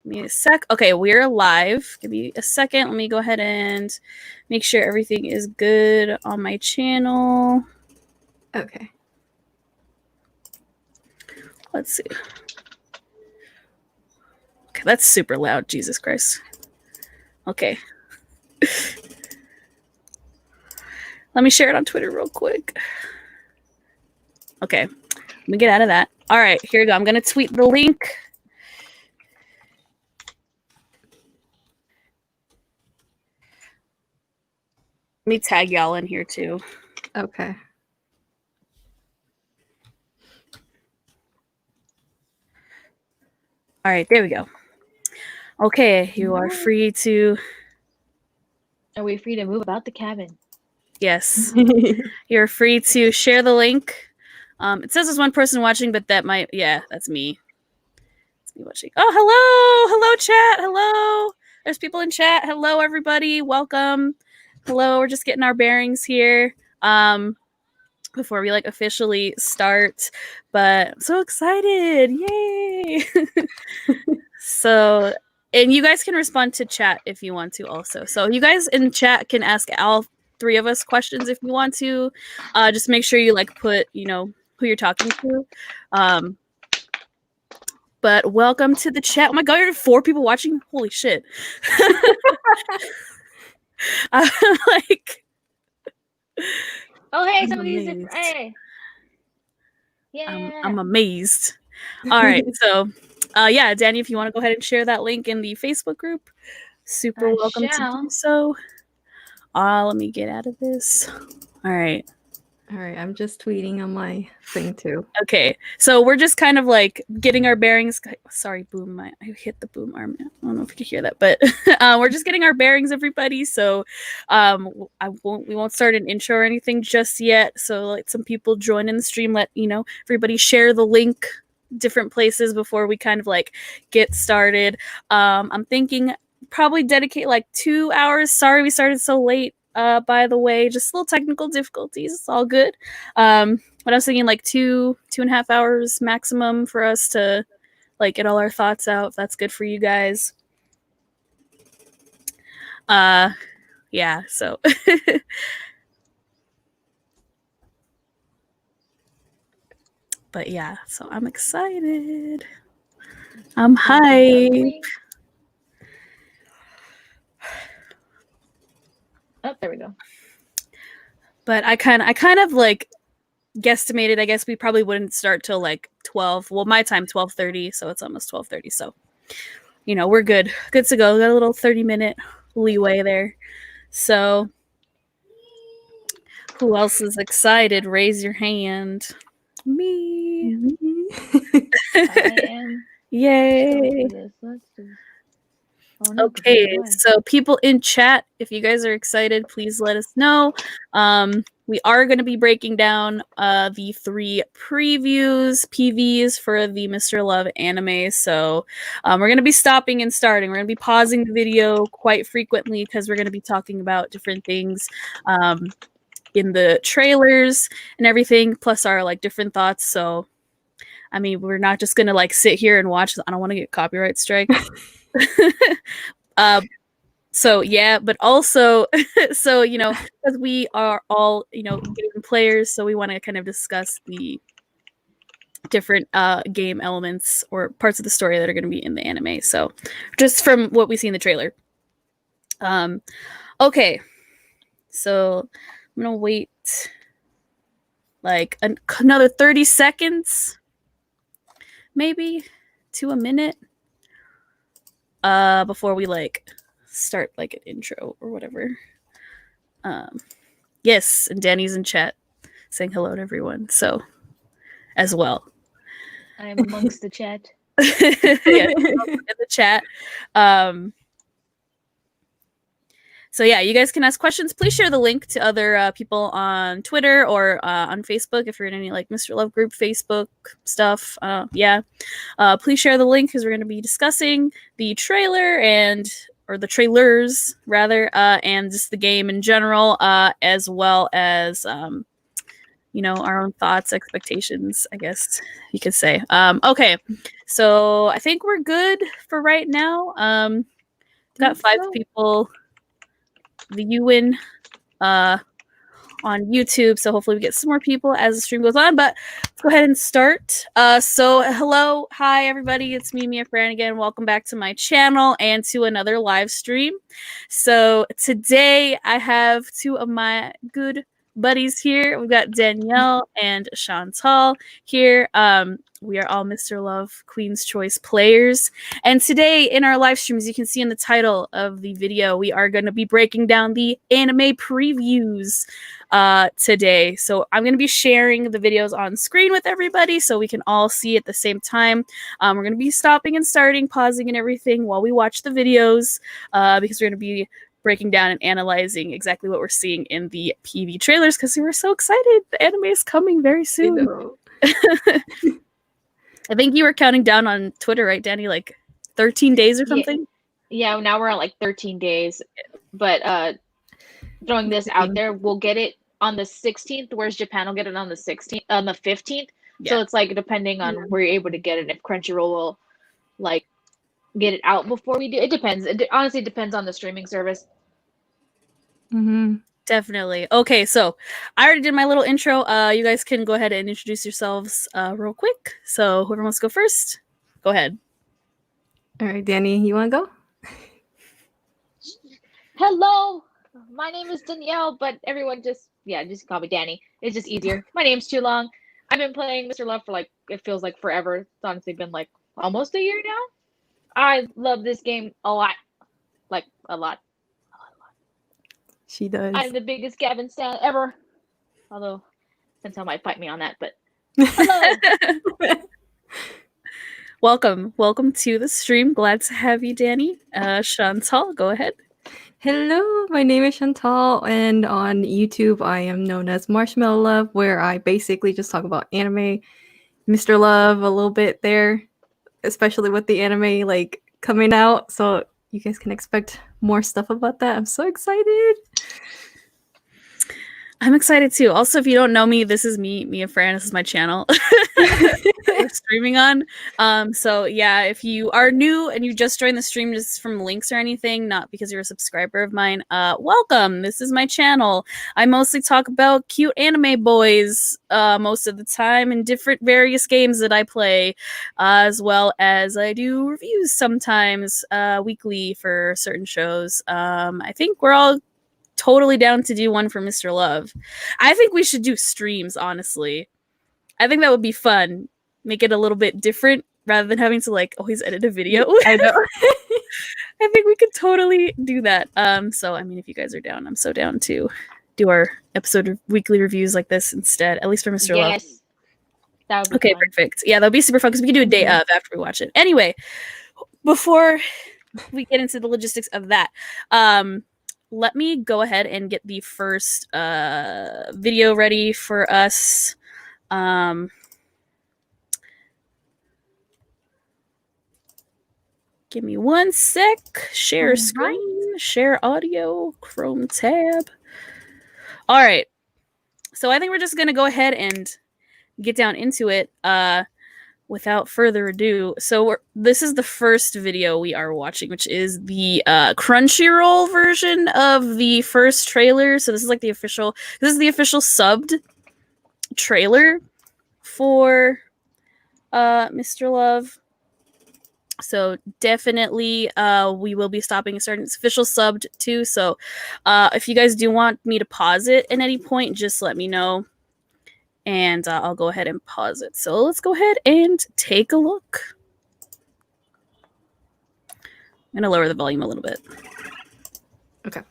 Give me a sec. Okay, we're live. Give me a second. Let me go ahead and make sure everything is good on my channel. Okay. Let's see. Okay, that's super loud. Jesus Christ. Okay. Let me share it on Twitter real quick. Okay. Let me get out of that. All right, here we go. I'm going to tweet the link. Let me tag y'all in here too. Okay. All right, there we go. Okay, you are free to... Are we free to move about the cabin? Yes. You're free to share the link. It says there's one person watching, but that might... Yeah, that's me. It's me watching. Oh, hello! Hello, chat! Hello! There's people in chat. Hello, everybody. Welcome. Hello, we're just getting our bearings here. Before we like officially start, but I'm so excited. Yay. So, and you guys can respond to chat if you want to also. So you guys in chat can ask all three of us questions if you want to. Just make sure you like put, you know, who you're talking to. But welcome to the chat. Oh my god, you have 4 people watching. Holy shit. Like, Oh, hey, I'm some of these. amazed. Hey. Yeah. I'm amazed. All right, so yeah, Danny, if you want to go ahead and share that link in the Facebook group, super welcome to do so. Let me get out of this. All right. All right, I'm just tweeting on my thing too. Okay, so we're just kind of like getting our bearings. Sorry, boom! I hit the boom arm. I don't know if you can hear that, but we're just getting our bearings, everybody. So, we won't start an intro or anything just yet. So, let some people join in the stream. Let everybody share the link, different places before we kind of like get started. I'm thinking probably dedicate like 2 hours. Sorry, we started so late. By the way, just little technical difficulties. It's all good. But I was thinking like 2.5 hours maximum for us to like get all our thoughts out. If that's good for you guys. Yeah. So. But yeah, so I'm excited. I'm hyped. Oh, there we go. But I kind of like guesstimated. I guess we probably wouldn't start till like 12. Well, my time 12:30, so it's almost 12:30. So, we're good to go. Got a little 30-minute leeway there. So, who else is excited? Raise your hand. Me. I am. Yay. Let's do this. Oh, no, Okay, so people in chat, if you guys are excited, please let us know. We are going to be breaking down the 3 previews, PVs for the Mr. Love anime. So we're going to be stopping and starting. We're going to be pausing the video quite frequently because we're going to be talking about different things in the trailers and everything, plus our like different thoughts. So, I mean, we're not just going to like sit here and watch. I don't want to get copyright strike. So yeah, but also so because we are all game players, so we want to kind of discuss the different game elements or parts of the story that are going to be in the anime. So just from what we see in the trailer. Okay, so I'm gonna wait like another 30 seconds, maybe to a minute, before we like start like an intro or whatever. Yes, and Danny's in chat saying hello to everyone, so as well. I am amongst the chat. Yeah, in the chat. So yeah, you guys can ask questions. Please share the link to other people on Twitter or on Facebook if you're in any like Mr. Love group Facebook stuff. Please share the link because we're going to be discussing the trailer or the trailers rather, and just the game in general, as well as our own thoughts, expectations, I guess you could say. Okay, so I think we're good for right now. Got 5 people viewing on YouTube, so hopefully we get some more people as the stream goes on, but let's go ahead and start. So hello, hi everybody, it's me, Mia Fran again. Welcome back to my channel and to another live stream. So today I have 2 of my good buddies here. We've got Danielle and Chantal here. We are all Mr. Love Queen's Choice players. And today in our live stream, as you can see in the title of the video, we are going to be breaking down the anime previews today. So I'm going to be sharing the videos on screen with everybody so we can all see at the same time. We're going to be stopping and starting, pausing and everything while we watch the videos because we're going to be breaking down and analyzing exactly what we're seeing in the PV trailers because we were so excited. The anime is coming very soon. I think you were counting down on Twitter, right, Danny? Like 13 days or something? Yeah, now we're at like 13 days. But throwing this out there, we'll get it on the 16th, whereas Japan will get it on the 16th, on the 15th. Yeah. So it's like depending on where you're able to get it, if Crunchyroll will like get it out before we do. It depends. It honestly depends on the streaming service. Definitely. Okay, so I already did my little intro. You guys can go ahead and introduce yourselves real quick. So whoever wants to go first, go ahead. All right, Danny, you want to go? Hello, my name is Danielle, but everyone just call me Danny. It's just easier. My name's too long. I've been playing Mr. Love for like, it feels like forever. It's honestly been like almost a year now. I love this game a lot. Like a lot. She does. I'm the biggest Gavin stan ever. Although Chantal might fight me on that, but hello. Welcome to the stream. Glad to have you, Danny. Chantal, go ahead. Hello, my name is Chantal, and on YouTube I am known as Marshmallow Love, where I basically just talk about anime, Mr. Love a little bit there, especially with the anime like coming out, so you guys can expect more stuff about that. I'm so excited. I'm excited too. Also, if you don't know me, this is me, Mia Fran. This is my channel we're streaming on. So yeah, if you are new and you just joined the stream just from links or anything, not because you're a subscriber of mine, welcome. This is my channel. I mostly talk about cute anime boys most of the time and different various games that I play, as well as I do reviews sometimes weekly for certain shows. I think we're all totally down to do one for Mr. Love. I think we should do streams, honestly. I think that would be fun. Make it a little bit different rather than having to like always edit a video. I know. I think we could totally do that. So I mean, if you guys are down, I'm so down to do our episode of weekly reviews like this instead, at least for Mr. Love. Yes. That would be fun. Perfect. Yeah, that'll be super fun because we can do a day of after we watch it. Anyway, before we get into the logistics of that, let me go ahead and get the first video ready for us. Give me one sec. Share screen, share audio, Chrome tab. All right. So I think we're just going to go ahead and get down into it without further ado. So this is the first video we are watching, which is the Crunchyroll version of the first trailer. So this is like the official subbed trailer for Mr. Love. So definitely we will be stopping and starting. It's official subbed too. So if you guys do want me to pause it at any point, just let me know. And I'll go ahead and pause it. So let's go ahead and take a look. I'm going to lower the volume a little bit. Okay.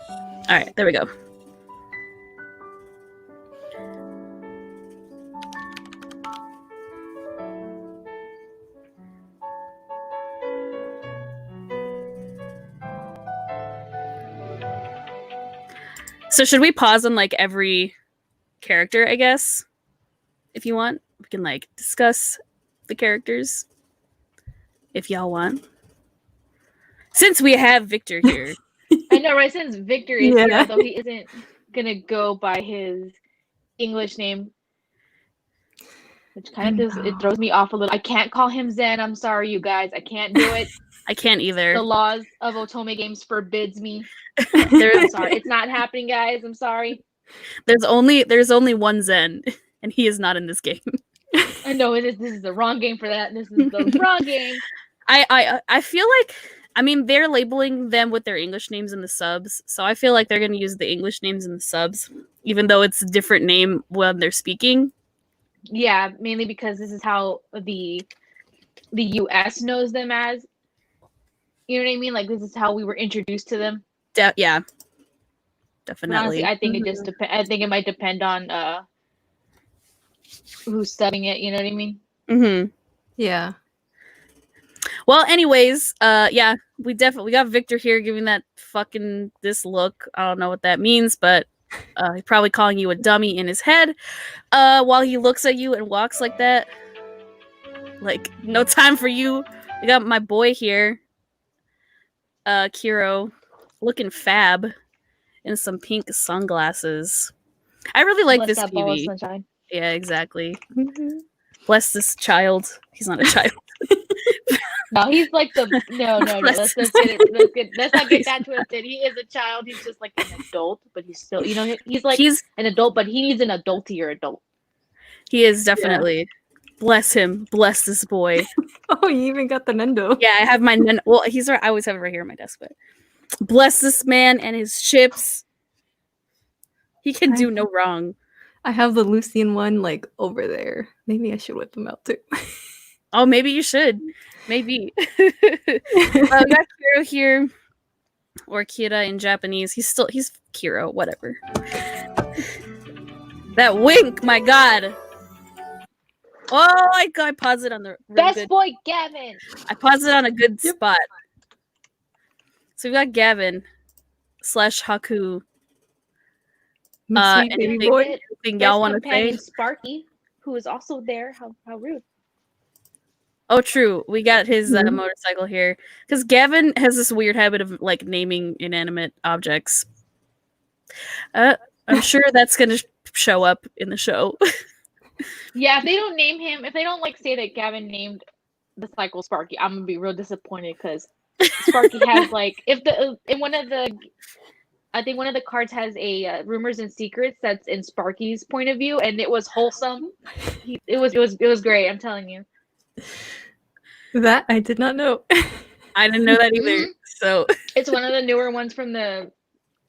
All right, there we go. So should we pause on like every character, I guess, if you want? We can like discuss the characters if y'all want, since we have Victor here. I know, right? Since Victor is here, although he isn't gonna go by his English name, which kind of it throws me off a little. I can't call him Zen. I'm sorry, you guys. I can't do it. I can't either. The laws of Otome Games forbids me. There's I'm sorry. It's not happening, guys. I'm sorry. there's only one Zen, and he is not in this game. I know this is the wrong game for that. This is the wrong game. I feel like, I mean, they're labeling them with their English names in the subs, so I feel like they're going to use the English names in the subs, even though it's a different name when they're speaking. Yeah, mainly because this is how the US knows them as. You know what I mean? Like, this is how we were introduced to them. Yeah, But definitely. honestly, I think it just depends. I think it might depend on who's subbing it. You know what I mean? Mm-hmm. Yeah. Well, anyways, yeah, we got Victor here giving that fucking this look. I don't know what that means, but he's probably calling you a dummy in his head. While he looks at you and walks like that, like no time for you. We got my boy here, Kiro, looking fab in some pink sunglasses. I really like Bless this that ball of PV. sunshine. Yeah, exactly. Bless this child. He's not a child. No, he's like the no. Let's not get that twisted. He is a child. He's just like an adult, but he's still, you know, he's like an adult, but he needs an adultier adult. He is definitely. Bless him. Bless this boy. Oh, you even got the Nendo. Yeah, I have my well. He's right. I always have it right here on my desk. But bless this man and his chips. He can do no wrong. I have the Lucian one like over there. Maybe I should whip them out too. Oh, maybe you should. Maybe. We got Kiro here, or Kira in Japanese. He's Kiro. Whatever. That wink, my god. Oh, I paused it on the best boy Gavin. I paused it on a good spot. So we got Gavin / Haku. Baby boy. Anything y'all want to say? Sparky, who is also there. How rude. Oh, true. We got his motorcycle here because Gavin has this weird habit of like naming inanimate objects. I'm sure that's gonna show up in the show. Yeah, if they don't name him, if they don't like say that Gavin named the cycle Sparky, I'm gonna be real disappointed because Sparky has like I think one of the cards has a rumors and secrets that's in Sparky's point of view, and it was wholesome. It was great. I'm telling you. That I did not know. I didn't know that either. So it's one of the newer ones from the.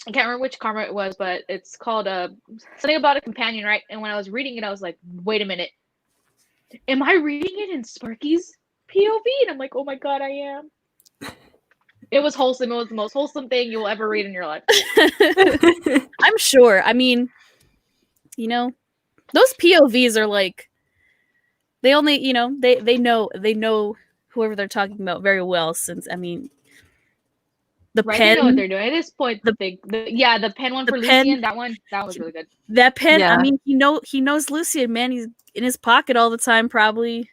I can't remember which karma it was, but it's called something about a companion, right? And when I was reading it, I was like, wait a minute. Am I reading it in Sparky's POV? And I'm like, oh my god, I am. It was wholesome. It was the most wholesome thing you'll ever read in your life. I'm sure. I mean, you know, those POVs are like they only, you know, they know whoever they're talking about very well, since I mean the right, pen. They know what they're doing at this point. The pen one for Lucian. That one was really good. That pen. Yeah. I mean, he knows Lucian, man. He's in his pocket all the time, probably.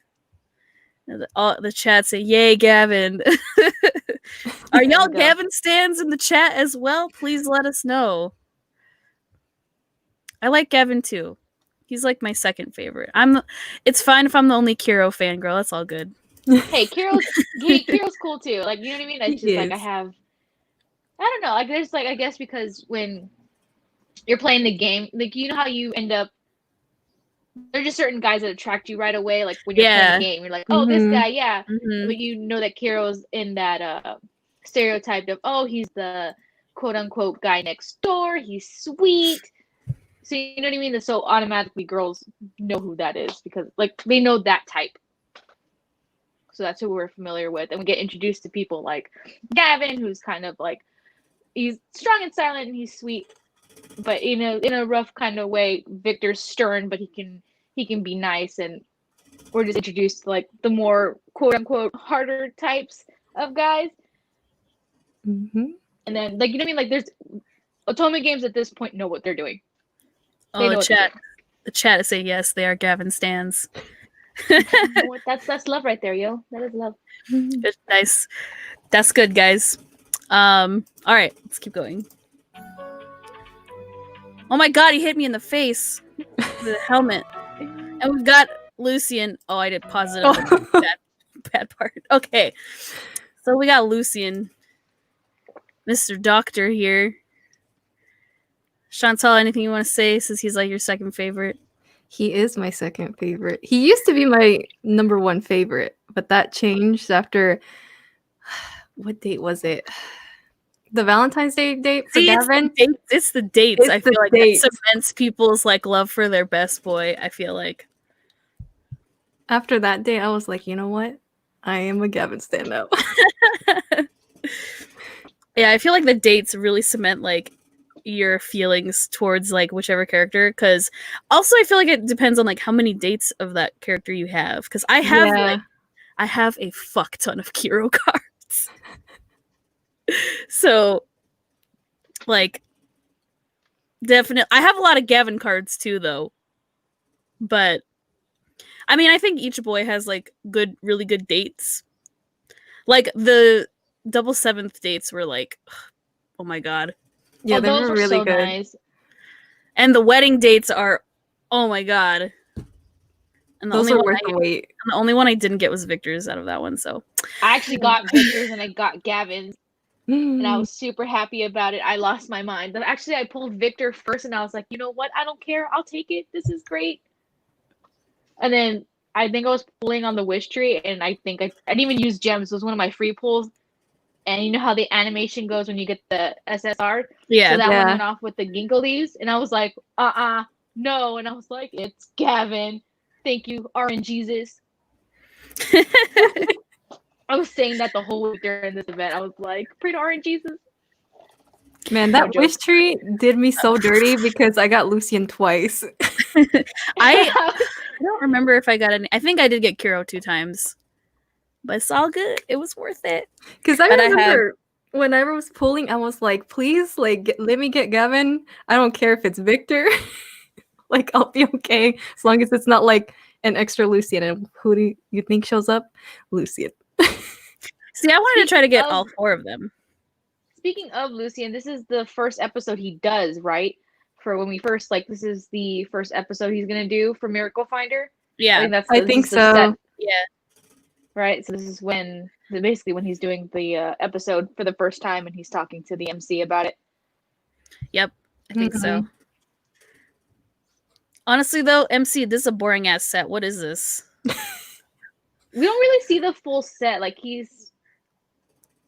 The chat say, "Yay, Gavin!" Are y'all Gavin stands in the chat as well? Please let us know. I like Gavin too. He's like my second favorite. It's fine if I'm the only Kiro fangirl. That's all good. Hey, Kiro's cool too. Like, you know what I mean? It's just like I don't know. Like, there's like, I guess because when you're playing the game, like, you know how you end up. There are just certain guys that attract you right away. Like when you're playing the game, you're like, oh, this guy, yeah. But you know that Kiro's in that stereotype of, oh, he's the quote unquote guy next door. He's sweet. So you know what I mean? So automatically girls know who that is because like they know that type. So that's who we're familiar with. And we get introduced to people like Gavin, who's kind of like, he's strong and silent and he's sweet. But in a rough kind of way. Victor's stern, but he can be nice, and we're just introduced to like the more quote unquote harder types of guys. And then like, you know what I mean? Like there's Otome Games at this point know what they're doing. The chat is saying yes, they are Gavin stans. You know what? That's love right there, yo. That is love. Nice. That's good, guys. All right, let's keep going. Oh my god, he hit me in the face. the helmet. And we've got Lucian. Oh, I did pause it on the bad part. Okay. So we got Lucian, Mr. Doctor here. Chantal, anything you want to say since he's like your second favorite? He is my second favorite. He used to be my number one favorite, but that changed after what date was it? The Valentine's Day date for Gavin? It's the dates. It's I feel like dates. that cements people's like love for their best boy, I feel like. After that day, I was like, you know what? I am a Gavin stand-up. Yeah, I feel like the dates really cement like your feelings towards like whichever character, because also I feel like it depends on like how many dates of that character you have, because I have a fuck ton of Kiro cards. So like definitely I have a lot of Gavin cards too though, but I mean I think each boy has like really good dates. Like the double seventh dates were like, oh my god. Yeah, they those were really so good. nice. And the wedding dates are, oh my god. And those are worth the wait. And the only one I didn't get was Victor's out of that one. So I actually got Victor's and I got Gavin's, and I was super happy about it. I lost my mind. But actually, I pulled Victor first, and I was like, you know what? I don't care. I'll take it. This is great. And then I think I was pulling on the wish tree, and I think I didn't even use gems. It was one of my free pulls. And you know how the animation goes when you get the SSR? yeah. So that one went off with the ginkgo leaves, and I was like, no. And I was like, it's Gavin. Thank you, RNGesus. I was saying that the whole week during this event. I was like, pray to RNGesus. Man, that wish tree did me so dirty because I got Lucian twice. I don't remember if I got any. I think I did get Kiro 2 times. But it's all good. It was worth it. Because I remember when I was pulling, I was like, please, like, let me get Gavin. I don't care if it's Victor. Like, I'll be okay. As long as it's not, like, an extra Lucian. And who do you think shows up? Lucian. See, I wanted to try to get all 4 of them. Speaking of Lucian, this is the first episode he does, right? For when we first, like, this is the first episode he's going to do for Miracle Finder. Yeah. I think so. Yeah. Right, so this is basically when he's doing the episode for the first time and he's talking to the MC about it. Yep, I think so. Honestly, though, MC, this is a boring ass set. What is this? We don't really see the full set. Like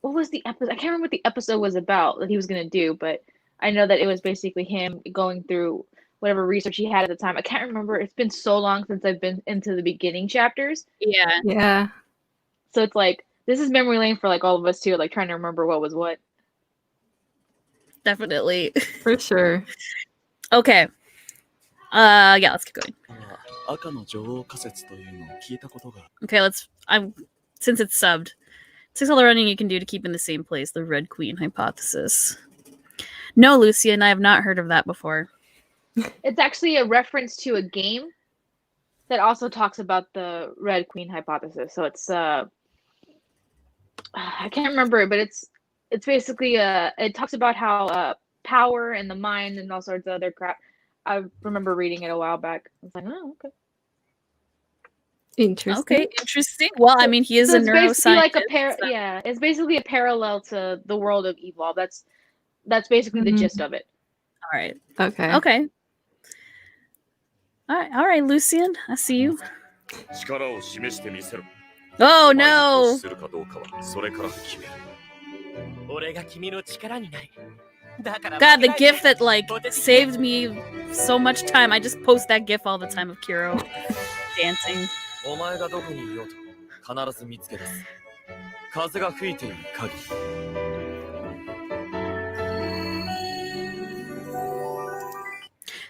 what was the episode? I can't remember what the episode was about that he was gonna do, but I know that it was basically him going through whatever research he had at the time. I can't remember. It's been so long since I've been into the beginning chapters. Yeah. So it's like, this is memory lane for like all of us too, like trying to remember what was what. Definitely. For sure. Okay. Yeah, let's keep going. Okay, since it's subbed. 6 all the running you can do to keep in the same place, the Red Queen hypothesis. No, Lucian, I have not heard of that before. It's actually a reference to a game that also talks about the Red Queen hypothesis. So it's I can't remember it, but it's basically it talks about how power and the mind and all sorts of other crap. I remember reading it a while back. I was like, oh, okay. Interesting. Well, I mean, he is a neuroscientist. Like it's basically a parallel to the world of Evolve. That's basically the gist of it. All right. Okay. All right, Lucian, I see you. Oh no! God, the gif that like saved me so much time. I just post that gif all the time of Kiro dancing.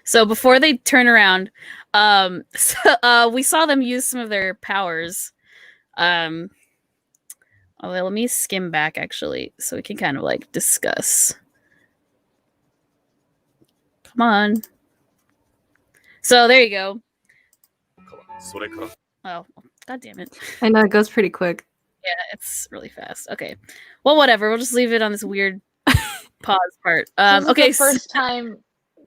So before they turn around, we saw them use some of their powers. Let me skim back actually, so we can kind of like discuss. Come on. So there you go. Oh, god damn it. I know, it goes pretty quick. Yeah, it's really fast. Okay. Well, whatever. We'll just leave it on this weird pause part. Okay. The first time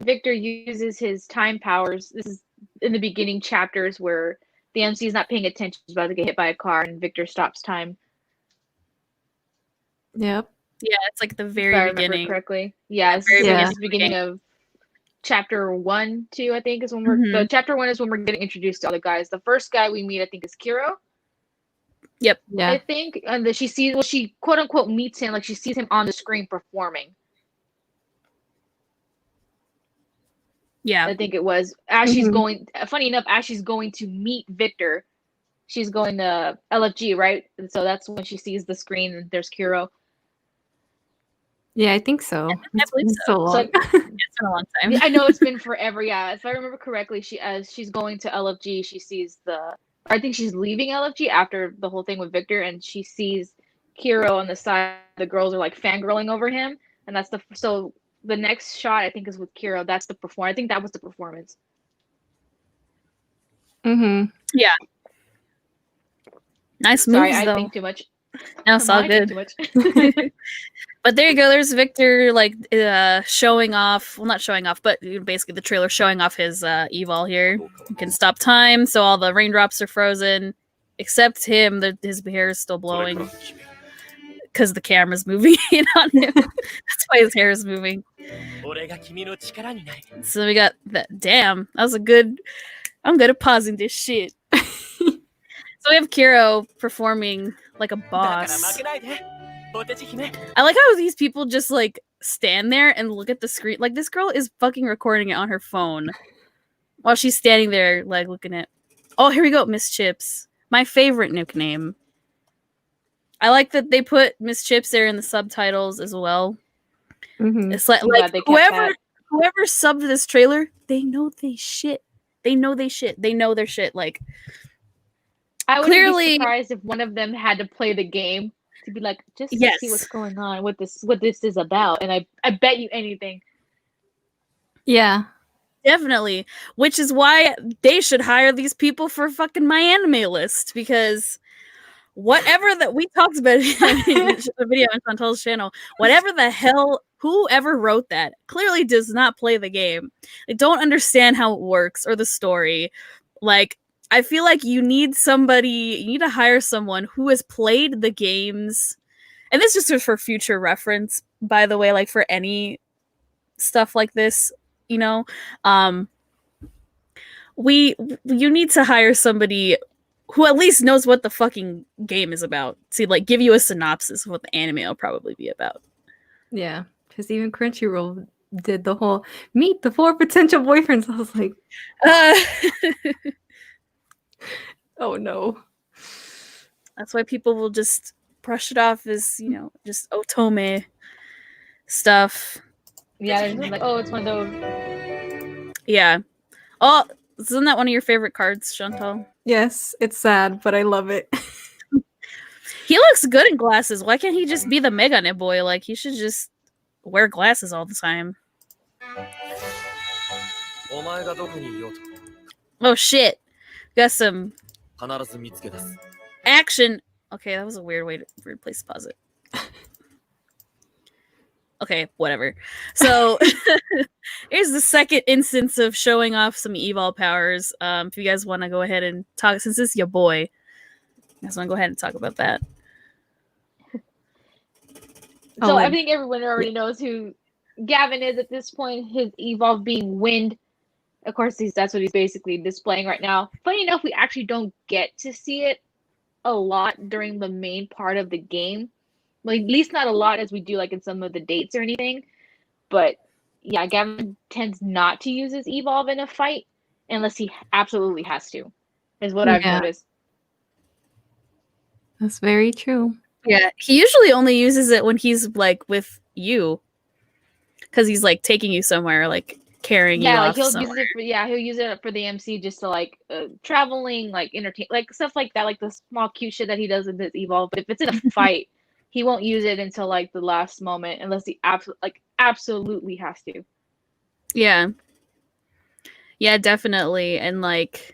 Victor uses his time powers. This is in the beginning chapters where the MC is not paying attention, he's about to get hit by a car, and Victor stops time. Yep. Yeah, it's like the If very I remember beginning. correctly. Yeah, it's Yeah. the beginning of chapter 1, 2, I think is when we're the chapter 1 is when we're getting introduced to all the guys. The first guy we meet, I think, is Kiro. Yep. Yeah. I think, and she sees, well, she quote unquote meets him, like she sees him on the screen performing. Yeah. I think it was as she's going. Funny enough, as she's going to meet Victor, she's going to LFG, right? And so that's when she sees the screen and there's Kiro. Yeah, I think so. I believe It's so long. So It's been a long time. I know it's been forever. Yeah, if I remember correctly, as she's going to LFG, she sees I think she's leaving LFG after the whole thing with Victor, and she sees Kiro on the side. The girls are like fangirling over him, and that's so the next shot I think is with Kiro. That's the performance. I think that was the performance. Mm-hmm. Yeah. Nice moves, Sorry, I though. think too much. No, it's all good. Too much. But there you go. There's Victor, like, showing off. Well, not showing off, but basically the trailer showing off his evol here. He can stop time, so all the raindrops are frozen. Except him, his hair is still blowing. Because the camera's moving in on him. That's why his hair is moving. So we got that. Damn, that was a good... I'm good at pausing this shit. So we have Kiro performing like a boss. I like how these people just like stand there and look at the screen. Like this girl is fucking recording it on her phone while she's standing there like looking at. Oh, here we go, Miss Chips, my favorite nickname. I like that they put Miss Chips there in the subtitles as well. Mm-hmm. It's like whoever subbed this trailer, they know they shit. They know they shit. They know their shit. Like I would be surprised if one of them had to play the game to be like, just to see what's going on, what this is about, and I bet you anything. Yeah, definitely. Which is why they should hire these people for fucking my anime list, because whatever that we talked about in the video on Chantal's channel, whatever the hell, whoever wrote that clearly does not play the game. They don't understand how it works or the story. Like, I feel like you need to hire someone who has played the games. And this is just for future reference, by the way, like for any stuff like this, you know, you need to hire somebody who at least knows what the fucking game is about to like give you a synopsis of what the anime will probably be about. Yeah, because even Crunchyroll did the whole meet the 4 potential boyfriends. I was like, oh no. That's why people will just brush it off as, you know, just otome stuff. Yeah, they're just like, oh, it's one of those. Yeah. Oh, isn't that one of your favorite cards, Chantal? Yes, it's sad, but I love it. He looks good in glasses. Why can't he just be the Megane boy? Like, he should just wear glasses all the time. Oh, shit. Got some action. Okay, that was a weird place to pause it. Okay, whatever. So here's the second instance of showing off some evol powers. If you guys want to go ahead and talk, since this is your boy, you guys want to go ahead and talk about that. So I think everyone already knows who Gavin is at this point. His evolve being wind. Of course, that's what he's basically displaying right now. Funny enough, we actually don't get to see it a lot during the main part of the game. Like, at least not a lot as we do like in some of the dates or anything. But yeah, Gavin tends not to use his evolve in a fight unless he absolutely has to, is what I've noticed. That's very true. Yeah, he usually only uses it when he's like with you, because he's like taking you somewhere, like carrying you off somewhere. He'll use it for the MC just to like traveling, like entertain, like stuff like that, like the small cute shit that he does with his evolve. But if it's in a fight, he won't use it until like the last moment, unless he absolutely has to. Yeah, definitely, and like.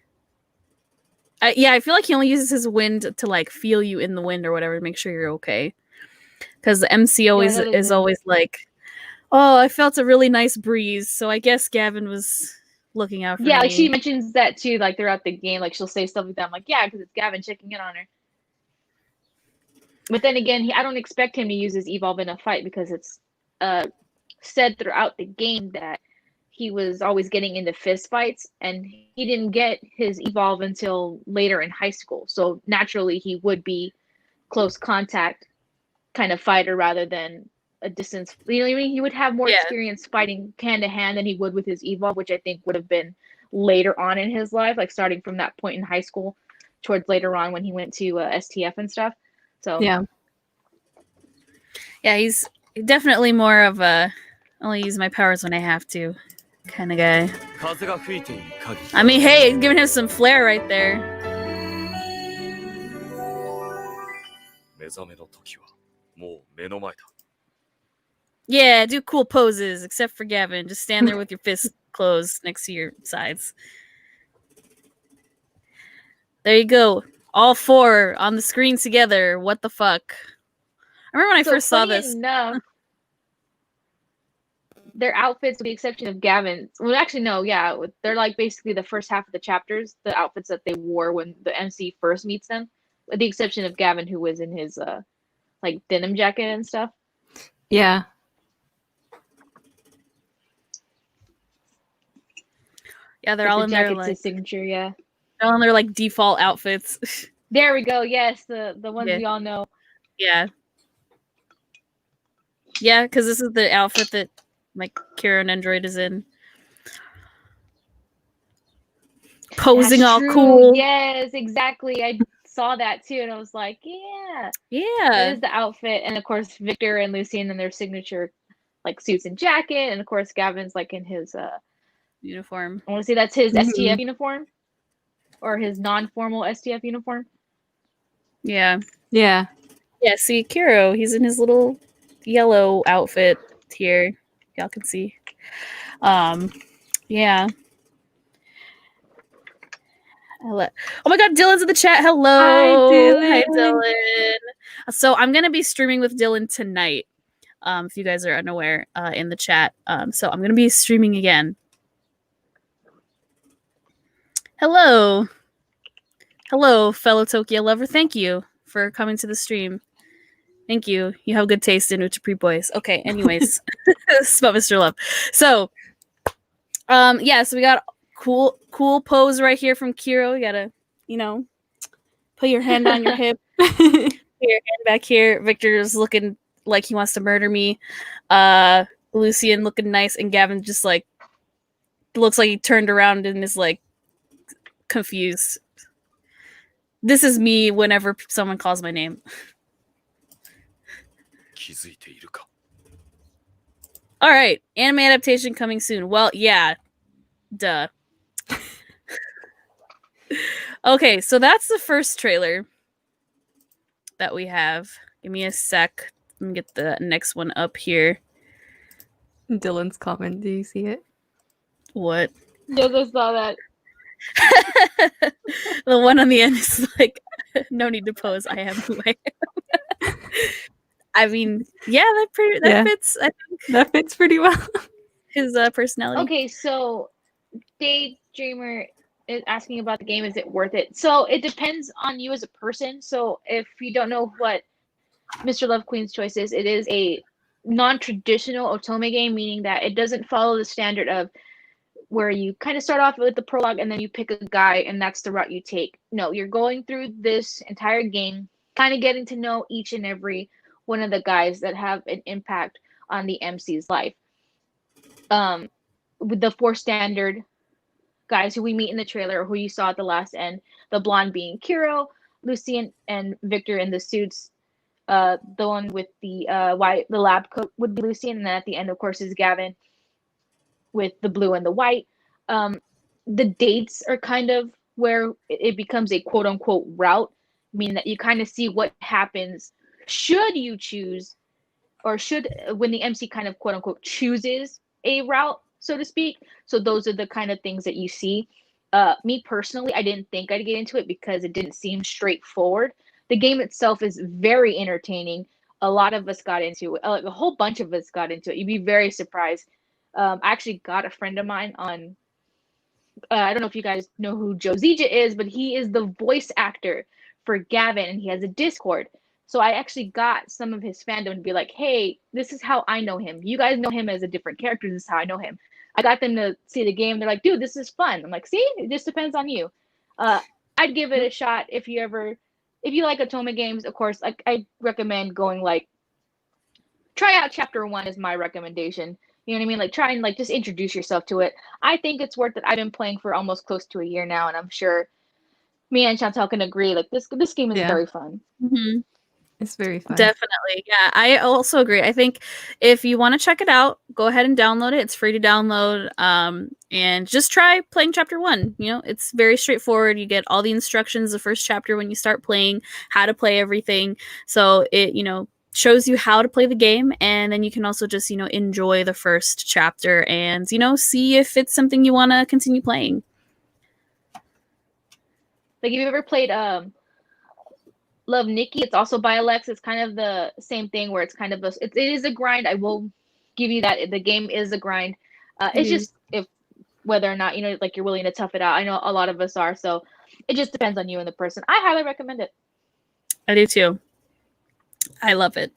I feel like he only uses his wind to like feel you in the wind or whatever to make sure you're okay. Because the MC always is always like, Oh, I felt a really nice breeze, so I guess Gavin was looking out for Yeah, me. like she mentions that too, like throughout the game. Like she'll say stuff like that. I'm like, yeah, because it's Gavin checking in on her. But then again, I don't expect him to use his evolve in a fight because it's said throughout the game that he was always getting into fist fights, and he didn't get his evolve until later in high school. So naturally, he would be close contact kind of fighter rather than a distance. You know what I mean? He would have more experience fighting hand to hand than he would with his evolve, which I think would have been later on in his life, like starting from that point in high school towards later on when he went to STF and stuff. So Yeah. Yeah, he's definitely more of a only use my powers when I have to kind of guy. I mean, hey, giving him some flair right there. Yeah, do cool poses, except for Gavin. Just stand there with your fists closed next to your sides. There you go. All 4 on the screen together. What the fuck? I remember when I first saw this. Enough, their outfits, with the exception of Gavin's. Well, actually, no, yeah. They're like basically the first half of the chapters, the outfits that they wore when the MC first meets them, with the exception of Gavin, who was in his like denim jacket and stuff. Yeah. Yeah, they're all in their like signature, yeah. They're all in their like default outfits. There we go. Yes, the ones we all know. Yeah. Yeah, because this is the outfit that like Kira and Android is in. Posing That's all true. cool. Yes, exactly. I saw that too, and I was like, yeah. Yeah. It is the outfit, and of course Victor and Lucien in their signature like suits and jacket, and of course Gavin's like in his uniform. I want to say that's his STF uniform, or his non-formal STF uniform. Yeah. Yeah. Yeah, see, Kiro, he's in his little yellow outfit here. Y'all can see. Yeah. Oh my god, Dylan's in the chat. Hello. Hi, Dylan. So I'm gonna be streaming with Dylan tonight. If you guys are unaware, in the chat. So I'm gonna be streaming again. Hello. Hello, fellow Tokyo lover. Thank you for coming to the stream. Thank you. You have good taste in Uchipree boys. Okay, anyways. This is about Mr. Love. So, yeah, so we got cool pose right here from Kiro. You gotta, put your hand on your hip. Put your hand back here. Victor's looking like he wants to murder me. Lucien looking nice, and Gavin just like looks like he turned around and is like confused. This is me whenever someone calls my name. All right, anime adaptation coming soon. Well, yeah, duh. Okay, so that's the first trailer that we have. Give me a sec. Let me get the next one up here. Dylan's comment. Do you see it? What? Yeah, I saw that. The one on the end is like, no need to pose. I am who I am. I mean, yeah, that fits. I think that fits pretty well. His personality. Okay, so Daydreamer is asking about the game. Is it worth it? So it depends on you as a person. So if you don't know what Mr. Love Queen's choice is, it is a non-traditional otome game, meaning that it doesn't follow the standard of where you kind of start off with the prologue and then you pick a guy and that's the route you take. No, you're going through this entire game, kind of getting to know each and every one of the guys that have an impact on the MC's life. With the 4 standard guys who we meet in the trailer, or who you saw at the last end, the blonde being Kiro, Lucien, and Victor in the suits. The one with the white, the lab coat would be Lucien, and then at the end, of course, is Gavin with the blue and the white. The dates are kind of where it becomes a quote unquote route, meaning that you kind of see what happens should you choose, or when the MC kind of quote unquote chooses a route, so to speak. So those are the kind of things that you see. Me personally, I didn't think I'd get into it because it didn't seem straightforward. The game itself is very entertaining. a lot of us got into it. Like a whole bunch of us got into it. You'd be very surprised. I actually got a friend of mine on. I don't know if you guys know who Joe Zija is, but he is the voice actor for Gavin, and he has a Discord. So I actually got some of his fandom to be like, "Hey, this is how I know him. You guys know him as a different character. This is how I know him." I got them to see the game. They're like, "Dude, this is fun." I'm like, "See, it just depends on you." I'd give it a shot if you like Otome games. Of course, like I recommend going like try out chapter 1 is my recommendation. You know what I mean? Like try and like just introduce yourself to it. I think it's worth it. I've been playing for almost close to a year now, and I'm sure me and Chantal can agree. Like this game is very fun. Mm-hmm. It's very fun. Definitely. Yeah, I also agree. I think if you want to check it out, go ahead and download it. It's free to download. And just try playing chapter 1. You know, it's very straightforward. You get all the instructions the first chapter when you start playing, how to play everything. So it, you know, shows you how to play the game, and then you can also just, you know, enjoy the first chapter and, you know, see if it's something you want to continue playing. Like, have you ever played Love Nikki? It's also by Alex. It's kind of the same thing where it's kind of it is a grind. I will give you that. The game is a grind. It's just if whether or not, you know, like you're willing to tough it out. I know a lot of us are, so it just depends on you and the person. I highly recommend it. I do too. I love it.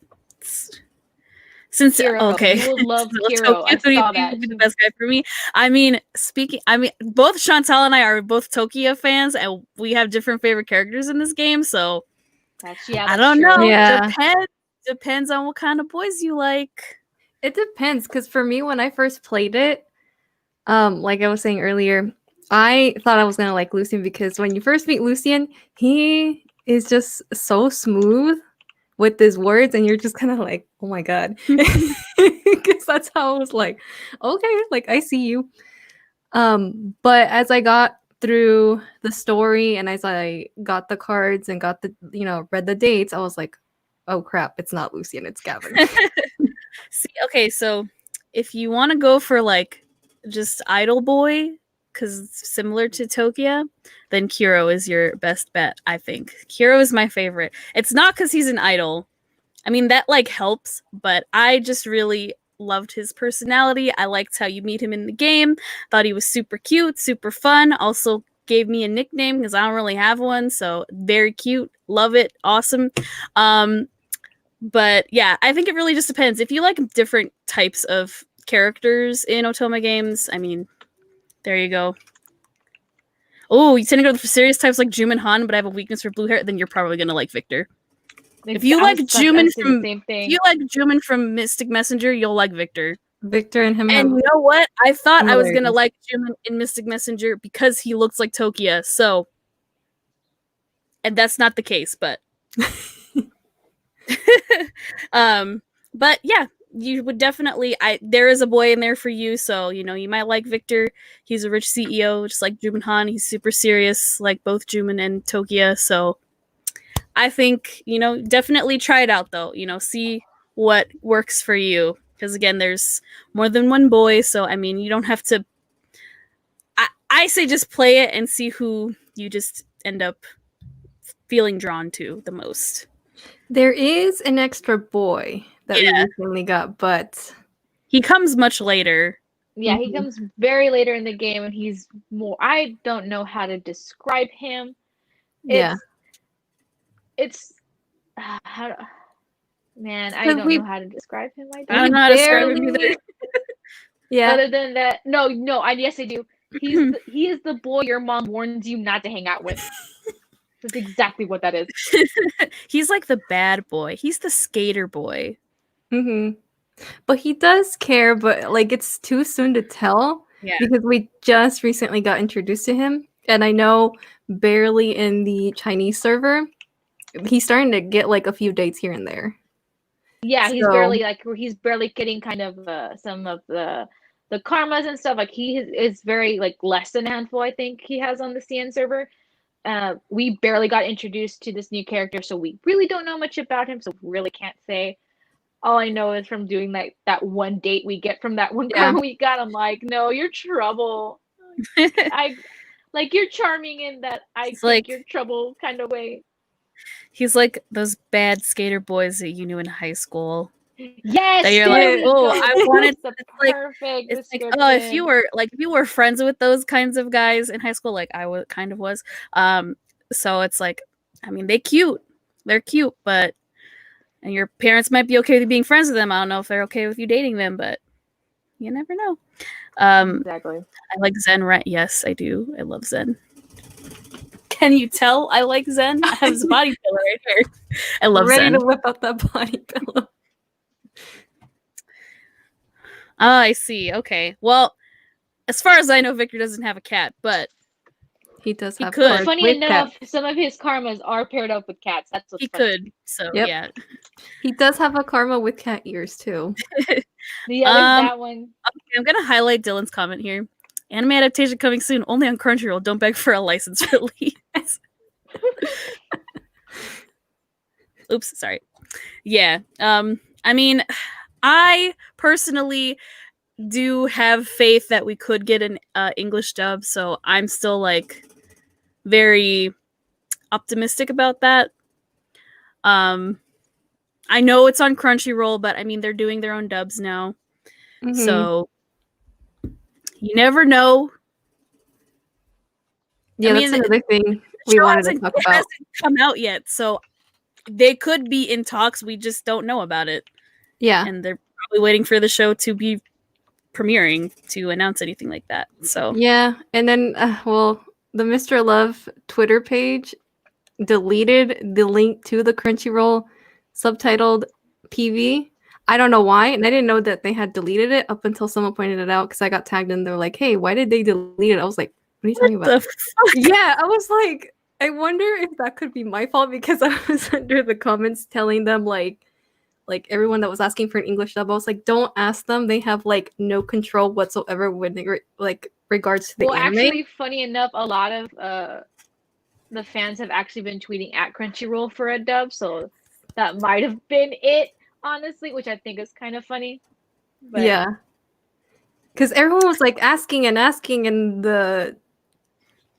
Since Hero. okay, You will love Hero. I saw that. Would be the best guy for me. I mean, both Chantal and I are both Tokia fans, and we have different favorite characters in this game. So I don't know. Yeah. Depends on what kind of boys you like. It depends, because for me, when I first played it, like I was saying earlier, I thought I was gonna like Lucian, because when you first meet Lucian, he is just so smooth with his words, and you're just kind of like, oh my god, because that's how I was like, okay, like I see you. But as I got through the story and as I got the cards and got the, you know, read the dates, I was like, oh crap, it's not Lucian, it's Gavin. See, okay, so if you want to go for like just idol boy, because it's similar to Tokia, then Kiro is your best bet, I think. Kiro is my favorite. It's not because he's an idol. I mean, that like helps, but I just really loved his personality. I liked how you meet him in the game. Thought he was super cute, super fun. Also gave me a nickname because I don't really have one, so very cute. Love it. Awesome. But yeah, I think it really just depends. If you like different types of characters in Otome games, I mean, there you go. Oh, you tend to go for serious types like Jumin Han, but I have a weakness for blue hair, then you're probably gonna like Victor. If you like Jumin from Mystic Messenger, you'll like Victor. Victor and him. And you know what? I thought I was gonna like Jumin in Mystic Messenger because he looks like Tokia. So, and that's not the case, but but yeah, you would definitely. There is a boy in there for you, so you know you might like Victor. He's a rich CEO, just like Jumin Han. He's super serious, like both Jumin and Tokia. So I think, you know, definitely try it out though. You know, see what works for you, because again, there's more than one boy. So I mean, you don't have to. I say just play it and see who you just end up feeling drawn to the most. There is an extra boy that we recently got, but he comes much later. Yeah, he comes very later in the game, and he's more. I don't know how to describe him. It's how. Man, I don't know how to describe him. I don't know how to describe him either. Yeah. Other than that, no. Yes, I do. He is the boy your mom warns you not to hang out with. That's exactly what that is. He's like the bad boy. He's the skater boy. But he does care, but like it's too soon to tell because we just recently got introduced to him, and I know barely in the Chinese server. He's starting to get like a few dates here and there. Yeah, he's barely getting kind of some of the karmas and stuff. Like he is very like less than a handful. I think he has on the CN server. We barely got introduced to this new character, so we really don't know much about him. So really can't say. All I know is from doing that one date we get from that one karma we got. I'm like, no, you're trouble. I like you're charming in that I think you're trouble kind of way. He's like those bad skater boys that you knew in high school. Yes, That you're there like, we oh, go. I wanted the it's like perfect it's like, description. oh, if you were friends with those kinds of guys in high school, like kind of was. So it's like, I mean, they're cute, but and your parents might be okay with you being friends with them. I don't know if they're okay with you dating them, but you never know. Exactly. I like Zen, right? Yes, I do. I love Zen. Can you tell I like Zen? I have his body pillow right here. I love Ready Zen. to whip out that body pillow. Oh, I see. Okay. Well, as far as I know, Victor doesn't have a cat, but He does he have could. cards Funny with enough, cats. some of his karmas are paired up with cats. That's what's He funny. could. So Yep. yeah. He does have a karma with cat ears too. Yeah, there's that one. Okay, I'm gonna highlight Dylan's comment here. Anime adaptation coming soon, only on Crunchyroll. Don't beg for a license release. Oops, sorry. Yeah. I mean, I personally do have faith that we could get an English dub, so I'm still like very optimistic about that. I know it's on Crunchyroll, but I mean they're doing their own dubs now, so you never know. Yeah, I that's mean, another thing the we show wanted to talk it about. hasn't come out yet, so they could be in talks. We just don't know about it. Yeah. And they're probably waiting for the show to be premiering to announce anything like that. So Yeah, and then the Mr. Love Twitter page deleted the link to the Crunchyroll subtitled PV. I don't know why, and I didn't know that they had deleted it up until someone pointed it out because I got tagged and they're like, "Hey, why did they delete it?" I was like, "What are you talking what about?" the fuck? Yeah, I was like, I wonder if that could be my fault because I was under the comments telling them like everyone that was asking for an English dub, I was like, don't ask them. They have like no control whatsoever when it regards to the Well, anime. actually, funny enough, a lot of the fans have actually been tweeting at Crunchyroll for a dub, so that might have been it, honestly, which I think is kind of funny. But Yeah, because everyone was like asking and asking, and the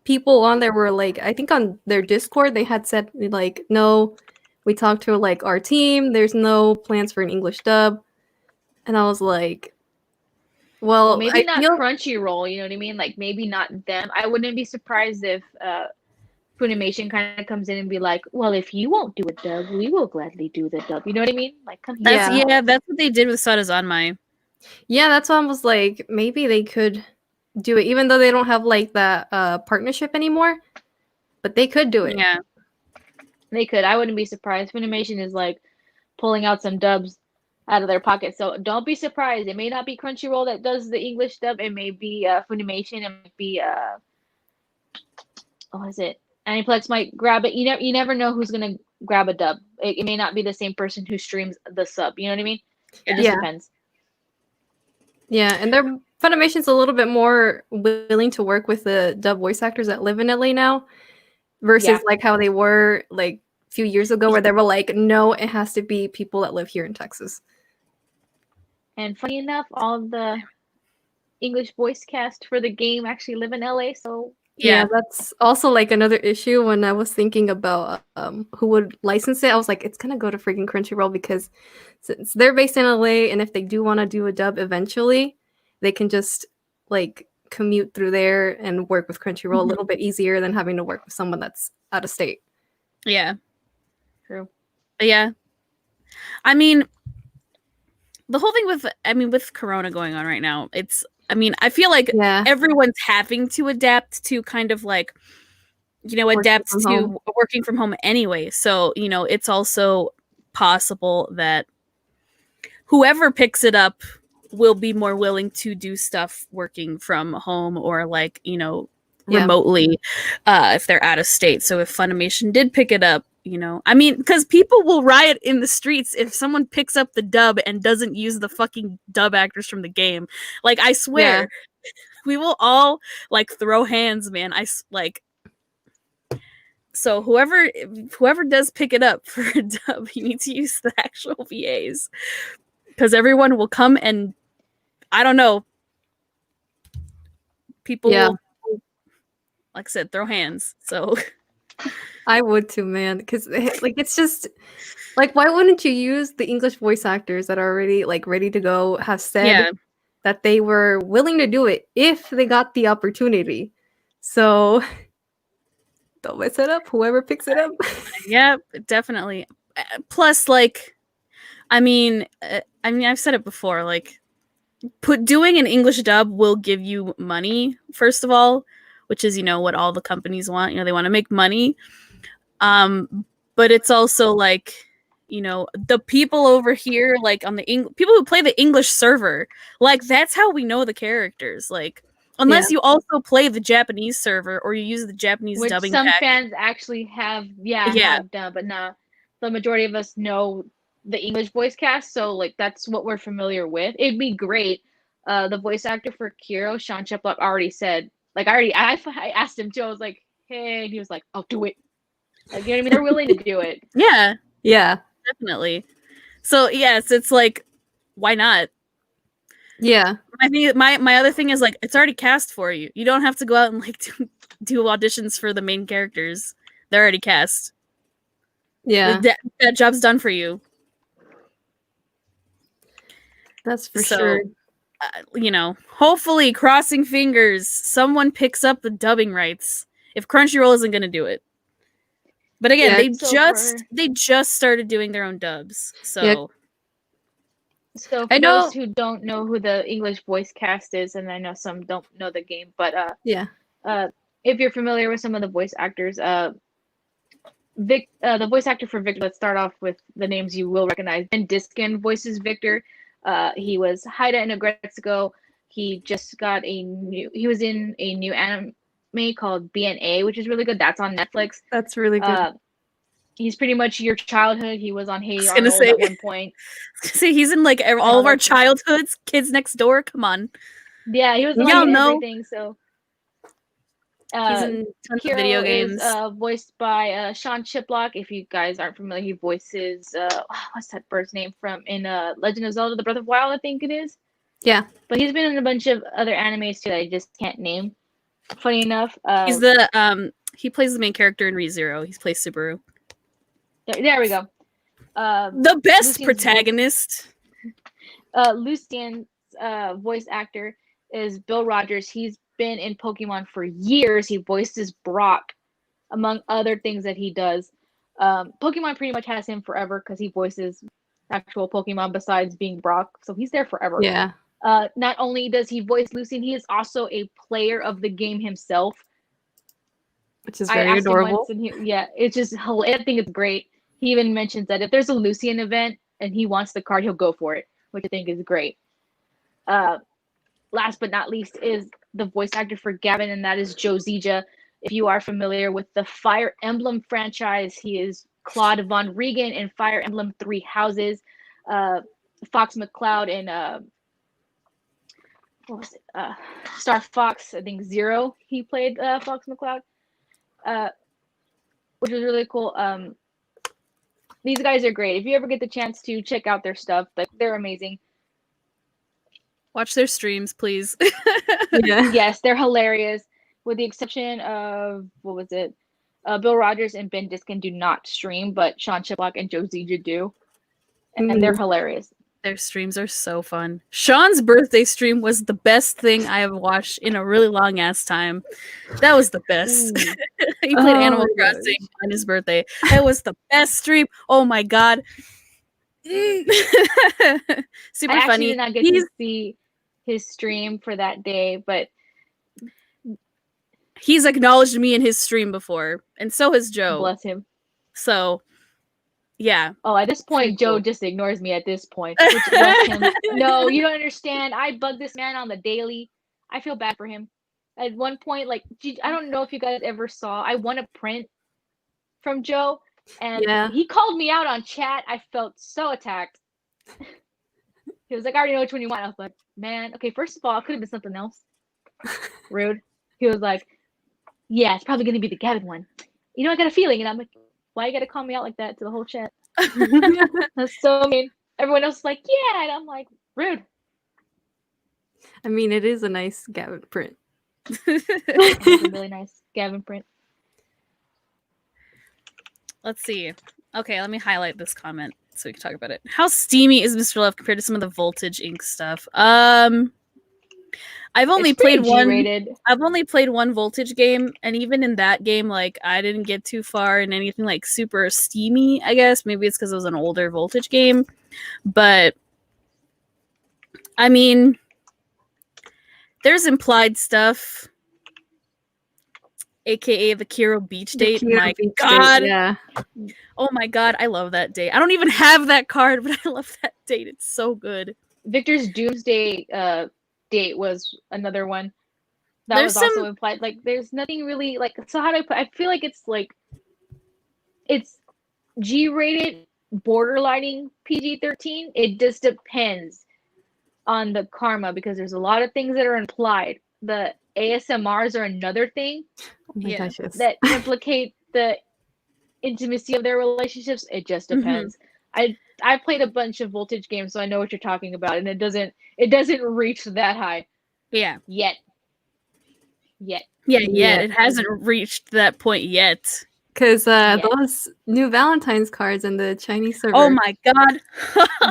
people on there were like, I think on their Discord they had said like, no, we talked to like our team. There's no plans for an English dub, and I was like, well, well, maybe I not feel Crunchyroll, you know what I mean? Like maybe not them. I wouldn't be surprised if Funimation kind of comes in and be like, well, if you won't do a dub, we will gladly do the dub. You know what I mean? Like, come here. That's what they did with Sadazanmai. Yeah, that's why I was like, maybe they could do it, even though they don't have like that partnership anymore. But they could do it. Yeah. They could. I wouldn't be surprised. Funimation is like pulling out some dubs out of their pocket. So don't be surprised. It may not be Crunchyroll that does the English dub. It may be Funimation. It might be what is it? Aniplex might grab it. You never know who's gonna grab a dub. It may not be the same person who streams the sub. You know what I mean? It just depends. Yeah, and their Funimation's a little bit more willing to work with the dub voice actors that live in LA now versus like how they were like a few years ago where they were like, no, it has to be people that live here in Texas. And funny enough, all of the English voice cast for the game actually live in LA, so yeah, that's also like another issue when I was thinking about who would license it. I was like, it's gonna go to freaking Crunchyroll because since they're based in LA, and if they do want to do a dub eventually, they can just like commute through there and work with Crunchyroll a little bit easier than having to work with someone that's out of state. Yeah. True. Yeah. I mean, the whole thing with Corona going on right now, I feel like everyone's having to adapt to kind of like, adapt to working from home anyway. So, it's also possible that whoever picks it up will be more willing to do stuff working from home or like, remotely if they're out of state. So if Funimation did pick it up, because people will riot in the streets if someone picks up the dub and doesn't use the fucking dub actors from the game. Like, I swear, we will all like throw hands, man. So whoever does pick it up for a dub, you need to use the actual VAs because everyone will come and I don't know. People will, like I said, throw hands. So I would too, man. Because like it's just like why wouldn't you use the English voice actors that are already like ready to go have said Yeah. that they were willing to do it if they got the opportunity. So don't mess it up. Whoever picks it up. Yep, definitely. Plus, like, I mean, I've said it before. Like, doing an English dub will give you money, first of all, which is what all the companies want. They want to make money. But it's also like, the people over here, like on the people who play the English server, like that's how we know the characters. Like, unless you also play the Japanese server or you use the Japanese Which dubbing some pack. fans actually have done, but nah, the majority of us know the English voice cast, so like that's what we're familiar with. It'd be great. The voice actor for Kiro, Sean Chiplock, already said, like I asked him too. I was like, hey, and he was like, I'll do it. Like, you know what I mean? They're willing to do it. Yeah, Yeah. definitely. So yes, it's like, why not? Yeah. I think my other thing is like it's already cast for you. You don't have to go out and like do auditions for the main characters. They're already cast. Yeah. That job's done for you. That's for So, sure. Hopefully, crossing fingers, someone picks up the dubbing rights. If Crunchyroll isn't going to do it, but again, Yeah, they just started doing their own dubs. So, Yeah. So I for those know. who don't know who the English voice cast is, and I know some don't know the game, but Yeah. if you're familiar with some of the voice actors, the voice actor for Victor. Let's start off with the names you will recognize. Ben Diskin voices Victor. He was Haida in Agretsuko. He just got he was in a new anime called BNA, which is really good. That's on Netflix. That's really good. He's pretty much your childhood. He was on Hey I was gonna Arnold say- at one point. see, he's in like all of our childhoods. Kids Next Door. Come on. Yeah, he was Y'all like in know. everything. So He's in tons of Kiro video games. is voiced by Sean Chiplock. If you guys aren't familiar, he voices what's that bird's name from in Legend of Zelda: The Breath of Wild, I think it is. Yeah. But he's been in a bunch of other animes too that I just can't name. Funny enough, He's the he plays the main character in ReZero. He plays Subaru. There we go. The best Lucian's protagonist. Lucian's voice actor is Bill Rogers. He's been in Pokemon for years. He voices Brock, among other things that he does. Pokemon pretty much has him forever because he voices actual Pokemon besides being Brock, so he's there forever. Yeah. Not only does he voice Lucian, he is also a player of the game himself, which is very adorable. It's just I think it's great. He even mentions that if there's a Lucian event and he wants the card, he'll go for it, which I think is great. Last but not least is the voice actor for Gavin, and that is Joe Zija. If you are familiar with the Fire Emblem franchise, he is Claude Von Regan in Fire Emblem Three Houses. Fox McCloud in what was it? Star Fox, I think Zero. He played Fox McCloud, which was really cool. These guys are great. If you ever get the chance to check out their stuff, like they're amazing. Watch their streams, please. Yeah. Yes, they're hilarious. With the exception of what was it? Bill Rogers and Ben Diskin do not stream, but Sean Chiplock and Joe Zija do, and they're hilarious. Their streams are so fun. Sean's birthday stream was the best thing I have watched in a really long ass time. That was the best. He played Animal Crossing on his birthday. That was the best stream. Oh my god. Super I actually funny. did not get to see his stream for that day, but he's acknowledged me in his stream before, and so has Joe. Bless him. So yeah. Oh, at this point, Joe just ignores me at this point. Which bless him. No, you don't understand. I bug this man on the daily. I feel bad for him. At one point, like, I don't know if you guys ever saw, I won a print from Joe, and he called me out on chat. I felt so attacked. He was like, I already know which one you want. I was like, man, okay, first of all, it could have been something else. Rude. He was like, yeah, it's probably going to be the Gavin one. You know, I got a feeling. And I'm like, why you got to call me out like that to the whole chat? That's so mean. Everyone else is like, yeah. And I'm like, rude. I mean, it is a nice Gavin print. It's a really nice Gavin print. let's see. Okay, let me highlight this comment so we can talk about it. How steamy is Mr. Love compared to some of the Voltage Inc. stuff? I've only It's pretty played one. G-rated. I've only played one Voltage game, and even in that game, like I didn't get too far in anything like super steamy. I guess maybe it's because it was an older Voltage game, but I mean, there's implied stuff, aka the Kiro Beach date. My God, yeah. Oh my God, I love that date. I don't even have that card, but I love that date. It's so good. Victor's Doomsday date was another one that There's was also implied. Like, there's nothing really like. So how do I put? I feel like it's G-rated, borderlining PG-13. It just depends on the karma because there's a lot of things that are implied. The ASMRs are another thing Oh my gosh, yes. that implicate the intimacy of their relationships. It just depends. I played a bunch of Voltage games, so I know what you're talking about, and it doesn't reach that high. Yeah. Yet. Yeah. It hasn't reached that point yet. Because those new Valentine's cards in the Chinese server. Oh my God.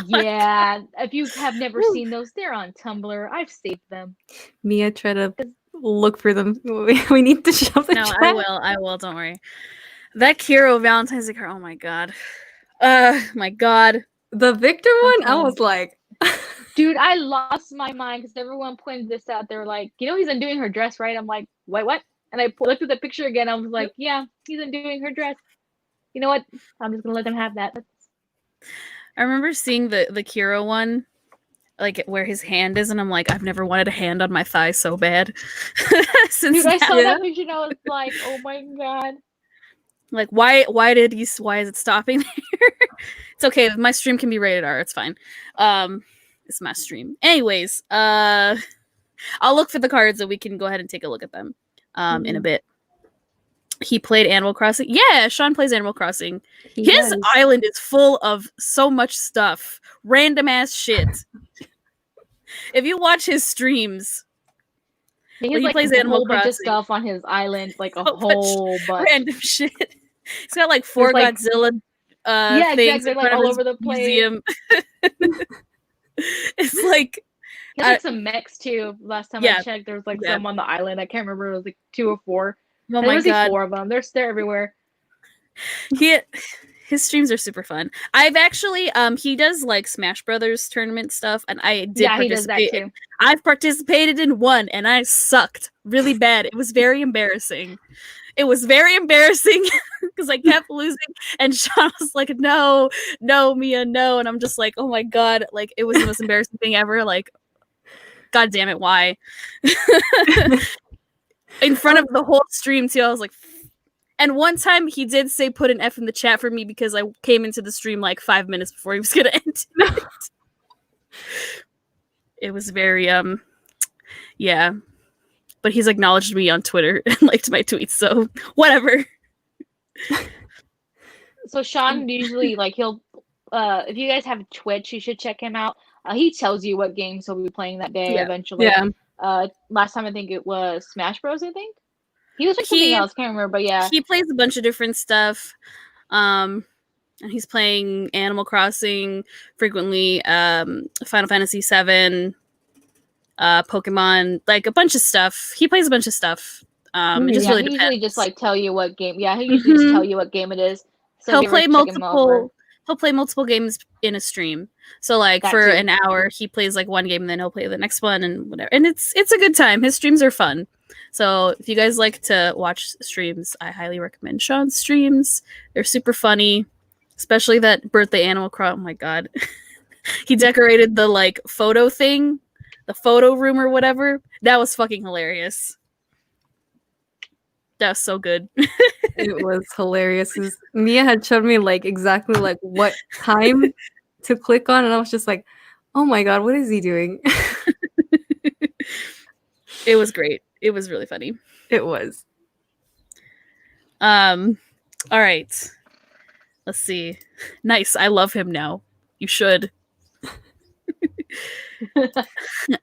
Yeah. If you have never seen those, they're on Tumblr. I've saved them. Mia, try to look for them. We need to show the No, chat. I will. Don't worry. That Kiro Valentine's Day card. Oh my God. My God. The Victor one, I was like... Dude, I lost my mind because everyone pointed this out. They were like, he's undoing her dress, right? I'm like, wait, what? And I looked at the picture again. I was like, yeah, he's undoing her dress. You know what? I'm just gonna let them have that. I remember seeing the Kiro one, like where his hand is, and I'm like, I've never wanted a hand on my thigh so bad. Dude, I saw that picture and I was like, oh my God. Like, why is it stopping there? It's okay. My stream can be rated R. It's fine. It's my stream. Anyways, I'll look for the cards so we can go ahead and take a look at them in a bit. He played Animal Crossing. Yeah, Sean plays Animal Crossing. His island is full of so much stuff. Random ass shit. If you watch his streams, he plays a whole bunch of stuff on his island, like a whole bunch. Random shit. He's got like 4 Godzilla things exactly, like all over the place. Museum. It's like he has like some mechs too. Last time I checked, there was like some on the island. I can't remember. It was like 2 or 4. Oh my God, 4 of them. They're everywhere. His streams are super fun. I've actually he does like Smash Brothers tournament stuff, and I did participate. He does that too. I've participated in one, and I sucked really bad. It was very embarrassing. It was very embarrassing because I kept losing, and Sean was like, "No, Mia, no," and I'm just like, "Oh my God!" Like it was the most embarrassing thing ever. Like, God damn it, why? In front of the whole stream too, I was like. And one time he did say put an F in the chat for me because I came into the stream like 5 minutes before he was gonna end it. It was very yeah. But he's acknowledged me on Twitter and liked my tweets, so whatever. So Sean usually like he'll if you guys have Twitch, you should check him out. He tells you what games he'll be playing that day eventually. Yeah. Last time I think it was Smash Bros, I think. He was like something else, can't remember, but yeah. He plays a bunch of different stuff. And he's playing Animal Crossing frequently, Final Fantasy VII, Pokemon, like a bunch of stuff. He plays a bunch of stuff. It just really depends. He usually just like tell you what game. Yeah, he usually just tell you what game it is. So he'll play multiple. He'll play multiple games in a stream. So like for an hour, he plays like one game, and then he'll play the next one and whatever. And it's a good time. His streams are fun. So if you guys like to watch streams, I highly recommend Sean's streams. They're super funny, especially that birthday Animal Crossing. Oh my God. He decorated the like photo thing, the photo room or whatever. That was fucking hilarious. That was so good. It was hilarious. Mia had showed me like exactly like what time to click on, and I was just like, oh my God, what is he doing? It was great. It was really funny. It was. All right. Let's see. Nice. I love him now. You should.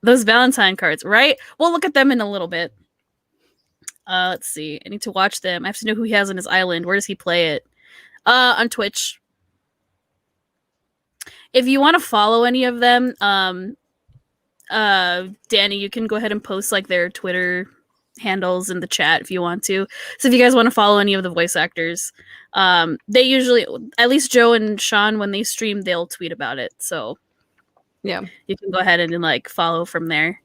Those Valentine cards, right? We'll look at them in a little bit. Let's see. I need to watch them. I have to know who he has on his island. Where does he play it? On Twitch. If you want to follow any of them, Danny, you can go ahead and post like their Twitter handles in the chat if you want to. So if you guys want to follow any of the voice actors, they usually, at least Joe and Sean, when they stream, they'll tweet about it. So yeah, you can go ahead and like follow from there.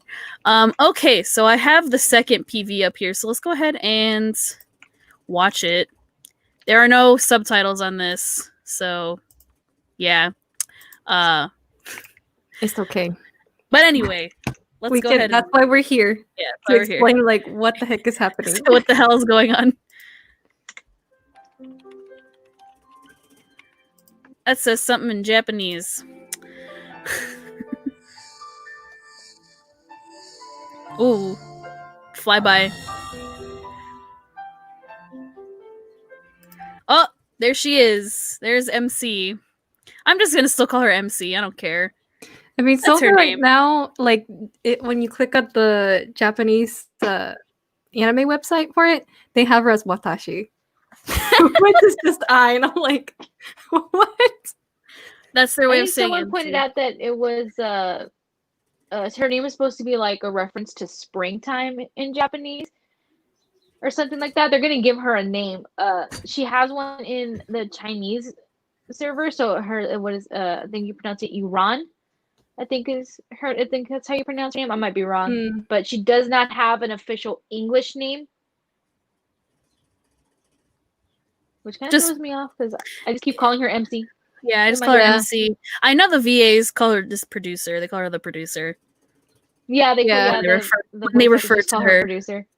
Okay, so I have the second PV up here, so let's go ahead and watch it. There are no subtitles on this, so yeah. it's okay. But anyway, let's go ahead. That's why we're here. Yeah, to explain like what the heck is happening. So what the hell is going on? That says something in Japanese. Ooh, flyby. Oh, there she is. There's MC. I'm just gonna still call her MC. I don't care. I mean, That's so her far right name. now, like when you click on the Japanese anime website for it, they have her as Watashi, which is just I, and I'm like, what? That's their way I of think saying someone MC. pointed out that it was her name was supposed to be like a reference to springtime in Japanese or something like that. They're gonna give her a name. She has one in the Chinese server, so her what is I think you pronounce it Iran. I think is her. I think that's how you pronounce her name. I might be wrong, but she does not have an official English name, which kind of throws me off because I just keep calling her MC. Yeah, I just call her MC. I know the VAs call her just producer. They call her the producer. Yeah, they refer to her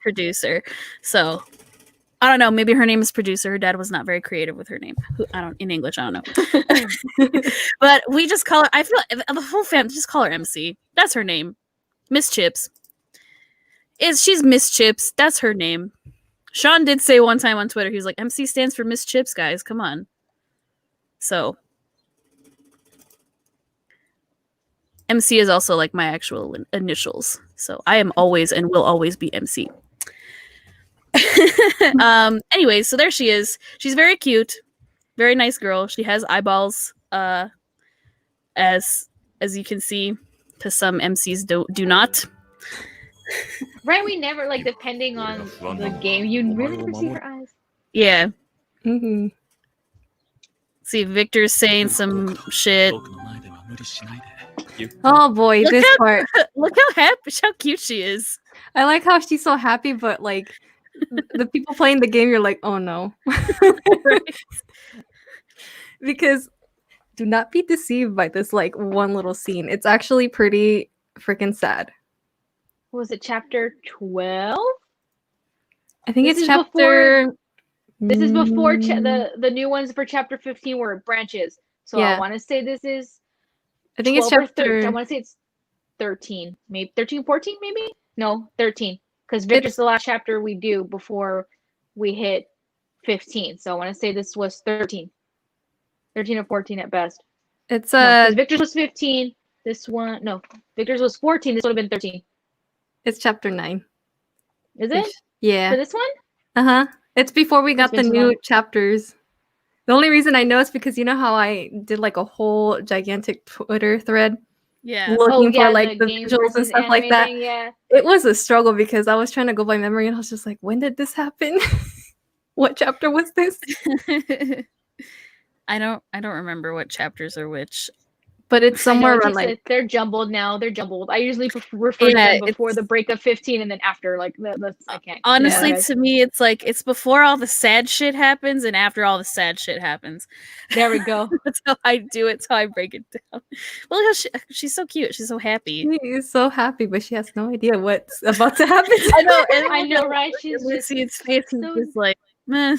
producer. So I don't know. Maybe her name is producer. Her dad was not very creative with her name. In English, I don't know. But we just call her. I feel the whole family just call her MC. That's her name. Miss Chips. She's Miss Chips. That's her name. Sean did say one time on Twitter, he was like, MC stands for Miss Chips, guys. Come on. So MC is also like my actual initials. So I am always and will always be MC. Anyway, so there she is. She's very cute, very nice girl. She has eyeballs, as you can see, because some MCs do not. Right, we never like depending on the game. You really never see her eyes. Yeah. Mm-hmm. See, Victor's saying some shit. Oh boy, this part. Look how cute she is. I like how she's so happy, but like the people playing the game, you're like, oh no. Because do not be deceived by this like one little scene. It's actually pretty freaking sad. Was it chapter 12? I think it's chapter. This is before the new ones for chapter 15 were branches. So yeah. I want to say this is. I think it's chapter. I want to say it's 13, maybe 13, 14, maybe. No, 13, because Victor's the last chapter we do before we hit 15. So I want to say this was 13 or 14 at best. It's Victor's was 15. This one, no, Victor's was 14. This would have been 13. It's chapter 9. Is it? Yeah. For this one? Uh-huh. It's before we got the new chapters. The only reason I know is because you know how I did like a whole gigantic Twitter thread? Yeah. Looking for like the visuals and stuff like that. Yeah. It was a struggle because I was trying to go by memory and I was just like, when did this happen? What chapter was this? I don't remember what chapters are which. But it's somewhere around like they're jumbled now. They're jumbled. I usually refer to them before the break of 15 and then after like I can't. Honestly, to me, it's like it's before all the sad shit happens and after all the sad shit happens. There we go. That's how I do it. That's how I break it down. Well, she's so cute. She's so happy. She is so happy, but she has no idea what's about to happen. I know. I know, right? She's just see its face and just like, meh.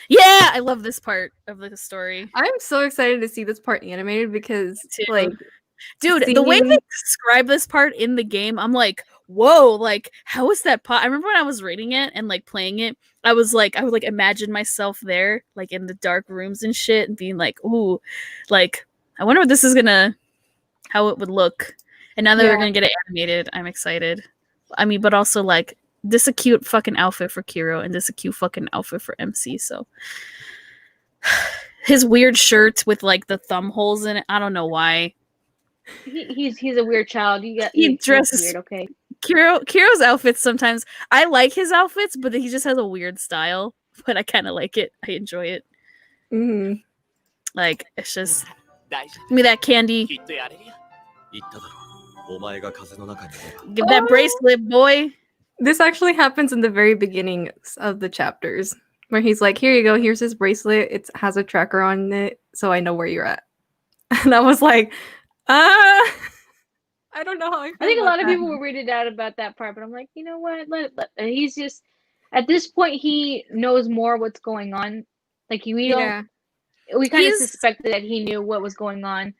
Yeah, I love this part of the story. I'm so excited to see this part animated because, like, dude, the way they describe this part in the game, I'm like, whoa, like, how is that? I remember when I was reading it and like playing it, I was like, I would like imagine myself there, like in the dark rooms and shit, and being like, ooh, like, I wonder what this is how it would look. And now that we're gonna get it animated, I'm excited. I mean, but also like, this a cute fucking outfit for Kiro, and this a cute fucking outfit for MC. So his weird shirt with like the thumb holes in it. I don't know why. He's a weird child. He dresses weird. Okay. Kiro's outfits sometimes. I like his outfits, but he just has a weird style. But I kind of like it. I enjoy it. Mm-hmm. Like it's just give me that candy. Give that bracelet, boy. This actually happens in the very beginning of the chapters, where he's like, "Here you go. Here's his bracelet. It has a tracker on it, so I know where you're at." And I was like, I don't know how I feel I think a about lot of that. people were weirded out about that part, but I'm like, you know what? And he's just at this point he knows more what's going on. Like we kind of suspected that he knew what was going on.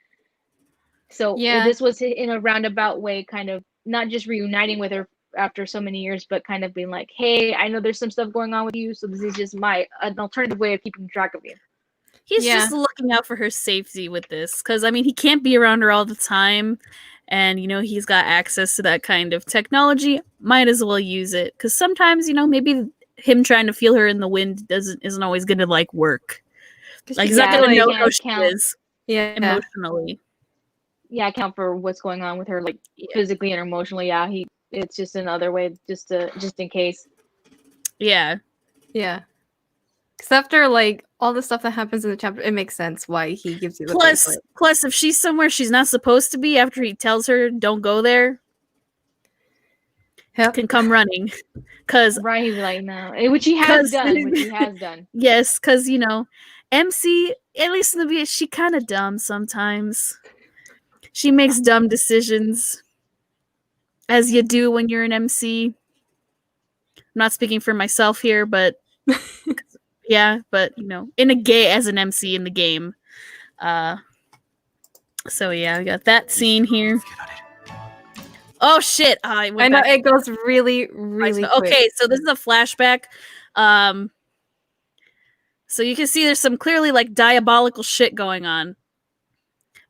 So this was in a roundabout way, kind of not just reuniting with her after so many years, but kind of being like, hey, I know there's some stuff going on with you, so this is just an alternative way of keeping track of you. He's just looking out for her safety with this, because I mean he can't be around her all the time, and you know he's got access to that kind of technology. Might as well use it, because sometimes maybe him trying to feel her in the wind isn't always going to like work. Like he's not going to know how she is emotionally. Yeah, account for what's going on with her, like physically and emotionally. Yeah, it's just another way, just in case. Yeah. Because after like all the stuff that happens in the chapter, it makes sense why he gives you the bracelet. Plus, if she's somewhere she's not supposed to be after he tells her don't go there, can come running. Cause right, he's like no, which he has done. Yes, because MC, at least in the video, she kind of dumb sometimes. She makes dumb decisions, as you do when you're an MC. I'm not speaking for myself here, but yeah, but as an MC in the game. So yeah, we got that scene here. Oh shit! I know it goes really, really quick. Okay, so this is a flashback. So you can see there's some clearly like diabolical shit going on.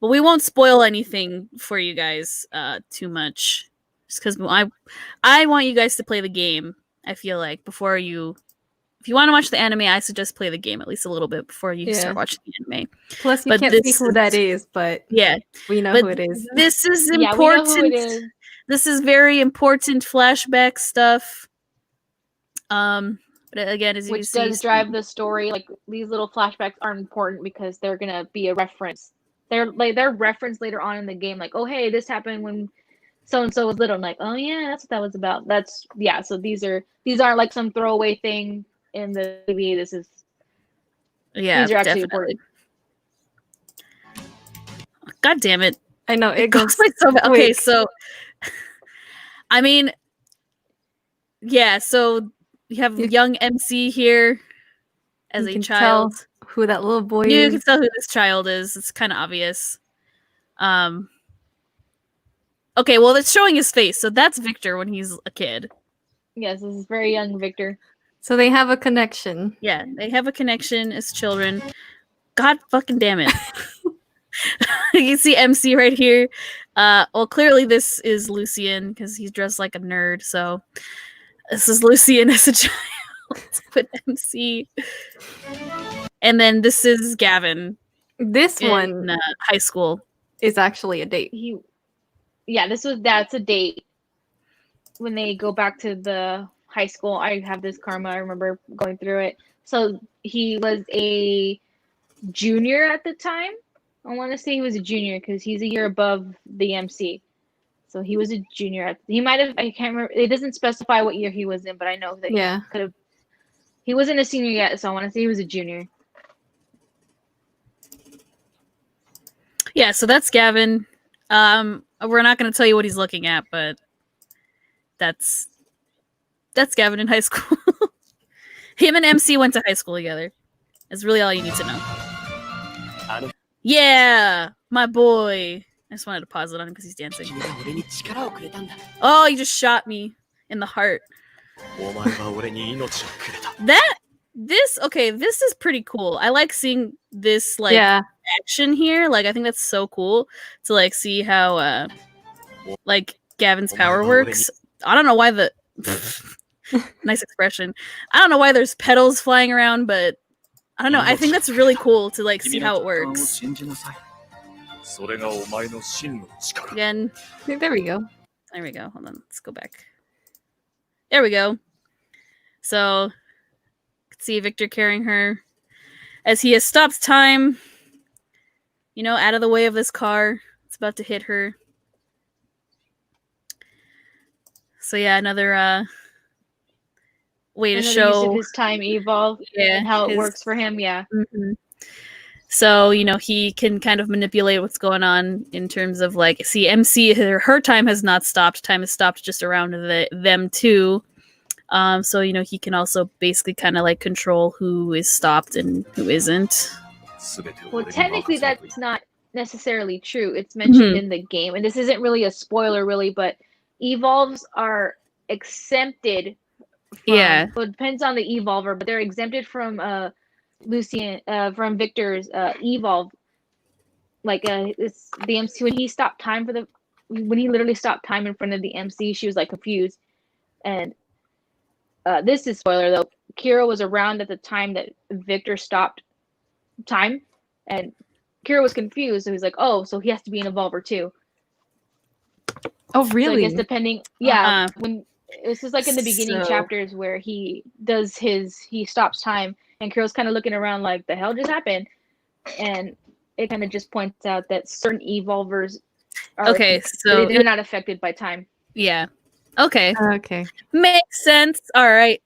But we won't spoil anything for you guys too much. Just because I want you guys to play the game, I feel like, if you want to watch the anime, I suggest play the game at least a little bit before you start watching the anime. Plus, you can't see who that is, but we know who it is. This is important. We know who it is. This is very important flashback stuff. But again, as you which see, does drive the story. Like these little flashbacks are important because they're gonna be a reference. They're referenced later on in the game. Like, oh hey, this happened when so and so was little. I'm like, oh yeah, that's what that was about. So these aren't like some throwaway thing in the TV. These are actually important. God damn it! I know it goes like so bad. Okay, so I mean, yeah. So you have young MC here as a child. Tell who that little boy is. You can tell who this child is. It's kind of obvious. Okay, well, it's showing his face, so that's Victor when he's a kid. Yes, this is very young Victor. So they have a connection. Yeah, they have a connection as children. God fucking damn it. You can see MC right here. Well, clearly this is Lucien because he's dressed like a nerd, so this is Lucien as a child with MC. And then this is Gavin. This one high school is actually a date. That's a date. When they go back to the high school, I have this karma. I remember going through it. So he was a junior at the time. I want to say he was a junior because he's a year above the MC. So he was a junior. He might have. I can't remember. It doesn't specify what year he was in, but I know that he could have. He wasn't a senior yet, so I want to say he was a junior. Yeah, so that's Gavin. We're not going to tell you what he's looking at, but that's Gavin in high school. Him and MC went to high school together. That's really all you need to know. Yeah, my boy. I just wanted to pause it on him because he's dancing. Oh, you just shot me in the heart. This is pretty cool. I like seeing this action here. Like, I think that's so cool to like see how like Gavin's power works. I don't know why Nice expression. I don't know why there's petals flying around, but I don't know. I think that's really cool to like see how it works. Again. There we go. There we go. Hold on. Let's go back. There we go. So, you can see Victor carrying her as he has stopped time, you know, out of the way of this car. It's about to hit her. So yeah, another way to show use of his time evolve and how it works for him. Yeah. Mm-hmm. So, you know, he can kind of manipulate what's going on in terms of like, see, MC, her time has not stopped. Time has stopped just around them too. So, you know, he can also basically kind of like control who is stopped and who isn't. Well, technically that's not necessarily true. It's mentioned in the game, and this isn't really a spoiler really, but evolves are exempted from, well, it depends on the evolver, but they're exempted from from Victor's evolve. Like it's the MC when he stopped time when he literally stopped time in front of the MC, she was like confused. And this is spoiler though. Kira was around at the time that Victor stopped time, and Kira was confused. So he's like, "Oh, so he has to be an evolver too." Oh, really? So I guess depending, when this is like in the beginning chapters where he stops time, and Kira's kind of looking around like, "The hell just happened?" And it kind of just points out that certain evolvers are so they're not affected by time. Yeah. Okay. Okay. Makes sense. All right.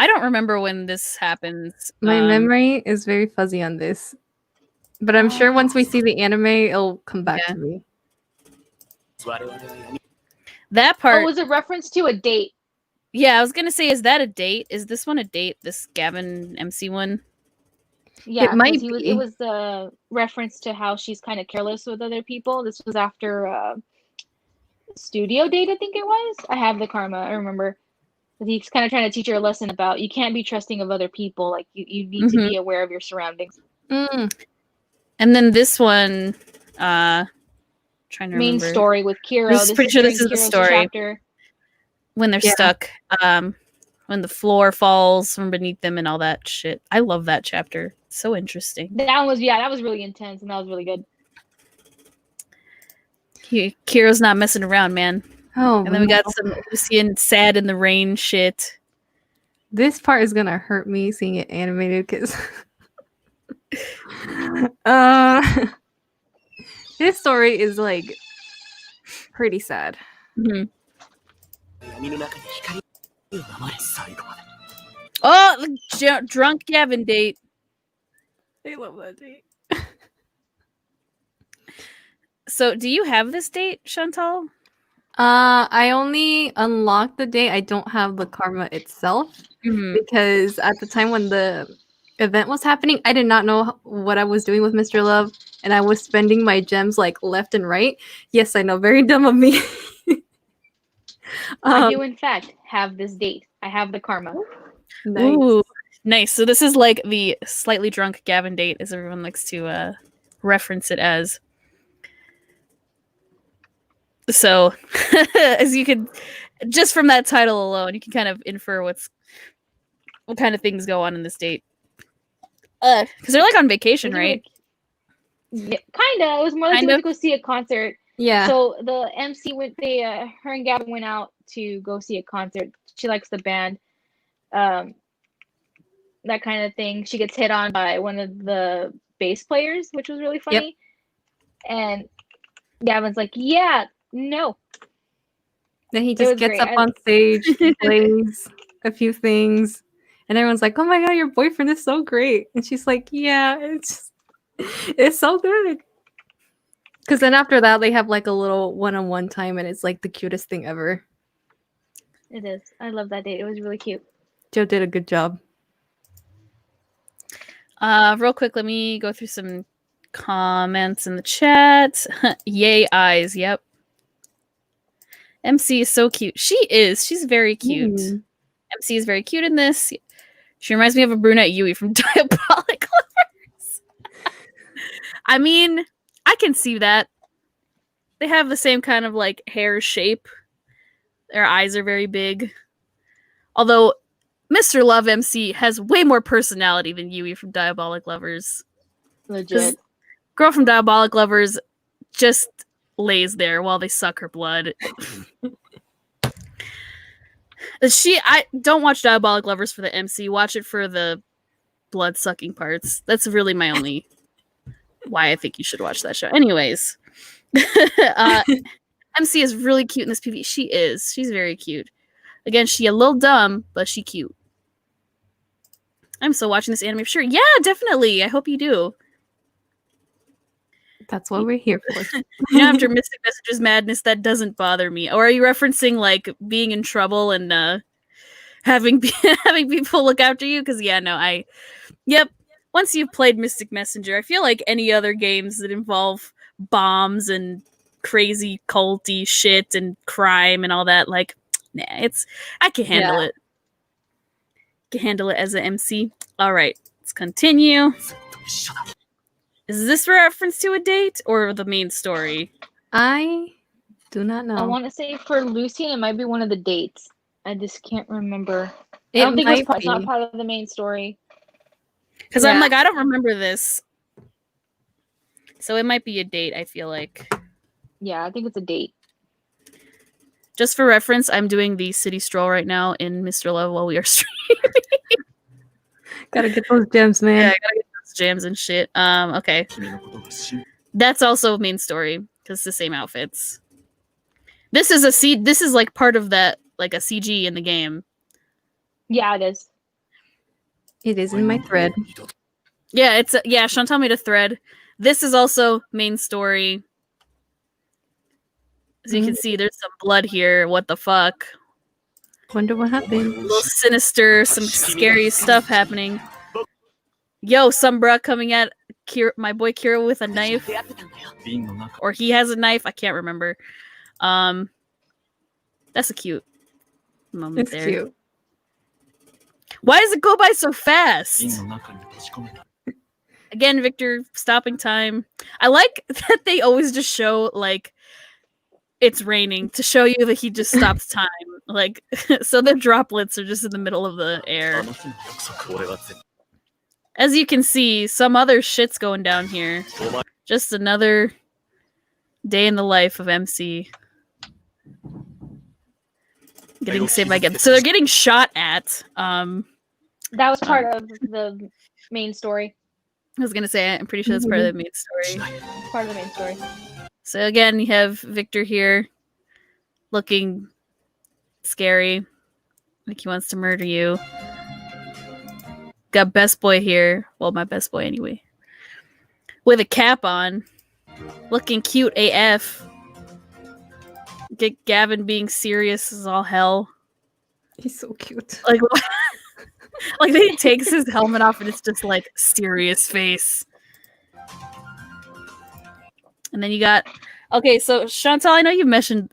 I don't remember when this happens. My memory is very fuzzy on this. But I'm sure once we see the anime, it'll come back to me. That part. Oh, was a reference to a date. Yeah, I was gonna say, is that a date? Is this one a date? This Gavin MC one? Yeah, it was the reference to how she's kind of careless with other people. This was after studio date, I think it was. I have the karma. I remember. But he's kind of trying to teach her a lesson about you can't be trusting of other people. Like you need to be aware of your surroundings. Mm. And then this one, trying to remember. Main story with Kira. This is pretty sure this is the story. Chapter. When they're stuck, when the floor falls from beneath them and all that shit. I love that chapter. So interesting. That was really intense and that was really good. Kira's not messing around, man. Oh, and then we got some Lucian sad in the rain shit. This part is gonna hurt me seeing it animated because this story is like pretty sad. Mm-hmm. Oh, the drunk Gavin date. I love that date. So, do you have this date, Chantal? I only unlocked the date. I don't have the karma itself because at the time when the event was happening, I did not know what I was doing with Mr. Love, and I was spending my gems like left and right. Yes, I know, very dumb of me. I do, in fact, have this date. I have the karma. Nice. Ooh, nice. So this is like the slightly drunk Gavin date, as everyone likes to reference it as. So, as you could, just from that title alone, you can kind of infer what kind of things go on in this date. Because they're like on vacation, right? Yeah, kind of. It was more like they went to go see a concert. Yeah. So the MC her and Gavin went out to go see a concert. She likes the band, that kind of thing. She gets hit on by one of the bass players, which was really funny. Yep. And Gavin's like, "Yeah, no." Then he just gets up on stage, plays a few things, and everyone's like, "Oh my god, your boyfriend is so great!" And she's like, "Yeah, it's so good." Because then after that, they have like a little one-on-one time, and it's like the cutest thing ever. It is. I love that date. It was really cute. Joe did a good job. Real quick, let me go through some comments in the chat. Yay, eyes. Yep. MC is so cute. She is. She's very cute. MC is very cute in this. She reminds me of a brunette Yui from Diabolic Lovers. I mean, I can see that. they have the same kind of like hair shape. Their eyes are very big. Although Mr. Love MC has way more personality than Yui from Diabolic Lovers. Legit. Girl from Diabolic Lovers just lays there while they suck her blood. I don't watch Diabolic Lovers for the MC. Watch it for the blood sucking parts. That's really my only why I think you should watch that show. Anyways, MC is really cute in this PV. She is. She's very cute. Again, she a little dumb, but she cute. I'm still watching this anime for sure. Yeah, definitely. I hope you do. That's what we're here for. After Mystic Messages Madness, that doesn't bother me. Or are you referencing like being in trouble and having having people look after you? Because yep. Once you've played Mystic Messenger, I feel like any other games that involve bombs and crazy culty shit and crime and all that, like, nah, I can handle it. Can handle it as an MC. All right, let's continue. Is this reference to a date or the main story? I do not know. I want to say for Lucian, it might be one of the dates. I just can't remember. I don't think it's not part of the main story. Because I'm like, I don't remember this. So it might be a date, I feel like. Yeah, I think it's a date. Just for reference, I'm doing the city stroll right now in Mr. Love while we are streaming. Gotta get those gems, man. Yeah, I gotta get those gems and shit. Okay. That's also main story, because it's the same outfits. This is like part of that, like a CG in the game. Yeah, it is. It is in my thread. Yeah, Chantal made a thread. This is also main story. As you can see, there's some blood here. What the fuck? Wonder what happened. A little sinister, some scary stuff happening. Yo, Sombra coming at my boy Kira with a knife. Or he has a knife. I can't remember. That's a cute moment there. Cute. Why does it go by so fast? Again, Victor, stopping time. I like that they always just show, like, it's raining to show you that he just stops time. Like, so the droplets are just in the middle of the air. As you can see, some other shit's going down here. Just another day in the life of MC. Getting saved by Geb. So they're getting shot at. That was part of the main story. I was gonna say, I'm pretty sure that's part of the main story. Part of the main story. So again, you have Victor here, looking scary, like he wants to murder you. Got best boy here, well, my best boy anyway, with a cap on, looking cute AF. Get Gavin being serious as all hell. He's so cute. Like, like he takes his helmet off and it's just like serious face. And then you got, okay, so Chantal, I know you mentioned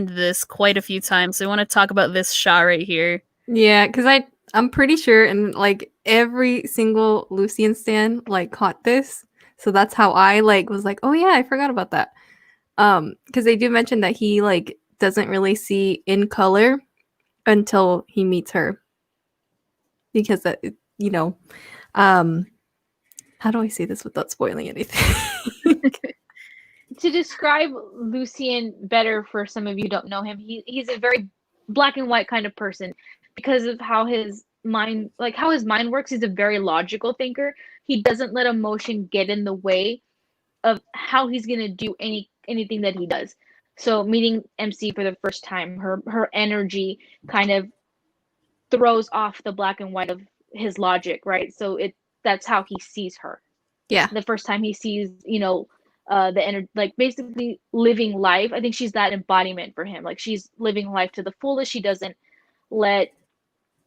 this quite a few times, so I want to talk about this shot right here. Yeah, because I'm pretty sure, and like every single Lucian stan like caught this, so that's how I like was like, oh yeah, I forgot about that. Because they do mention that he like doesn't really see in color until he meets her, because that, you know, how do I say this without spoiling anything? To describe Lucian better for some of you who don't know him, he's a very black and white kind of person because of how his mind works. He's a very logical thinker. He doesn't let emotion get in the way of how he's gonna do anything that he does. So meeting MC for the first time, her energy kind of throws off the black and white of his logic, right? So that's how he sees her. Yeah. The first time he sees, the energy, like basically living life. I think she's that embodiment for him. Like she's living life to the fullest. She doesn't let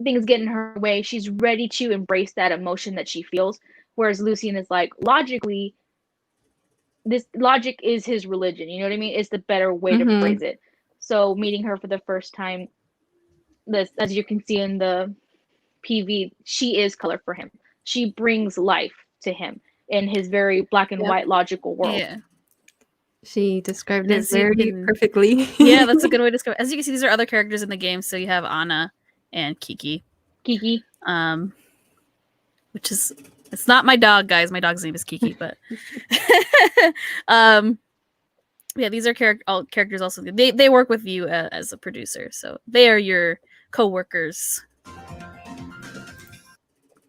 things get in her way. She's ready to embrace that emotion that she feels. Whereas Lucian is like, logically, this logic is his religion. You know what I mean? It's the better way to phrase it. So meeting her for the first time, as you can see in the PV, she is color for him. She brings life to him in his very black and white logical world. Yeah. She described And it as you very can- perfectly. Yeah, that's a good way to describe it. As you can see, these are other characters in the game. So you have Anna and Kiki. Kiki. Which is, it's not my dog, guys. My dog's name is Kiki, but yeah, these are all characters also. They work with you as a producer, so they are your co-workers.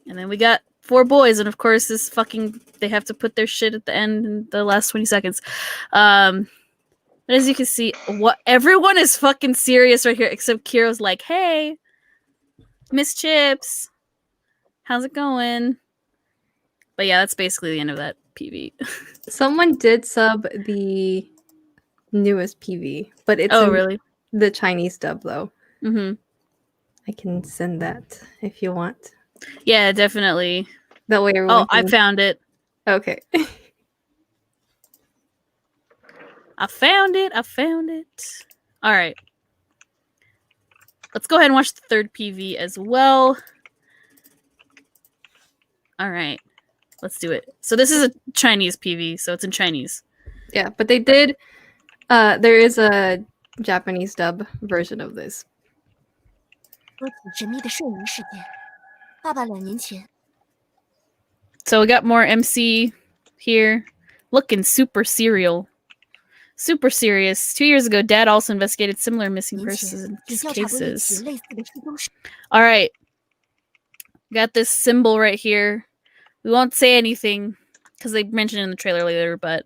And then we got 4 boys, and of course this fucking, they have to put their shit at the end in the last 20 seconds. But as you can see, what everyone is fucking serious right here, except Kiro's like, hey, Miss Chips, how's it going? But yeah, that's basically the end of that PV. Someone did sub the newest PV, but it's Oh, in really? the Chinese dub though. Mm-hmm. I can send that if you want. Yeah, definitely. That way everyone Oh, I can... found it. Okay. I found it. All right. Let's go ahead and watch the third PV as well. All right. Let's do it. So this is a Chinese PV, so it's in Chinese. Yeah, but they did there is a Japanese dub version of this. 说起神秘的摄影事件，爸爸2年前 So we got more MC here. Looking super serial. Super serious. 2 years ago, Dad also investigated similar missing 年前 persons 也调查过一起 cases. 类似的失踪事。 All right. Got this symbol right here. We won't say anything because they mentioned it in the trailer later, but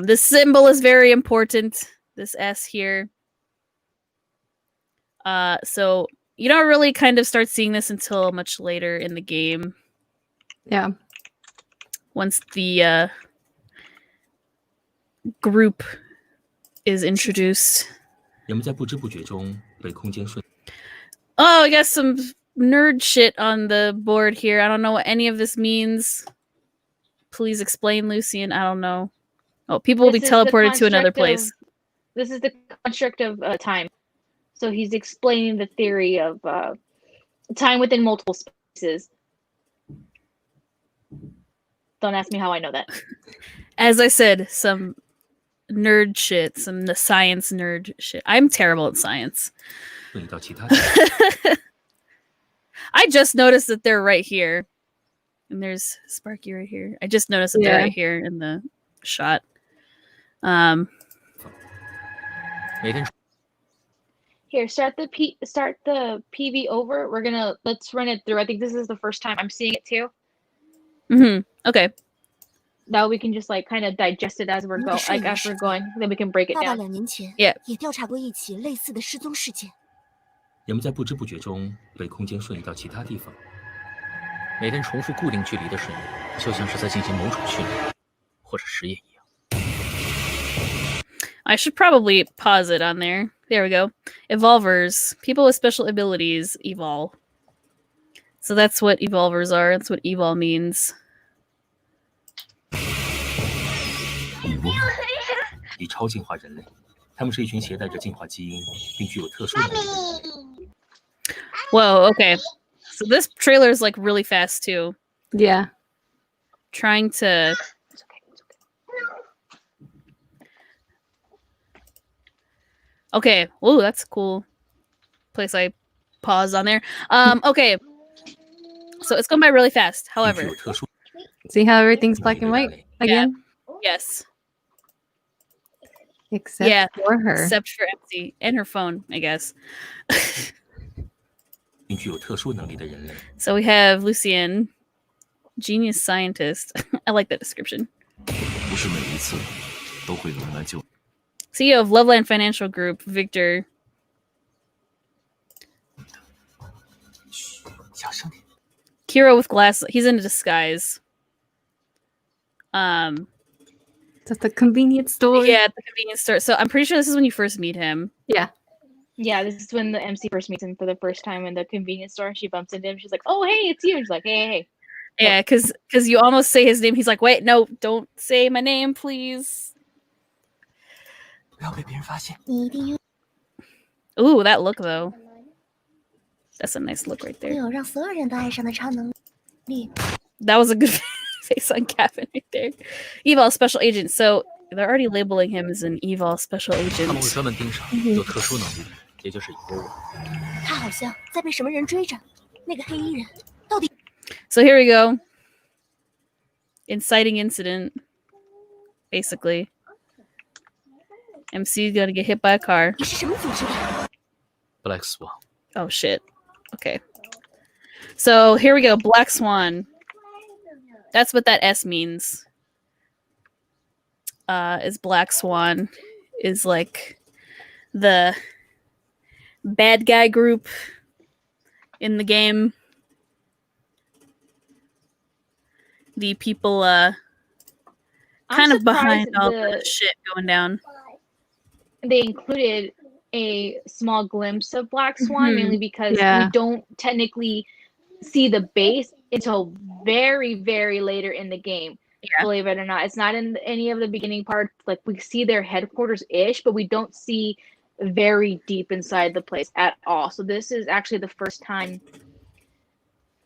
this symbol is very important. This S here. So you don't really kind of start seeing this until much later in the game. Yeah. Once the group is introduced. Oh, I got some nerd shit on the board here. I don't know what any of this means. Please explain, Lucian. I don't know. Oh, people will be teleported to another place. This is the construct of time. So he's explaining the theory of time within multiple spaces. Don't ask me how I know that. As I said, some nerd shit, some the science nerd shit. I'm terrible at science. I just noticed that they're right here. And there's Sparky right here. I just noticed that they're right here in the shot. Here, start the PV over. Let's run it through. I think this is the first time I'm seeing it too. Mm-hmm. Okay. Now we can just like kind of digest it as we're going. Like as we're going, then we can break it 爸爸 down. 2年前 Yeah. 也调查过一起类似的失踪事件。人们在不知不觉中被空间瞬移到其他地方。每天重复固定距离的瞬移，就像是在进行某种训练或者实验一样。 I should probably pause it on there. There we go. Evolvers. People with special abilities evolve. So that's what evolvers are. That's what evol means. 蚁窝以超进化人类，他们是一群携带着进化基因并具有特殊能力的人类。 Whoa, okay. So this trailer is like really fast too. Yeah. Trying to... It's okay. Okay. Ooh, that's a cool place I paused on there. Okay. So it's going by really fast. 并具 However, 有特殊 See how everything's black and white again? yes. Except Yeah, for her. Except for MC and her phone, I guess. 并具有特殊能力的人类。 So we have Lucian, genius scientist. I like that description. 不是每一次都会有人来救。 CEO of Loveland Financial Group, Victor. 小声点。 Kiro with glasses. He's in a disguise. That's the convenience store. Yeah, at the convenience store. So I'm pretty sure this is when you first meet him. Yeah. Yeah, this is when the MC first meets him for the first time in the convenience store. She bumps into him. She's like, "Oh, hey, it's you." And she's like, "Hey." Yeah, because you almost say his name. He's like, wait, no, don't say my name, please. 不要被别人发现。 你一定拥 Ooh, that look though. That's a nice look right there. 有让所有人都爱上的超能力。 That was a good face on Gavin right there. Evil special agent. So they're already labeling him as an evil special 他们会 agent. 专门盯上有特殊能力的人，也就是蚁窝王。他好像在被什么人追着。那个黑衣人到底 So here we go. Inciting incident, basically. MC is gonna get hit by a car. 你是什么组织的？ Black Swan， Oh shit. Okay. So here we go. Black Swan. That's what that S means. Is Black Swan is like the bad guy group in the game. The people kind of behind all the shit going down. They included a small glimpse of Black Swan, mainly because we don't technically see the base until very, very later in the game. Yeah. Believe it or not, it's not in any of the beginning parts. Like, we see their headquarters-ish, but we don't see very deep inside the place at all. So this is actually the first time.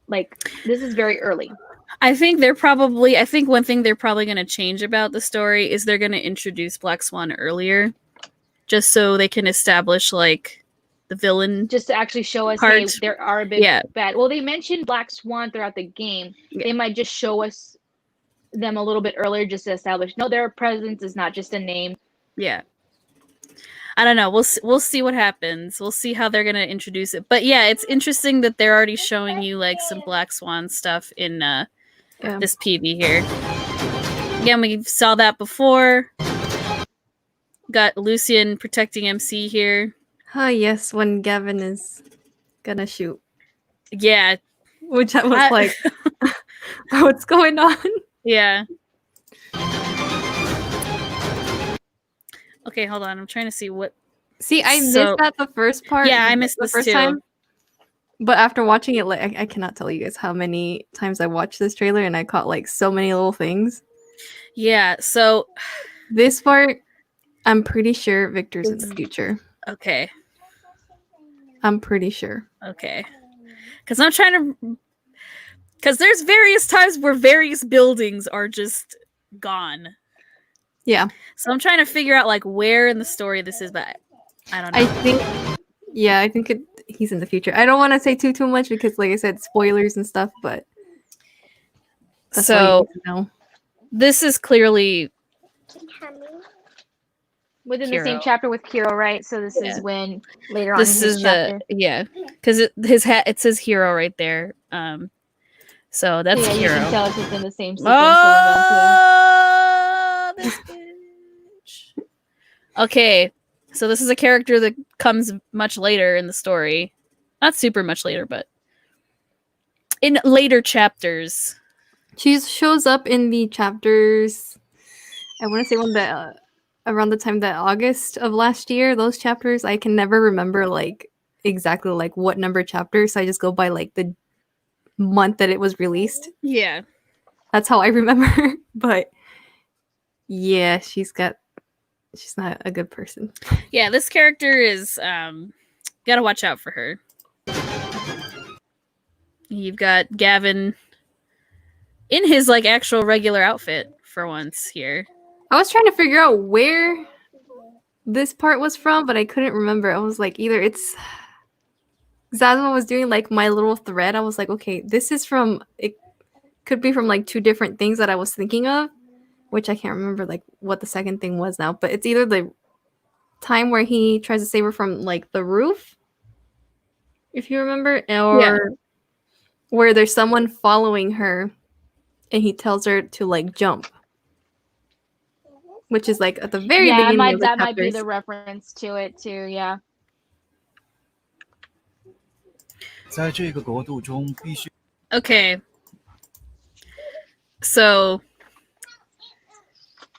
Like, this is very early. I think one thing they're probably going to change about the story is they're going to introduce Black Swan earlier, just so they can establish like the villain, just to actually show us, hey, there are a big bad. Well, they mentioned Black Swan throughout the game. They might just show us them a little bit earlier, just to establish, no, their presence is not just a name. Yeah. I don't know. We'll see what happens. We'll see how they're gonna introduce it. But yeah, it's interesting that they're already showing you like some Black Swan stuff in this PV here. Again, we saw that before. Got Lucian protecting MC here. Oh yes, when Gavin is gonna shoot. Yeah. Which I was like, what's going on? Yeah. Okay, hold on. I'm trying to see what. See, I missed that the first part. Yeah, I missed the first time. But after watching it, like I cannot tell you guys how many times I watched this trailer, and I caught like so many little things. Yeah. So this part, I'm pretty sure Victor's in the future. Okay. I'm pretty sure. Okay. Because I'm trying to. Because there's various times where various buildings are just gone. Yeah. So I'm trying to figure out like where in the story this is, but I don't know. I think he's in the future. I don't want to say too much because, like I said, spoilers and stuff. But that's all you need to know. This is clearly within the same chapter with Hero, right? So this is when later on. This is chapter. Because his hat, it says Hero right there. So that's Hero. You can tell it's within the same sequence. This bitch. Okay, so this is a character that comes much later in the story. Not super much later, but in later chapters. She shows up in the chapters, I want to say around the time that August of last year, those chapters. I can never remember like exactly like what number chapter, so I just go by like the month that it was released. Yeah. That's how I remember. But yeah, she's not a good person. Yeah, this character is gotta watch out for her. You've got Gavin in his like actual regular outfit for once here. I was trying to figure out where this part was from, but I couldn't remember. I was like, either it's Zazma was doing like my little thread. I was like, okay, this is from, it could be from like two different things that I was thinking of, which I can't remember like what the second thing was now, but it's either the time where he tries to save her from like the roof, if you remember, or where there's someone following her and he tells her to like jump, which is like at the very beginning of the that might be the reference to it too. Yeah. Okay. So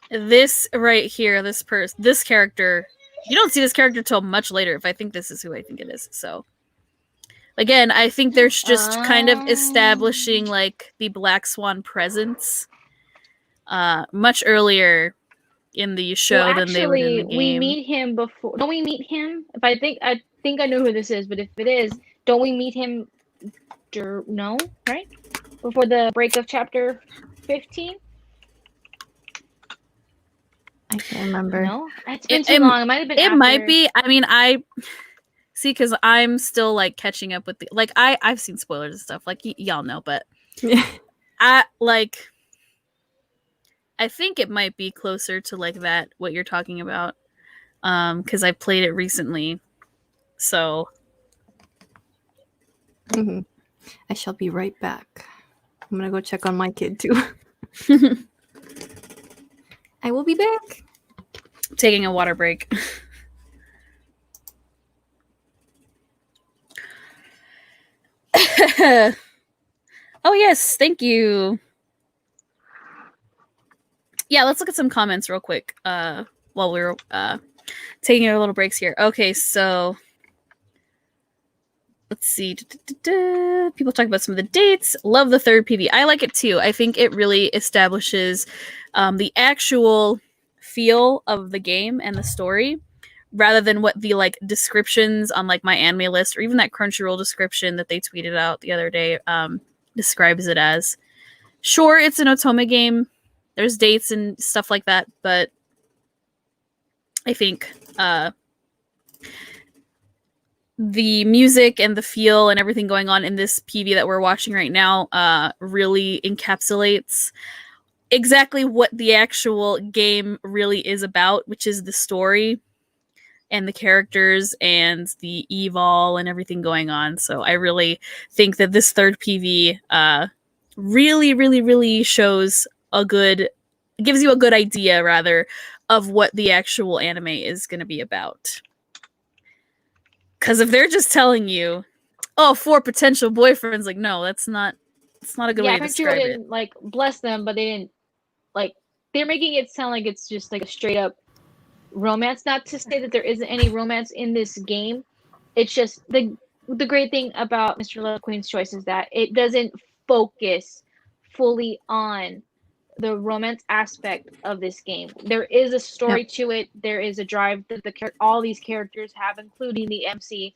this right here, this character, you don't see this character till much later. If I think this is who I think it is. So again, I think there's just kind of establishing like the Black Swan presence much earlier in the show than they were in the game. We meet him before. Don't we meet him? I think I know who this is, but if it is, don't we meet him? No, right? Before the break of chapter 15? I can't remember. No, it's been too long. It might have been. It might be. I mean, I see because I'm still like catching up with the like I've seen spoilers and stuff. Like y'all know, but I think it might be closer to like that what you're talking about. Because I played it recently, so. Mm-hmm. I shall be right back. I'm gonna go check on my kid too. I will be back. Taking a water break. Oh yes, thank you. Yeah, let's look at some comments real quick. While we're taking our little breaks here. Okay, so let's see. People talk about some of the dates. Love the third PV. I like it too. I think it really establishes the actual feel of the game and the story, rather than what the like descriptions on like my anime list or even that Crunchyroll description that they tweeted out the other day describes it as. Sure, it's an otome game. There's dates and stuff like that, but I think the music and the feel and everything going on in this PV that we're watching right now really encapsulates exactly what the actual game really is about, which is the story and the characters and the evol and everything going on. So I really think that this third PV really shows gives you a good idea rather of what the actual anime is going to be about. Because if they're just telling you, oh, 4 potential boyfriends, like, no, that's not a good way to describe it. Didn't like bless them, but they didn't like. They're making it sound like it's just like a straight up romance. Not to say that there isn't any romance in this game. It's just the great thing about Mr. Love Queen's Choice is that it doesn't focus fully on the romance aspect of this game. There is a story to it. There is a drive that all these characters have, including the MC.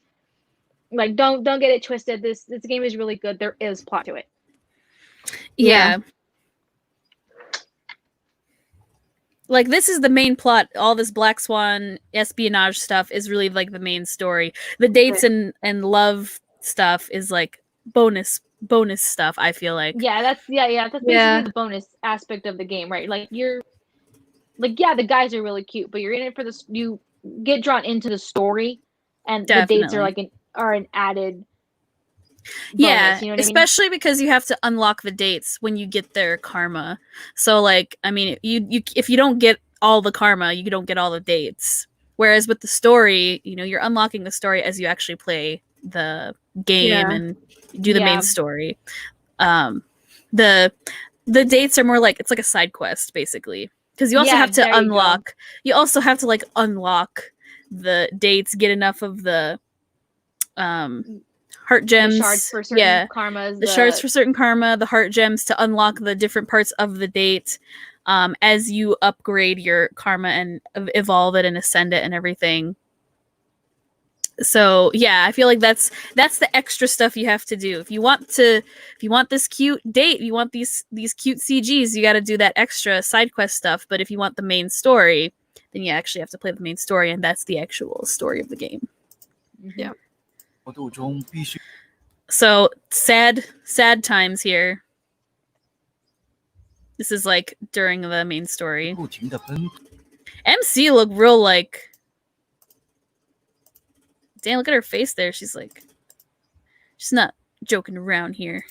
Like, don't get it twisted. This game is really good. There is plot to it. Yeah. Like, this is the main plot. All this Black Swan espionage stuff is really like the main story. The dates and love stuff is like bonus stuff, I feel like. That's basically the bonus aspect of the game, right? Like, you're like, the guys are really cute, but you're in it for this. You get drawn into the story, and the dates are like an added bonus, you know what especially because you have to unlock the dates when you get their karma. So like, I mean, you if you don't get all the karma, you don't get all the dates. Whereas with the story, you're unlocking the story as you actually play the game and do the main story. The dates are more like, it's like a side quest basically, because you also have to unlock. You also have to like unlock the dates, get enough of the heart gems, the shards for certain karmas, the shards for certain karma, the heart gems to unlock the different parts of the date as you upgrade your karma and evolve it and ascend it and everything. So I feel like that's the extra stuff you have to do. If you want this cute date, you want these cute CGs, you got to do that extra side quest stuff. But if you want the main story, then you actually have to play the main story, and that's the actual story of the game. Yeah. So sad times here. This is like during the main story. MC look real like. Damn, look at her face there. She's like, she's not joking around here.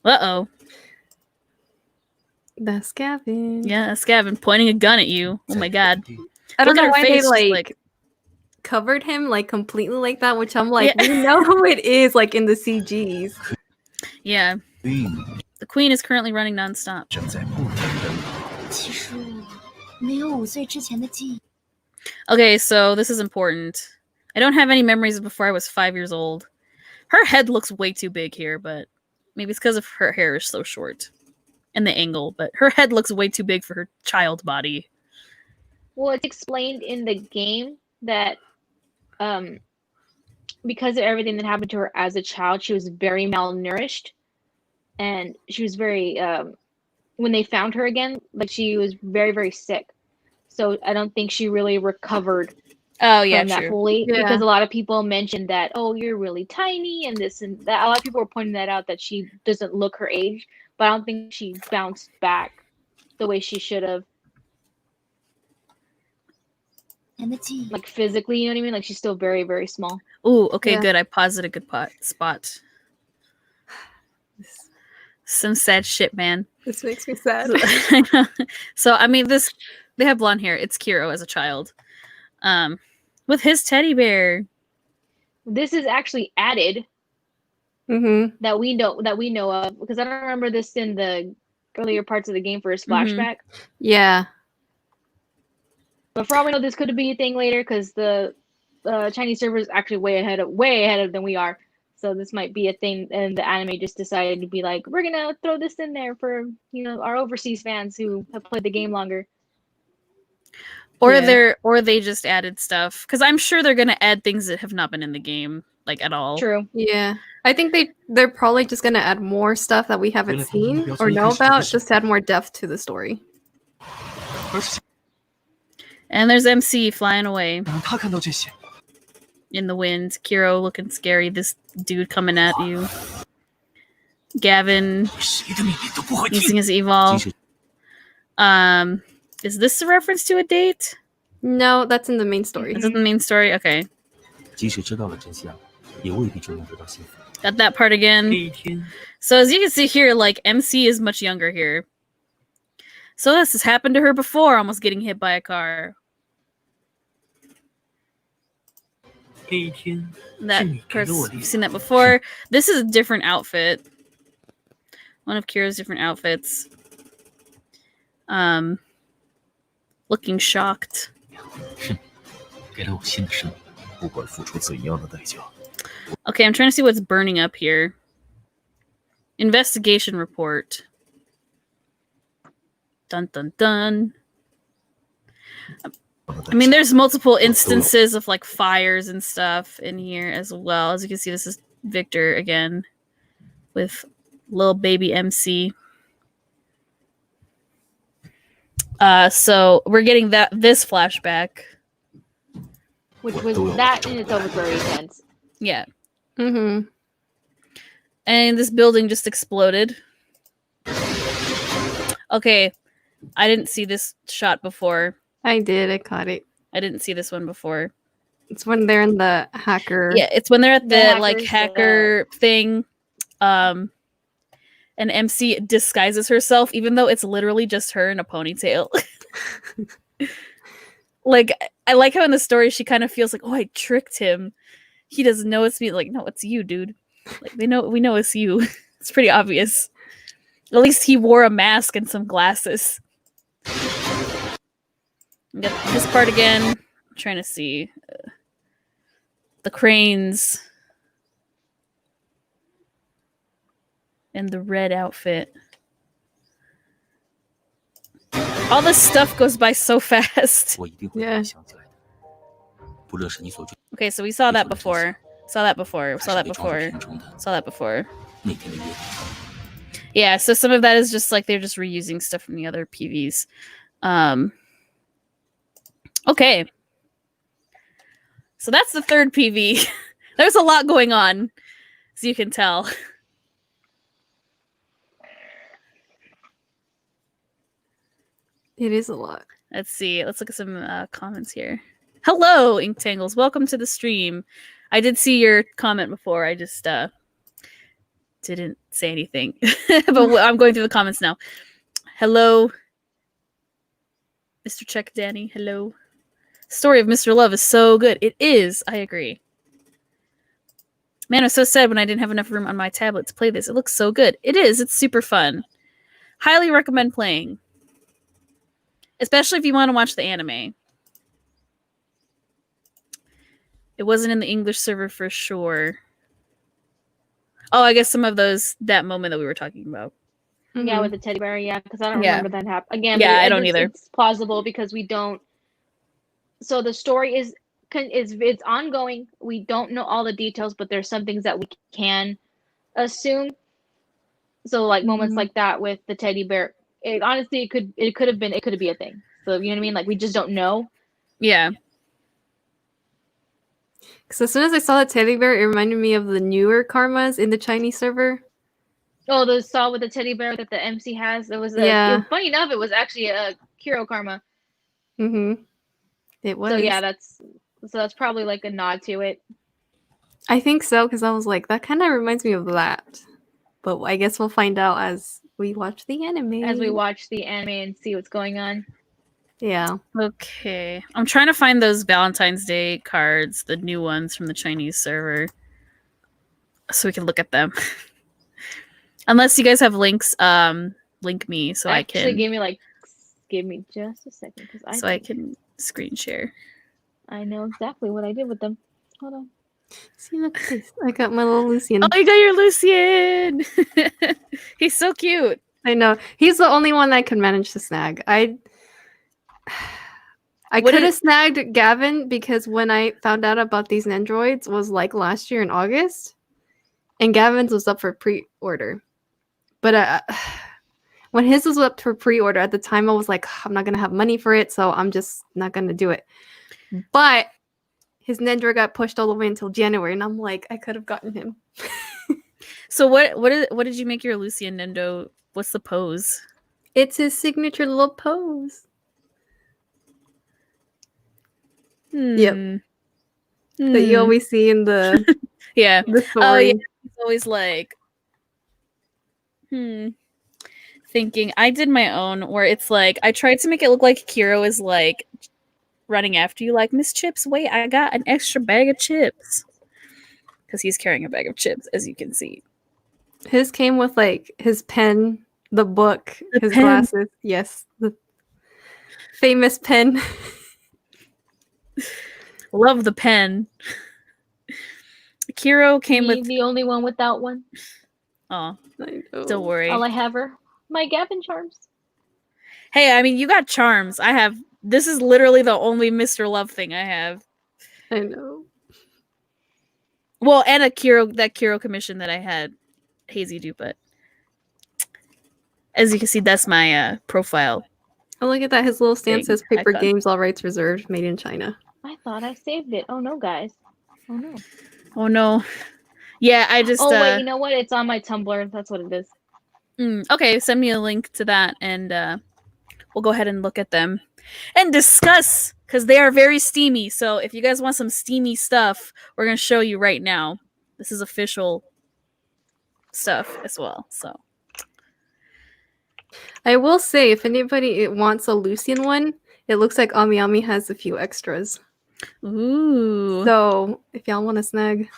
Uh-oh. That's Gavin. Yeah, that's Gavin pointing a gun at you. Oh my god. I don't know why they like covered him like completely like that, which I'm like, we know who it is, like in the CGs. Yeah. The queen is currently running nonstop. Okay, so this is important. I don't have any memories of before I was 5 years old. Her head looks way too big here, but maybe it's because of her hair is so short and the angle, but her head looks way too big for her child body. Well, it's explained in the game that because of everything that happened to her as a child, she was very malnourished, and she was very when they found her again, like she was very, very sick. So I don't think she really recovered Oh yeah, from that true. fully, Yeah. because a lot of people mentioned that, oh, you're really tiny and this and that. A lot of people were pointing that out, that she doesn't look her age, but I don't think she bounced back the way she should have, like physically, you know what I mean? Like she's still very, very small. Ooh, okay, Yeah. good. I paused at a good spot. Some sad shit, man. This makes me sad. So I mean, they have blonde hair. It's Kiro as a child, with his teddy bear. This is actually added Mm-hmm. that we know of, because I don't remember this in the earlier parts of the game for a splashback. Yeah. But for all we know, this could be a thing later, because the Chinese server is actually way ahead of than we are. So this might be a thing, and the anime just decided to be like, we're gonna throw this in there for, you know, our overseas fans who have played the game longer. Or Yeah. they just added stuff, because I'm sure they're gonna add things that have not been in the game, like, at all. True. Yeah. I think they're probably just gonna add more stuff that we haven't seen or know about, just to add more depth to the story. And there's MC flying away in the wind. Kiro looking scary. This dude coming at you. Gavin using his evolve. Is this a reference to a date? No, that's in the main story. Is it the main story? Okay. Got that part again. So as you can see here, like, MC is much younger here. So this has happened to her before, almost getting hit by a car. That part's, you've seen that before. This is a different outfit. One of Kira's different outfits. Looking shocked. Okay, I'm trying to see what's burning up here. Investigation report. Dun dun dun. I mean, there's multiple instances of, like, fires and stuff in here as well. As you can see, this is Victor again with little baby MC. So we're getting this flashback, Which was, that in itself was very intense. yeah. Mm-hmm. And this building just exploded. Okay, I didn't see this shot before. I did. I caught it. I didn't see this one before. It's when they're in the hacker. Yeah, it's when they're at The the hackers, like hacker thing. And MC disguises herself, even though it's literally just her in a ponytail. Like, I like how in the story she kind of feels like, oh, I tricked him. He doesn't know it's me. Like, no, it's you, dude. Like, we know it's you. It's pretty obvious. At least he wore a mask and some glasses. Got this part again. I'm trying to see. The cranes. And the red outfit. All this stuff goes by so fast. Yeah. Okay, so we saw that before. Saw that before. Yeah, so some of that is just like they're just reusing stuff from the other PVs. Okay. So that's the third PV. There's a lot going on, as you can tell. It is a lot. Let's see. Let's look at some comments here. Hello, Ink Tangles. Welcome to the stream. I did see your comment before. I just didn't say anything. But I'm going through the comments now. Hello, Mr. Check Danny. Hello. Story of Mr. Love is so good. It is. I agree. Man, I was so sad when I didn't have enough room on my tablet to play this. It looks so good. It is. It's super fun. Highly recommend playing. Especially if you want to watch the anime. It wasn't in the English server for sure. Oh, I guess some of that moment that we were talking about. Mm-hmm. Yeah, with the teddy bear. Yeah, because I don't Yeah. remember that happen again. Yeah, but I don't either. It's plausible because we don't. So the story is it's ongoing. We don't know all the details, but there's some things that we can assume. So like moments like that with the teddy bear, honestly, it could be a thing. So you know what I mean? Like we just don't know. Yeah. Because as soon as I saw the teddy bear, it reminded me of the newer karmas in the Chinese server. Oh, the saw with the teddy bear that the MC has. It was funny enough, it was actually a Kiro karma. Mm-hmm. It was. So yeah, that's probably like a nod to it. I think so, because I was like, that kind of reminds me of that. But I guess we'll find out as we watch the anime. As we watch the anime and see what's going on. Yeah. Okay. I'm trying to find those Valentine's Day cards, the new ones from the Chinese server, so we can look at them. Unless you guys have links, link me so I can. Actually, give me just a second, because I can screen share. I know exactly what I did with them. Hold on. See, look at this. I got my little Lucian. Oh, you got your Lucian! He's so cute. I know. He's the only one I could manage to snag. I could have snagged Gavin because when I found out about these Nendroids was like last year in August, and Gavin's was up for pre-order. But when his was up for pre-order at the time, I was like, I'm not gonna have money for it, so I'm just not gonna do it. But his Nendroid got pushed all the way until January, and I'm like, I could have gotten him. So what did you make your Lucian Nendo? What's the pose? It's his signature little pose. Yep. That you always see in the yeah. the story. Oh yeah. He's always like thinking. I did my own where it's like I tried to make it look like Kiro is like running after you like, Miss Chips, wait, I got an extra bag of chips. Because he's carrying a bag of chips, as you can see. His came with like his pen, the book, his pen. glasses. Yes. The famous pen. Love the pen. Kiro came with the only one without one. Oh, don't worry. All I have are my Gavin charms. Hey, I mean, you got charms. I have. This is literally the only Mr. Love thing I have. I know. Well, and that Kiro commission that I had, Hazy do, but as you can see, that's my profile. Oh, look at that! His little stand says "Paper icon. Games, all rights reserved, made in China." I thought I saved it. Oh no, guys! Oh no! Oh no! Yeah, I just. Oh wait, you know what? It's on my Tumblr. That's what it is. Okay, send me a link to that, and we'll go ahead and look at them and discuss, because they are very steamy. So if you guys want some steamy stuff, we're gonna show you right now. This is official stuff as well. So I will say, if anybody wants a Lucian one, it looks like Ami has a few extras. Ooh. So if y'all want to snag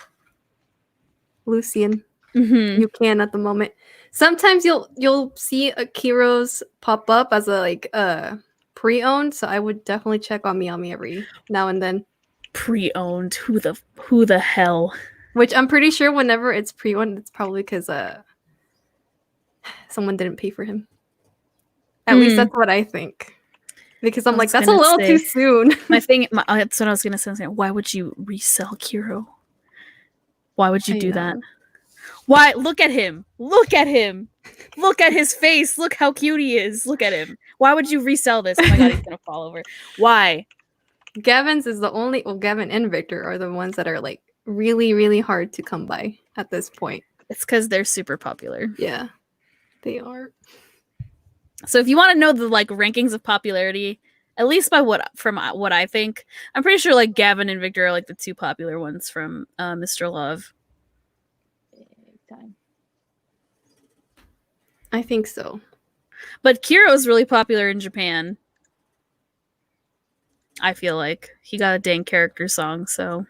Lucian, you can at the moment. Sometimes you'll see a Kiro's pop up as a pre-owned, so I would definitely check on Ami every now and then. Pre-owned? Who the hell? Which I'm pretty sure whenever it's pre-owned, it's probably because someone didn't pay for him. At least that's what I think. Because I'm like, that's a little too soon. That's what I was gonna say. Why would you resell Kiro? Why would you do that? Why? Look at him. Look at him. Look at his face. Look how cute he is. Look at him. Why would you resell this? Oh my god, he's gonna fall over. Why? Gavin's is the only. Well, Gavin and Victor are the ones that are like really, really hard to come by at this point. It's because they're super popular. Yeah, they are. So if you want to know the like rankings of popularity, at least from what I think, I'm pretty sure like Gavin and Victor are like the two popular ones from Mr. Love. I think so. But Kiro is really popular in Japan. I feel like he got a dang character song, so.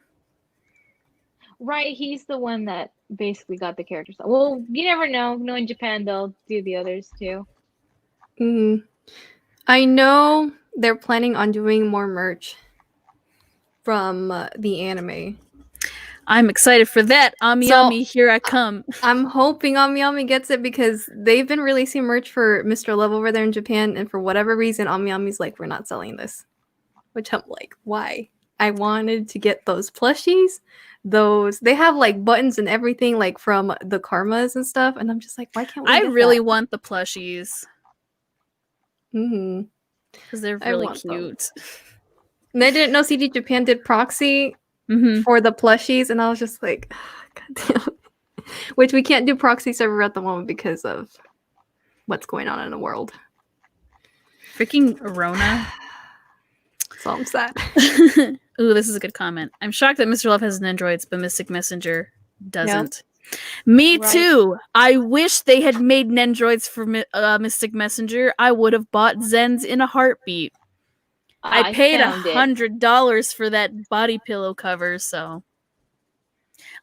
Right, he's the one that basically got the character song. Well, you never know. In Japan, they'll do the others too. I know they're planning on doing more merch from the anime. I'm excited for that. Ami, here I come. I'm hoping Ami gets it because they've been releasing merch for Mr. Love over there in Japan, and for whatever reason, Ami's like, we're not selling this. Which I'm like, why? I wanted to get those plushies. They have like buttons and everything, like from the karmas and stuff, and I'm just like, why can't we? I really want the plushies. Mm-hmm. because they're I really want them. cute. And I didn't know CD Japan did proxy Mm-hmm. for the plushies, and I was just like, God damn. Which we can't do proxy server at the moment because of what's going on in the world. Freaking Rona. So I'm sad. Ooh, this is a good comment. I'm shocked that Mr. Love has Nendroids, but Mystic Messenger doesn't. Me Right. too. I wish they had made Nendroids for Mystic Messenger. I would have bought Zens in a heartbeat. I paid found it. $100 for that body pillow cover, so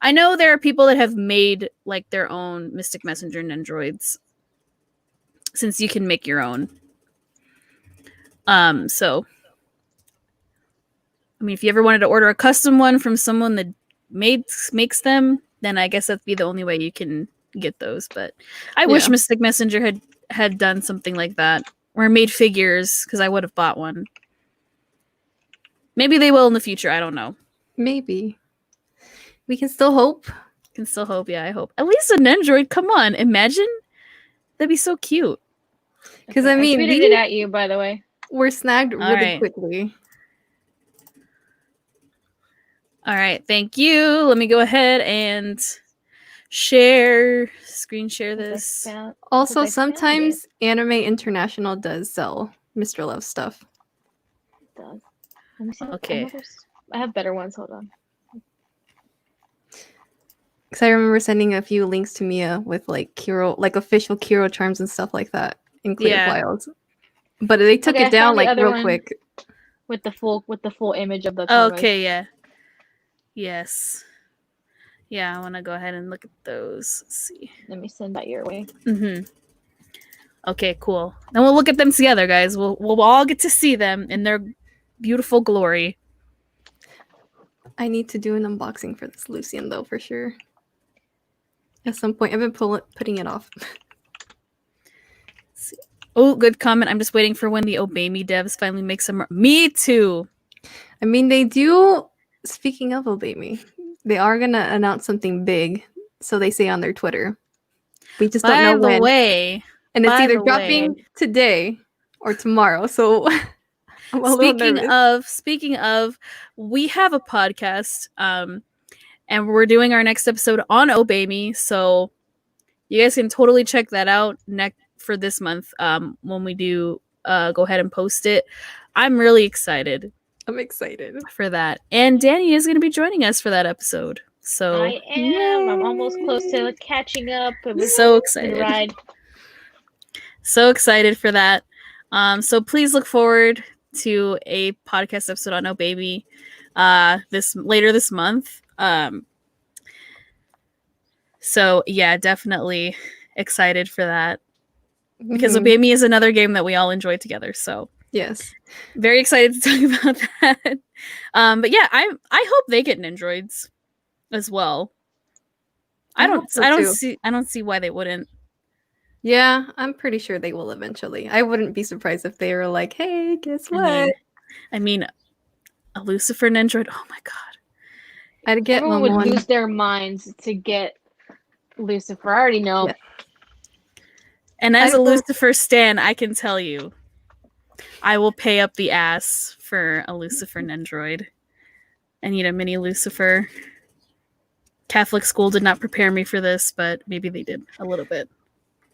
I know there are people that have made like their own Mystic Messenger Nendroids, since you can make your own. So I mean, if you ever wanted to order a custom one from someone that makes them, then I guess that'd be the only way you can get those. But I wish Yeah. Mystic Messenger had done something like that, or made figures, because I would have bought one. Maybe they will in the future. I don't know. Maybe. We can still hope. Can still hope. Yeah, I hope. At least an Android. Come on, imagine. That'd be so cute. Because Okay, I mean, tweeted it at you, by the way. we're snagged really right. quickly. All right, thank you. Let me go ahead and screen share this. Also, I found sometimes Anime International does sell Mr. Love stuff. It does. Let me see. Okay. I have better ones. Hold on. Because I remember sending a few links to Mia with like Kiro, like official Kiro charms and stuff like that in clear Yeah. files. But they took Okay, I it down found the like other real one. quick. With the full image of the tortoise. Okay, yeah. Yes. Yeah, I want to go ahead and look at those. Let's see. Let me send that your way. Mm-hmm. Okay, cool. Then we'll look at them together, guys. We'll all get to see them in their beautiful glory. I need to do an unboxing for this Lucian though, for sure. At some point, I've been putting it off. Oh, good comment. I'm just waiting for when the Obey Me devs finally make some. Me too. I mean, they do. Speaking of Obey Me, they are gonna announce something big. So they say on their Twitter. We just don't know By the when. way, And it's by either the dropping way. today or tomorrow. So I'm a little nervous. Speaking of, we have a podcast, and we're doing our next episode on Obey Me, so you guys can totally check that out for this month. When we do go ahead and post it. I'm really excited I'm excited. for that, and Danny is going to be joining us for that episode. So I am. I'm almost close to catching up. It was so a excited. ride. So excited for that. So please look forward to a podcast episode on Obey Me later this month. So yeah, definitely excited for that, because Mhm. Obey Me is another game that we all enjoy together. So Yes. very excited to talk about that. But yeah, I hope they get Nendroids as well. I hope so too. don't see why they wouldn't. Yeah, I'm pretty sure they will eventually. I wouldn't be surprised if they were like, "Hey, guess what? I mean, a Lucifer Nendroid. Oh my god. I'd get Everyone one. would lose their minds to get Lucifer. I already know. Yeah. And as I a will- Lucifer stan, I can tell you, I will pay up the ass for a Lucifer Nendroid. I need a mini Lucifer. Catholic school did not prepare me for this, but maybe they did a little bit.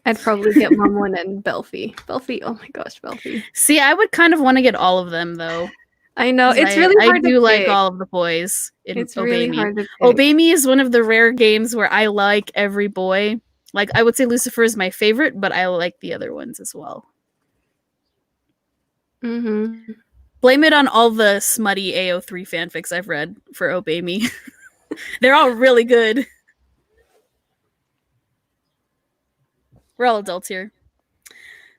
I'd probably get Mumwin and Belfie. Belfie, oh my gosh, Belfie. See, I would kind of want to get all of them, though. I know, 'Cause it's really hard I to do like pick. all of the boys in It's Obey really Me. hard to pick. Obey Me is one of the rare games where I like every boy. Like, I would say Lucifer is my favorite, but I like the other ones as well. Mm-hmm. Blame it on all the smutty AO3 fanfics I've read for Obey Me. They're all really good. We're all adults here.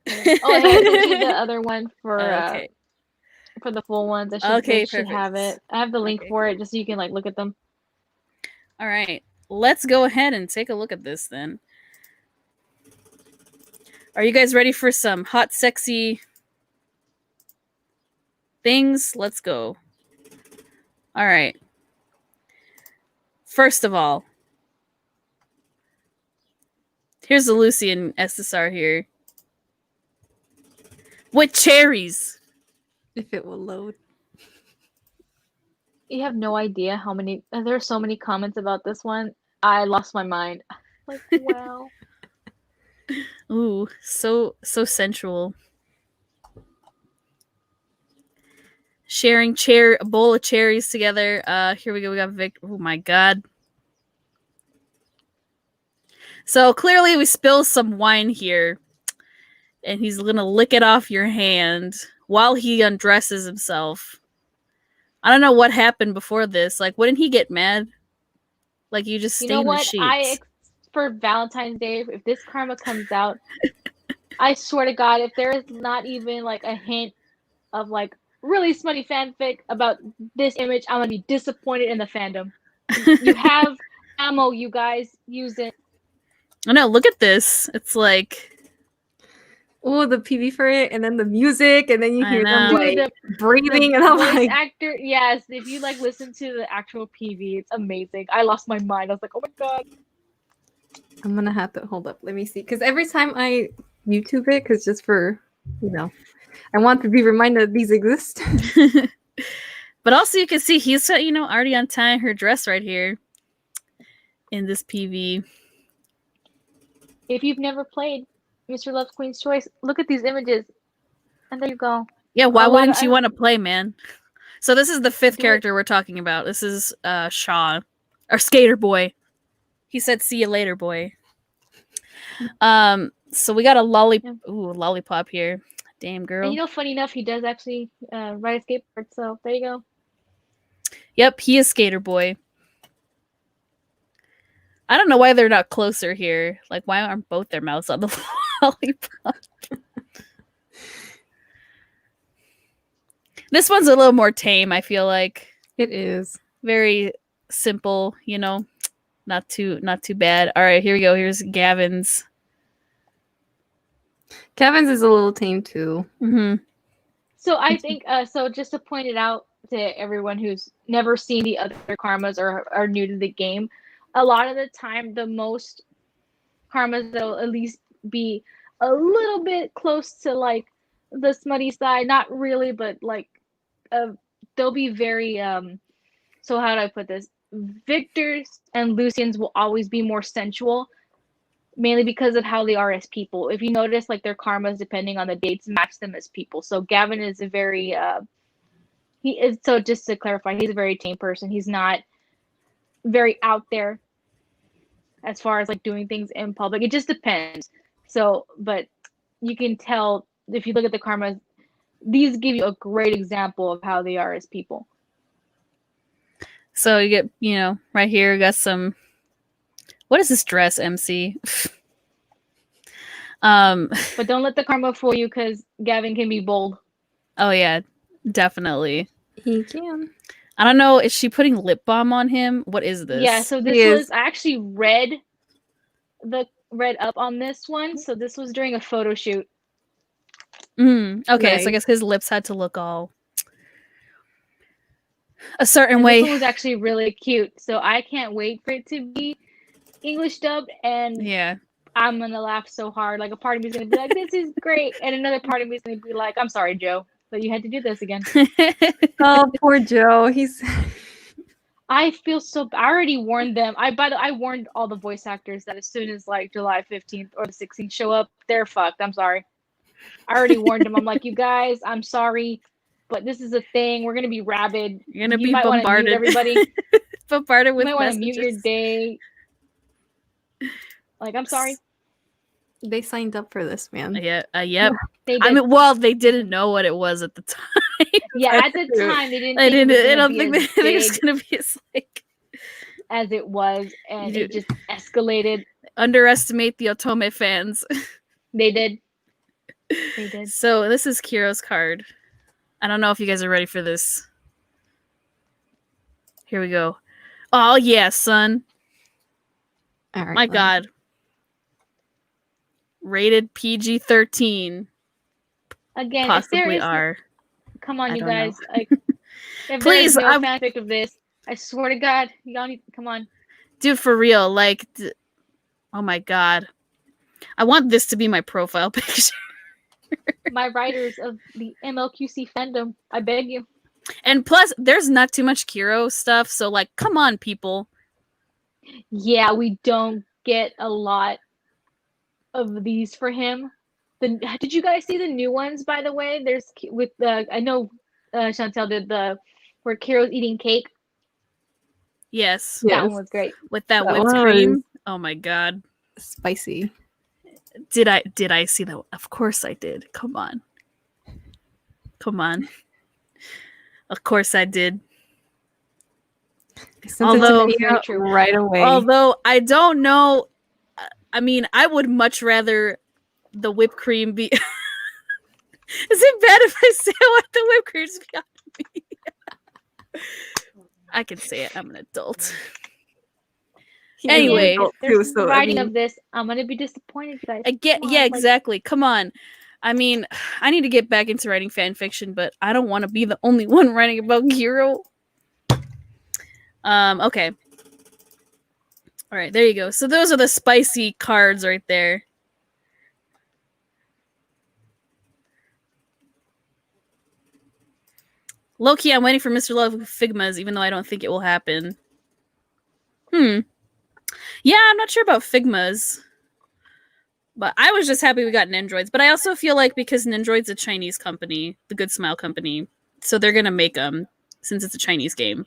Oh, hey, I sent you the other one for Okay. for the full ones. Okay, I should have perfect. it. I have the link Okay, for it just so you can like look at them. All right. Let's go ahead and take a look at this then. Are you guys ready for some hot, sexy things? Let's go. All right. First of all, here's the Lucian SSR here. with cherries. If it will load. You have no idea how many. There are so many comments about this one. I lost my mind. Like, wow. Ooh, so sensual. Sharing a bowl of cherries together. Here we go. We got Vic. Oh my god. So clearly we spill some wine here, and he's gonna lick it off your hand while he undresses himself. I don't know what happened before this. Like, wouldn't he get mad? Like, you just You stain know the what? sheets. For Valentine's Day, if this karma comes out, I swear to God, if there is not even like a hint of like really smutty fanfic about this image, I'm gonna be disappointed in the fandom. You have ammo, you guys. Use it. I know. Look at this. It's like, Oh, the PV for it, and then the music, and then you I hear them know. like Dude, breathing, the and I'm voice like, actor, yes. If you like listen to the actual PV, it's amazing. I lost my mind. I was like, oh my god. I'm gonna have to hold up. Let me see, because every time I YouTube it, because just for I want to be reminded that these exist. but also you can see he's already untying her dress right here in this PV. If you've never played Mr. Love's Queen's Choice, look at these images. And there you go. Yeah, why wouldn't you want to play, man? So this is the fifth character we're talking about. This is Shaw, our skater boy. He said, "See you later, boy." So we got a lollipop here. Damn girl. And funny enough, he does actually ride a skateboard. So there you go. Yep, he is skater boy. I don't know why they're not closer here. Like, why aren't both their mouths on the lollipop? This one's a little more tame, I feel like. It is very simple, not too bad. All right, here we go. Here's Gavin's. Kevin's is a little tame too. Mm-hmm. So I think so. Just to point it out to everyone who's never seen the other karmas or are new to the game, a lot of the time the most karmas will at least be a little bit close to like the smutty side. Not really, but like they'll be very so how do I put this? Victor's and Lucian's will always be more sensual, mainly because of how they are as people. If you notice, like their karmas, depending on the dates, match them as people. So Gavin is a very he is, so just to clarify, he's a very tame person. He's not very out there as far as like doing things in public. It just depends. So, but you can tell if you look at the karmas, these give you a great example of how they are as people. So you get, right here, got some. What is this dress, MC? But don't let the karma fool you, because Gavin can be bold. Oh yeah, definitely. He can. I don't know. Is she putting lip balm on him? What is this? Yeah. So this was, I actually read up on this one. So this was during a photo shoot. Okay, nice. So I guess his lips had to look all a certain way. This one was actually really cute. So I can't wait for it to be English dubbed, and yeah, I'm gonna laugh so hard. Like a part of me is gonna be like, "This is great," and another part of me is gonna be like, "I'm sorry, Joe, but you had to do this again." Oh, poor Joe. I feel so. I already warned them. I warned all the voice actors that as soon as like July 15th or the 16th show up, they're fucked. I'm sorry. I already warned them. I'm like, you guys, I'm sorry, but this is a thing. We're gonna be rabid. You're gonna you be might bombarded. Mute everybody. Bombarded with you might messages. Want to mute your day. Like, I'm sorry. They signed up for this, man. Yeah. Yep. They did. I mean, well, they didn't know what it was at the time. Yeah, at the time they didn't. I don't think think they was gonna be as like as it was, and it just escalated. Underestimate the Otome fans. They did. They did. So this is Kiro's card. I don't know if you guys are ready for this. Here we go. Oh yeah, son. All right. My God. Rated PG-13. Again, possibly are. Come on, I you don't guys. know. Like, if Please, there's no fanfic of this, I swear to God, y'all need. Come on, dude, for real. Like, oh my God, I want this to be my profile picture. My writers of the MLQC fandom, I beg you. And plus, there's not too much Kiro stuff, so like, come on, people. Yeah, we don't get a lot of these for him. Did you guys see the new ones? By the way, there's with the I know Chantel did the where Kiro's eating cake. Yes, That Yes. one was great. with that That whipped one cream. was- Oh my god. Spicy. Did I see that? Of course I did. Come on. Of course I did. I sent it to Although- Mia Very true. right away. Although I don't know. I mean, I would much rather the whipped cream be. Is it bad if I say I want the whipped cream to be on me? I can say it. I'm an adult. He is an anyway, adult There's too, so, I writing mean, of this. I'm gonna be disappointed, guys. I get, Come on, yeah, like- exactly. Come on. I mean, I need to get back into writing fan fiction, but I don't want to be the only one writing about Hero. Okay. All right, there you go. So those are the spicy cards right there. Low-key, I'm waiting for Mr. Love with Figmas, even though I don't think it will happen. Yeah, I'm not sure about Figmas. But I was just happy we got Nendroids. But I also feel like because Nendroid's a Chinese company, the Good Smile company, so they're going to make them since it's a Chinese game.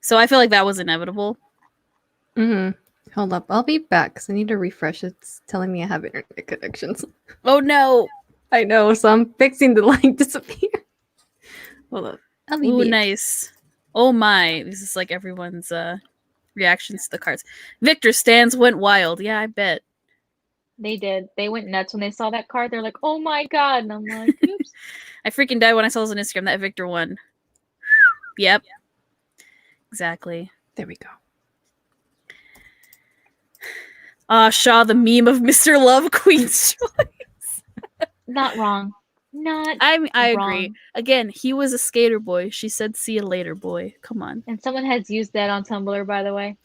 So I feel like that was inevitable. Hold up, I'll be back because I need to refresh. It's telling me I have internet connections. Oh no! I know, so I'm fixing the line disappear. Hold up. I'll be Ooh, back. nice. Oh my. This is like everyone's reactions to the cards. Victor Stans went wild. Yeah, I bet. They did. They went nuts when they saw that card. They're like, "Oh my god!" And I'm like, "Oops." I freaking died when I saw this on Instagram. That Victor won. Yep. Exactly. There we go. Shaw, the meme of Mr. Love Queen's choice. Not wrong. Not. I agree. Wrong. Again, he was a skater boy. She said, "See you later, boy." Come on. And someone has used that on Tumblr, by the way,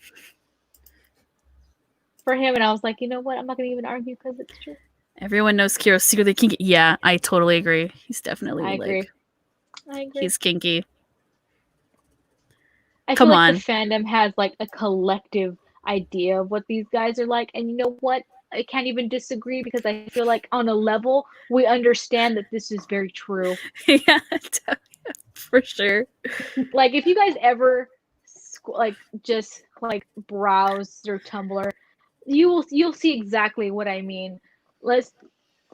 for him. And I was like, you know what? I'm not gonna even argue because it's true. Everyone knows Kiro's secretly kinky. Yeah, I totally agree. He's definitely I agree. like I agree. he's kinky. I Come feel like on. the fandom has like a collective idea of what these guys are like, and you know what? I can't even disagree because I feel like on a level we understand that this is very true. Yeah, for sure. Like if you guys ever like just like browse your Tumblr, you'll see exactly what I mean. Let's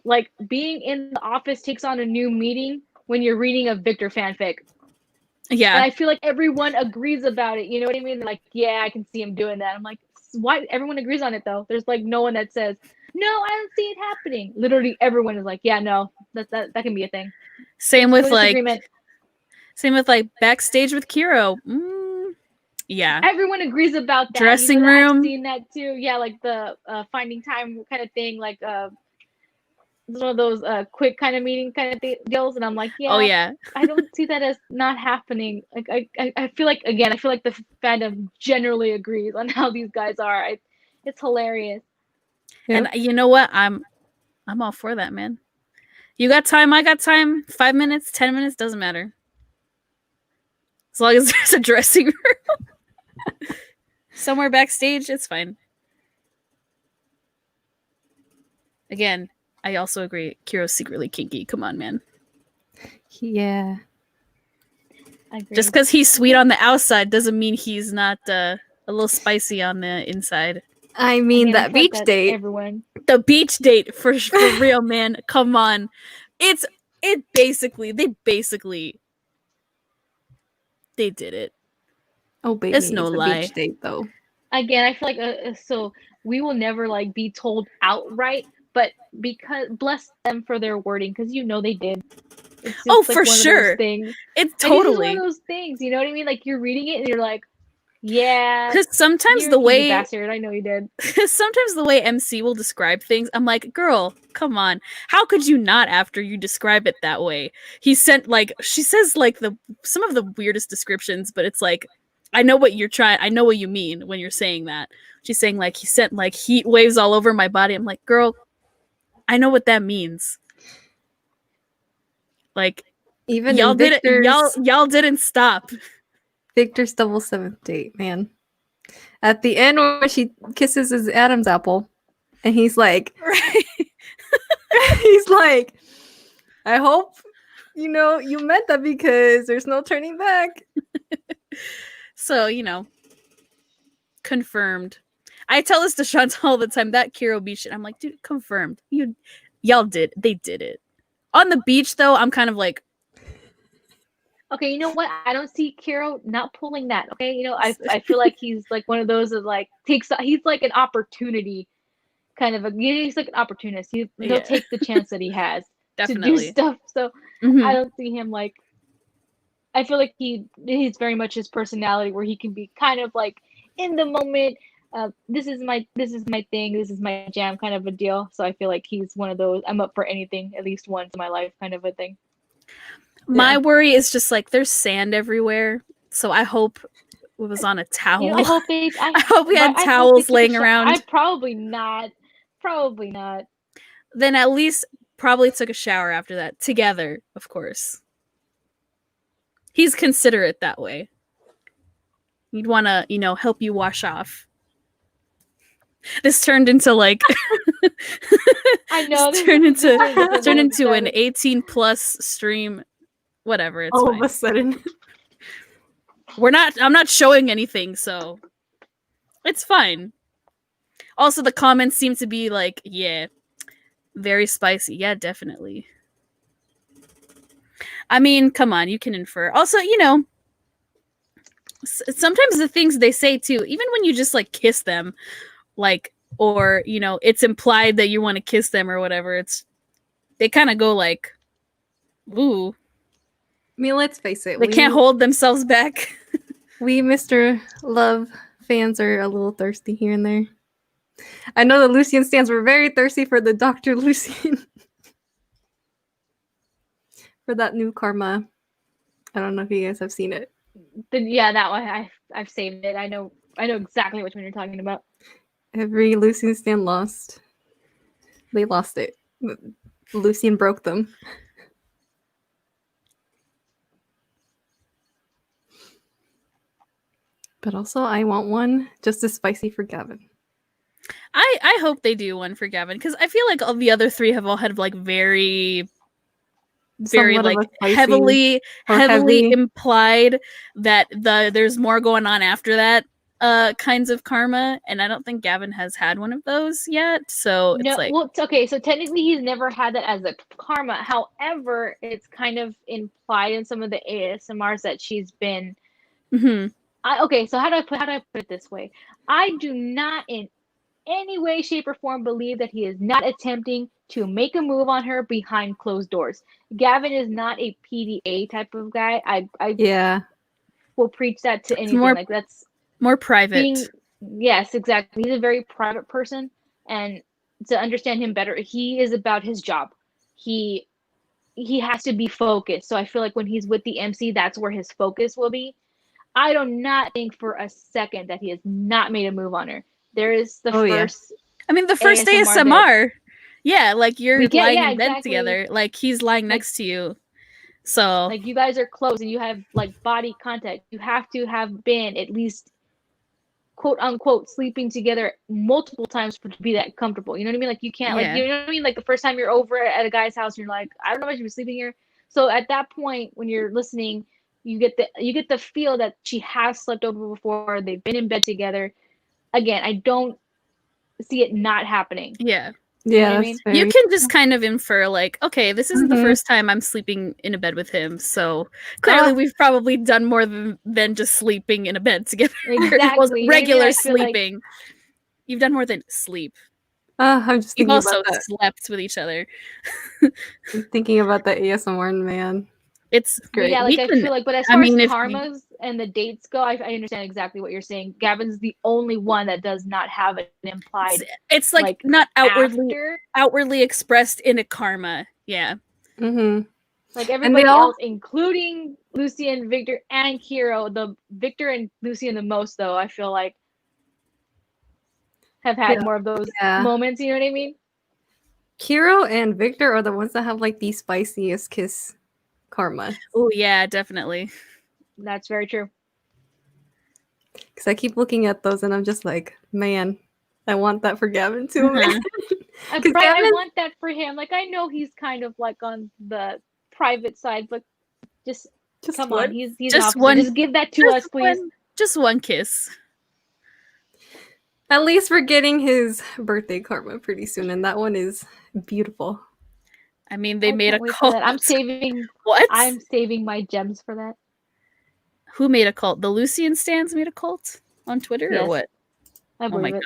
like being in the office takes on a new meaning when you're reading a Victor fanfic. And Yeah. I feel like everyone agrees about it. You know what I mean? Like, yeah, I can see him doing that. I'm like, why? Everyone agrees on it though. There's like no one that says, no, I don't see it happening. Literally, everyone is like, yeah, no, that can be a thing. Same with No like disagreement. backstage with Kiro. Yeah. Everyone agrees about that. Dressing that room. I've seen that too. Yeah, like the finding time kind of thing. Like one of those quick kind of meeting kind of deals. And I'm like, yeah. Oh yeah. I don't see that as not happening. Like I feel like again, I feel like the fandom generally agrees on how these guys are. It's hilarious. And you know what? I'm all for that, man. You got time, I got time. 5 minutes, 10 minutes, doesn't matter. As long as there's a dressing room. Somewhere backstage, it's fine. Again, I also agree. Kiro's secretly kinky. Come on, man. Yeah. I agree. Just because he's sweet on the outside doesn't mean he's not a little spicy on the inside. I mean, Again, I that feel like beach that's date. Everyone. The beach date for real, man. Come on. They did it. Oh, baby. It's no a lie. beach date, though. Again, I feel like so we will never like be told outright, but because bless them for their wording because you know they did. It's just, Oh, like, for one of those sure. things. It's And this is totally. one of those things. You know what I mean? Like you're reading it and you're like, yeah. Because sometimes you're the a kinky way bastard. I know you did. sometimes the way MC will describe things, I'm like, girl, come on. How could you not after you describe it that way? She says like some of the weirdest descriptions, but it's like, I know what you mean when you're saying that. She's saying like he sent like heat waves all over my body. I'm like, girl, I know what that means. Like Even y'all in didn't Victor's y'all didn't stop. Victor's double seventh date, man. At the end where she kisses his Adam's apple, and he's like, Right. he's like, I hope you know you meant that because there's no turning back. So, confirmed. I tell this to Chantal all the time, that Kiro beach shit. I'm like, dude, confirmed. They did it. On the beach though, I'm kind of like, Okay, you know what? I don't see Kiro not pulling that. Okay, I feel like he's like one of those that like he's like an opportunity kind of he's like an opportunist. He'll take the chance that he has to do stuff. So I don't see him like. I feel like he's very much his personality where he can be kind of like in the moment. This is my thing. This is my jam, kind of a deal. So I feel like he's one of those. I'm up for anything at least once in my life, kind of a thing. My worry is just like there's sand everywhere, so I hope it was on a towel. I hope I hope we had towels laying around. Probably not. Probably not. Then at least probably took a shower after that together, of course. He's considerate that way. He'd want to, help you wash off. This turned into like I know this turned into an 18+ stream. Whatever, it's all fine. of a sudden. I'm not showing anything, so it's fine. Also, the comments seem to be like, yeah, very spicy. Yeah, definitely. I mean, come on, you can infer. Also, sometimes the things they say too, even when you just like kiss them, like, or it's implied that you want to kiss them or whatever, they kind of go like, ooh. I mean, let's face it. They can't hold themselves back. We Mr. Love fans are a little thirsty here and there. I know the Lucian stands were very thirsty for the Dr. Lucian. For that new karma. I don't know if you guys have seen it. Yeah, that one. I've saved it. I know exactly which one you're talking about. Every Lucian stand lost. They lost it. Lucian broke them. But also, I want one just as spicy for Gavin. I hope they do one for Gavin, because I feel like all the other three have all had like very like heavily implied that there's more going on after that kinds of karma, and I don't think Gavin has had one of those yet. So it's like, well, okay, so technically he's never had that as a karma. However, it's kind of implied in some of the ASMRs that she's been. Okay, so how do I put it this way? I do not in any way, shape, or form believe that he is not attempting to make a move on her behind closed doors. Gavin is not a PDA type of guy. I will preach that to anything. Like that's more private. Yes, exactly. He's a very private person, and to understand him better, he is about his job. He has to be focused. So I feel like when he's with the MC, that's where his focus will be. I do not think for a second that he has not made a move on her. There is the first. Yeah. I mean, the first ASMR. Yeah, like you're lying in bed together. Like he's lying next to you. So like you guys are close and you have like body contact. You have to have been at least quote unquote sleeping together multiple times to be that comfortable. You know what I mean? Like you can't like you know what I mean? Like the first time you're over at a guy's house and you're like, I don't know if I should be sleeping here. So at that point when you're listening, you get the feel that she has slept over before. They've been in bed together. Again, I don't see it not happening. Yeah. Yeah, you know what I mean? You can just kind of infer like, okay, this isn't the first time I'm sleeping in a bed with him, so clearly we've probably done more than just sleeping in a bed together. Exactly. Regular sleeping. Like... You've done more than sleep. I'm just thinking You've also about that. slept with each other. I'm thinking about the ASMR man. It's great. Yeah, like I feel like, but as far as karmas and the dates go, I understand exactly what you're saying. Gavin's the only one that does not have an implied. It's like not outwardly expressed in a karma. Yeah. Like everybody else, including Lucian, Victor, and Kiro. The Victor and Lucian the most, though. I feel like have had more of those moments. You know what I mean? Hiro and Victor are the ones that have like the spiciest kiss karma. Oh yeah, definitely. That's very true. Because I keep looking at those and I'm just like, man, I want that for Gavin too. Man. I 'Cause Gavin- want that for him. Like, I know he's kind of like on the private side, but just come one. on, he's Just an officer. one- Just give that to us, please. Just one kiss. At least we're getting his birthday karma pretty soon, and that one is beautiful. I mean, they I made a can't wait for cult. that. I'm saving. What? I'm saving my gems for that. Who made a cult? The Lucian stands made a cult on Twitter or Yes. what? I Oh my believe it.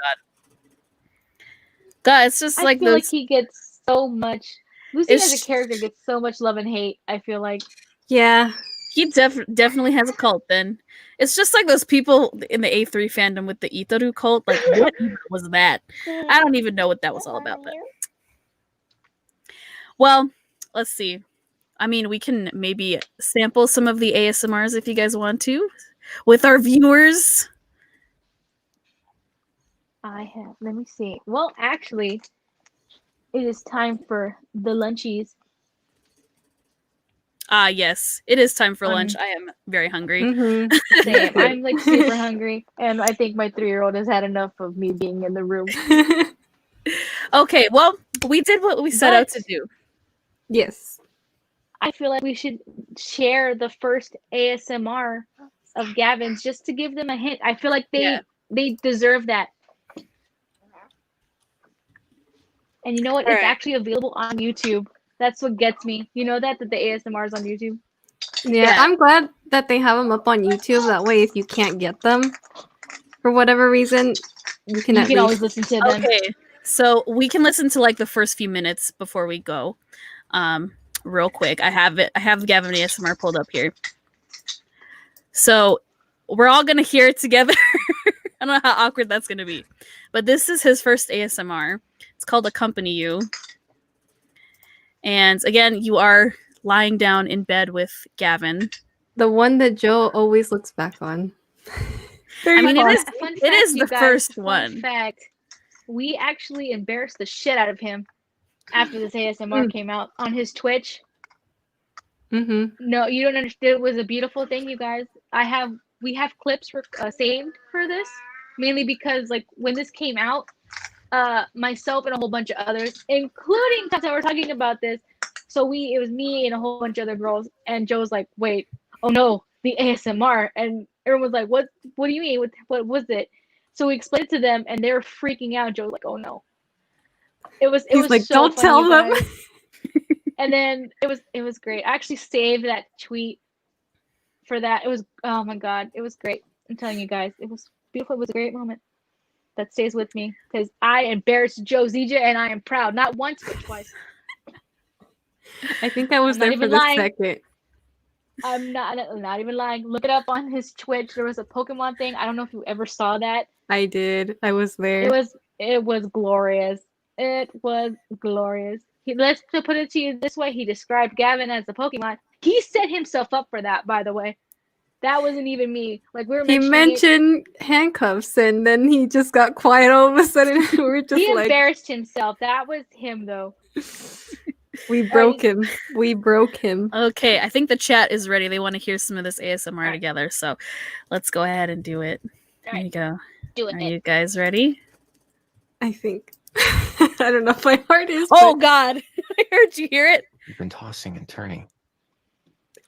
God, it's just I like feel those. like he gets so much. Lucy as It's- a character gets so much love and hate. I feel like. Yeah. He definitely has a cult. Then it's just like those people in the A3 fandom with the Itaru cult. Like, what even was that? I don't even know what that was all about. But well, let's see. I mean, we can maybe sample some of the ASMRs if you guys want to, with our viewers. I have. Let me see. Well, actually, it is time for the lunchies. Yes, it is time for On- lunch. I am very hungry. Mm-hmm. Same. I'm like super hungry, and I think my 3-year-old has had enough of me being in the room. Okay, well, we did what we set out to But- do. Yes. I feel like we should share the first ASMR of Gavin's just to give them a hint. I feel like they deserve that. And you know what? All It's right. actually available on YouTube. That's what gets me. You know that the ASMR is on YouTube. Yeah, Yeah. I'm glad that they have them up on YouTube. That way, if you can't get them for whatever reason, you can You at can least. always listen to them. Okay, so we can listen to like the first few minutes before we go. Real quick, I have Gavin ASMR pulled up here. So we're all gonna hear it together. I don't know how awkward that's gonna be, but this is his first ASMR. It's called "Accompany You," and again, you are lying down in bed with Gavin. The one that Joe always looks back on. I mean, it is Fun it fact, is you the guys, first fun one. fact, we actually embarrassed the shit out of him after this ASMR came out on his Twitch. Mm-hmm. No, you don't understand. It was a beautiful thing, you guys. We have clips saved for this, mainly because like when this came out, myself and a whole bunch of others, including Tata, were talking about this. So it was me and a whole bunch of other girls, and Joe was like, "Wait, oh no, the ASMR," and everyone was like, "What? What do you mean? What was it?" So we explained it to them, and they were freaking out. Joe was like, "Oh no." It was like, so "Don't funny, tell you them." guys. And then it was great. I actually saved that tweet for that. It was, oh my god, it was great. I'm telling you guys, it was beautiful. It was a great moment that stays with me because I embarrassed Joe Zija, and I am proud. Not once, but twice. I think I was I'm not there for even the lying. second. I'm not even lying. Look it up on his Twitch. There was a Pokemon thing. I don't know if you ever saw that. I did. I was there. It was glorious. It was glorious. Let's to put it to you this way. He described Gavin as a Pokemon. He set himself up for that, by the way. That wasn't even me. Like we were He mentioned handcuffs, and then he just got quiet all of a sudden. We were just he like, embarrassed himself. That was him, though. we broke him. We broke him. Okay, I think the chat is ready. They want to hear some of this ASMR Right. together, so let's go ahead and do it. Here Right. you go. Do Are it. you guys ready? I think. I don't know if my heart is. Oh but- God! I heard you hear it. You've been tossing and turning.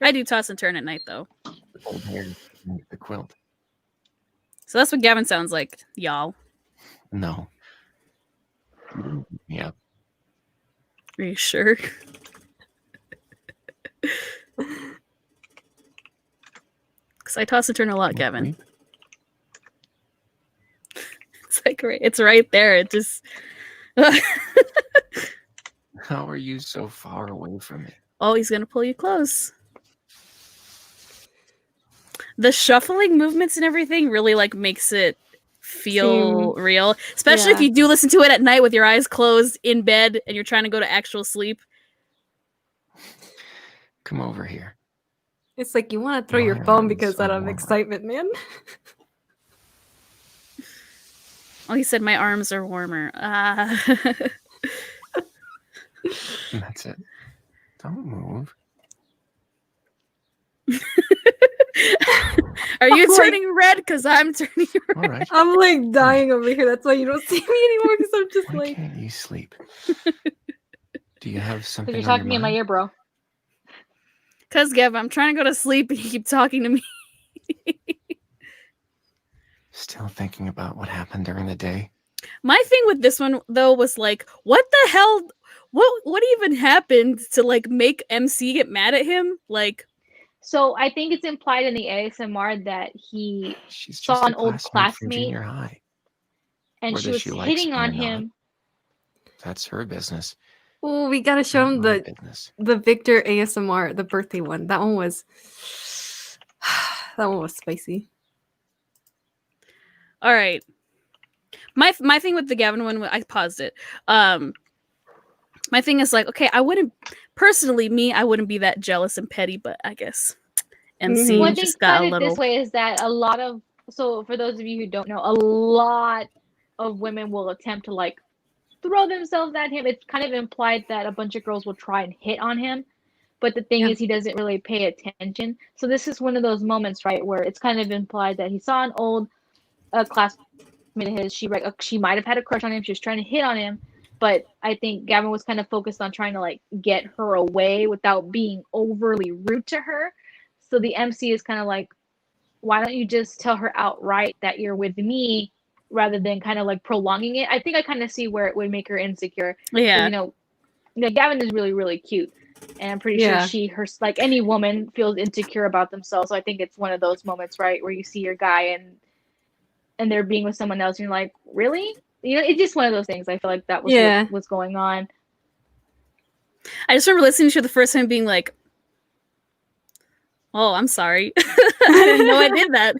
I do toss and turn at night, though. Old hair beneath the quilt. So that's what Gavin sounds like, y'all. No. You didn't beat me up. Are you sure? Because I toss and turn a lot, Gavin. It's like it's right there. It just. How are you so far away from me? Oh, he's gonna pull you close. The shuffling movements and everything really like makes it feel real, especially if yeah. you do listen to it at night with your eyes closed in bed and you're trying to go to actual sleep. Come over here. It's like you want to throw Why your are phone you because so out of warm? excitement, man. Oh, he said my arms are warmer. That's it. Don't move. Are you I'm like- turning red? Because I'm turning red. All right. I'm like dying over here. That's why you don't see me anymore because I'm just Why like. can't you sleep? Do you have something Because you're on talking your in my mind? ear, bro. Because, Gav, I'm trying to go to sleep and you keep talking to me. Still thinking about what happened during the day? My thing with this one, though, was like, what the hell? What even happened to, like, make MC get mad at him? Like, So I think it's implied in the ASMR that he She's saw just a an old classmate from classmate junior high. and Whether she was she likes hitting me on or not. him. That's her business. Oh, we gotta show Not him my the business. Victor ASMR, the birthday one. That one was spicy. all right. My thing with the Gavin one, I paused it. My thing is like, okay, I wouldn't I wouldn't be that jealous and petty, but I guess MC Mhm. One thing just got about a it little. this way is that a lot of, so for those of you who don't know, a lot of women will attempt to like throw themselves at him. It's kind of implied that a bunch of girls will try and hit on him, but the thing Yeah. is he doesn't really pay attention. So this is one of those moments, right, where it's kind of implied that he saw an old classmate of his. She might have had a crush on him. She was trying to hit on him, but I think Gavin was kind of focused on trying to like get her away without being overly rude to her. So the MC is kind of like, why don't you just tell her outright that you're with me rather than kind of like prolonging it? I think I kind of see where it would make her insecure. Yeah. You know, Gavin is really, really cute. And I'm pretty Yeah. sure like any woman feels insecure about themselves. So I think it's one of those moments, right, where you see your guy and they're being with someone else and you're like, really? You know, it's just one of those things. I feel like that was Yeah. what was going on. I just remember listening to it the first time being like, oh, I'm sorry. I didn't know I did that.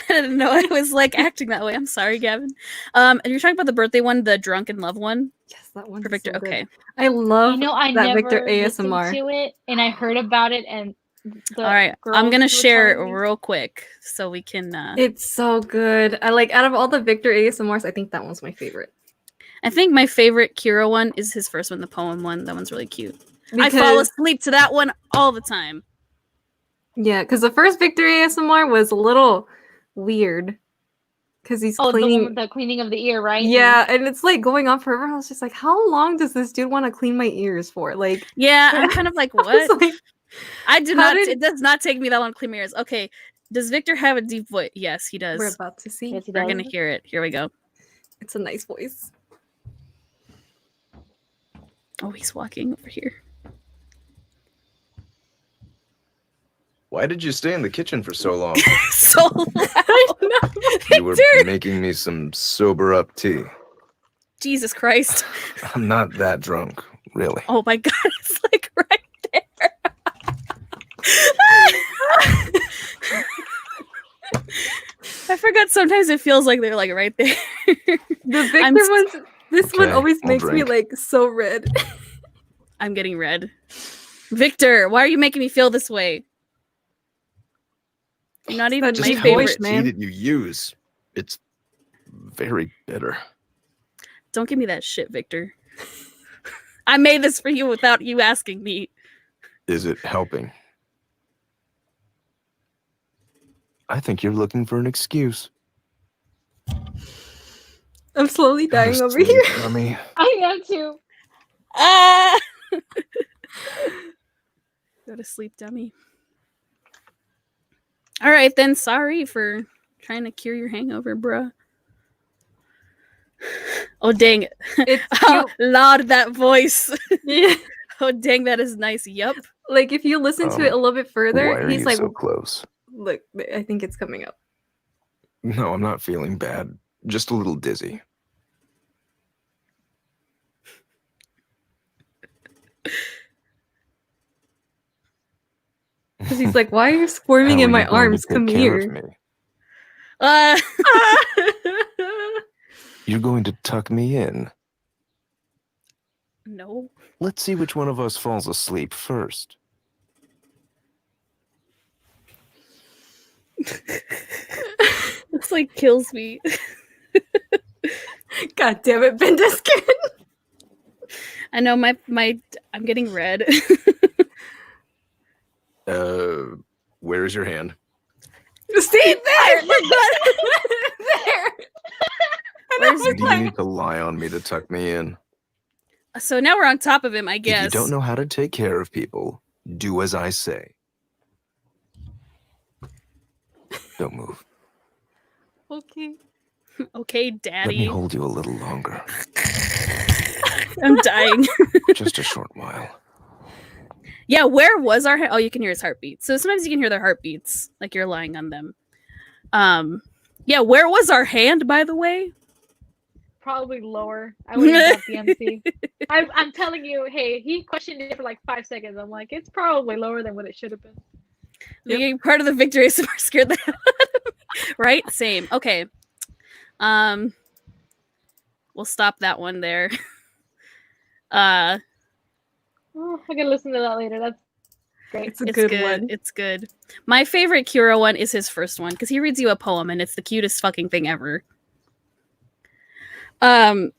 I didn't know I was like acting that way. I'm sorry, Gavin. And you're talking about the birthday one, the drunk in love one? Yes, that one. For Victor. So good. Okay. I love You know, I that never Victor listened ASMR. to it, and I heard about it, and the All right. girls I'm going to were share it telling me- real quick so we can. It's so good. I like out of all the Victor ASMRs, I think that one's my favorite. I think my favorite Kira one is his first one, the poem one. That one's really cute. I fall Because asleep to that one all the time. yeah, because the first Victor ASMR was a little weird. Because he's the cleaning. one with the cleaning of the ear, right? Yeah, and it's like going on forever. I was just like, how long does this dude want to clean my ears for? Like, Yeah, I'm kind of like, I was what? like, I do how not. did- It does not take me that long to clean my ears. Okay. Does Victor have a deep voice? Yes, he does. we're about to see. Yes, he We're does. going to hear it. Here we go. It's a nice voice. Oh, he's walking over here. Why did you stay in the kitchen for so long? So loud. You were Victor! making me some sober up tea. Jesus Christ. I'm not that drunk, really. Oh my god, it's like right there. I forgot sometimes it feels like they're like right there. The Victor I'm ones, this one Okay, always I'll makes me drink. like so red. I'm getting red. Victor, why are you making me feel this way? You're not even Just my how How much much favorite. voice, tea man. did you use? It's very bitter. Don't give me that shit, Victor. I made this for you without you asking me. Is it helping? I think you're looking for an excuse. I'm slowly Go to dying over sleep, here. dummy. I am too. Ah! Go to sleep, dummy. All right, then. Sorry for trying to cure your hangover, bruh. Oh, dang it. It's Oh, cute. loud that voice. Yeah. Oh, dang, that is nice. Yup. Like if you listen to it a little bit Why further, are he's you like, so close? look, I think it's coming up. No, I'm not feeling bad. Just a little dizzy. Because he's like, why are you squirming How in are my you going to arms? take Come care of here. me? Uh, You're going to tuck me in. no. Let's see which one of us falls asleep first. This like kills me. God damn it, Bendiskin. I know my I'm getting red. Where's your hand? See there, there. Where's Do you need to lie on me to tuck me in? So now we're on top of him, I If guess. you don't know how to take care of people, do as I say. Don't move. Okay. Okay, Let me Daddy. hold you a little longer. I'm dying. Just a short while. Yeah, where was our? Oh, you can hear his heartbeat. So sometimes you can hear their heartbeats, like you're lying on them. Yeah, where was our hand, by the way? Probably lower. I would have got the MC. I'm telling you, hey, he questioned it for like 5 seconds. I'm like, it's probably lower than what it should have been. Being part of the victory ASMR scared the hell out of me. Right? Same. Okay. We'll stop that one there. Oh, I gotta listen to that later. That's great. It's a good one. It's good. My favorite Kuro one is his first one because he reads you a poem and it's the cutest fucking thing ever. Okay.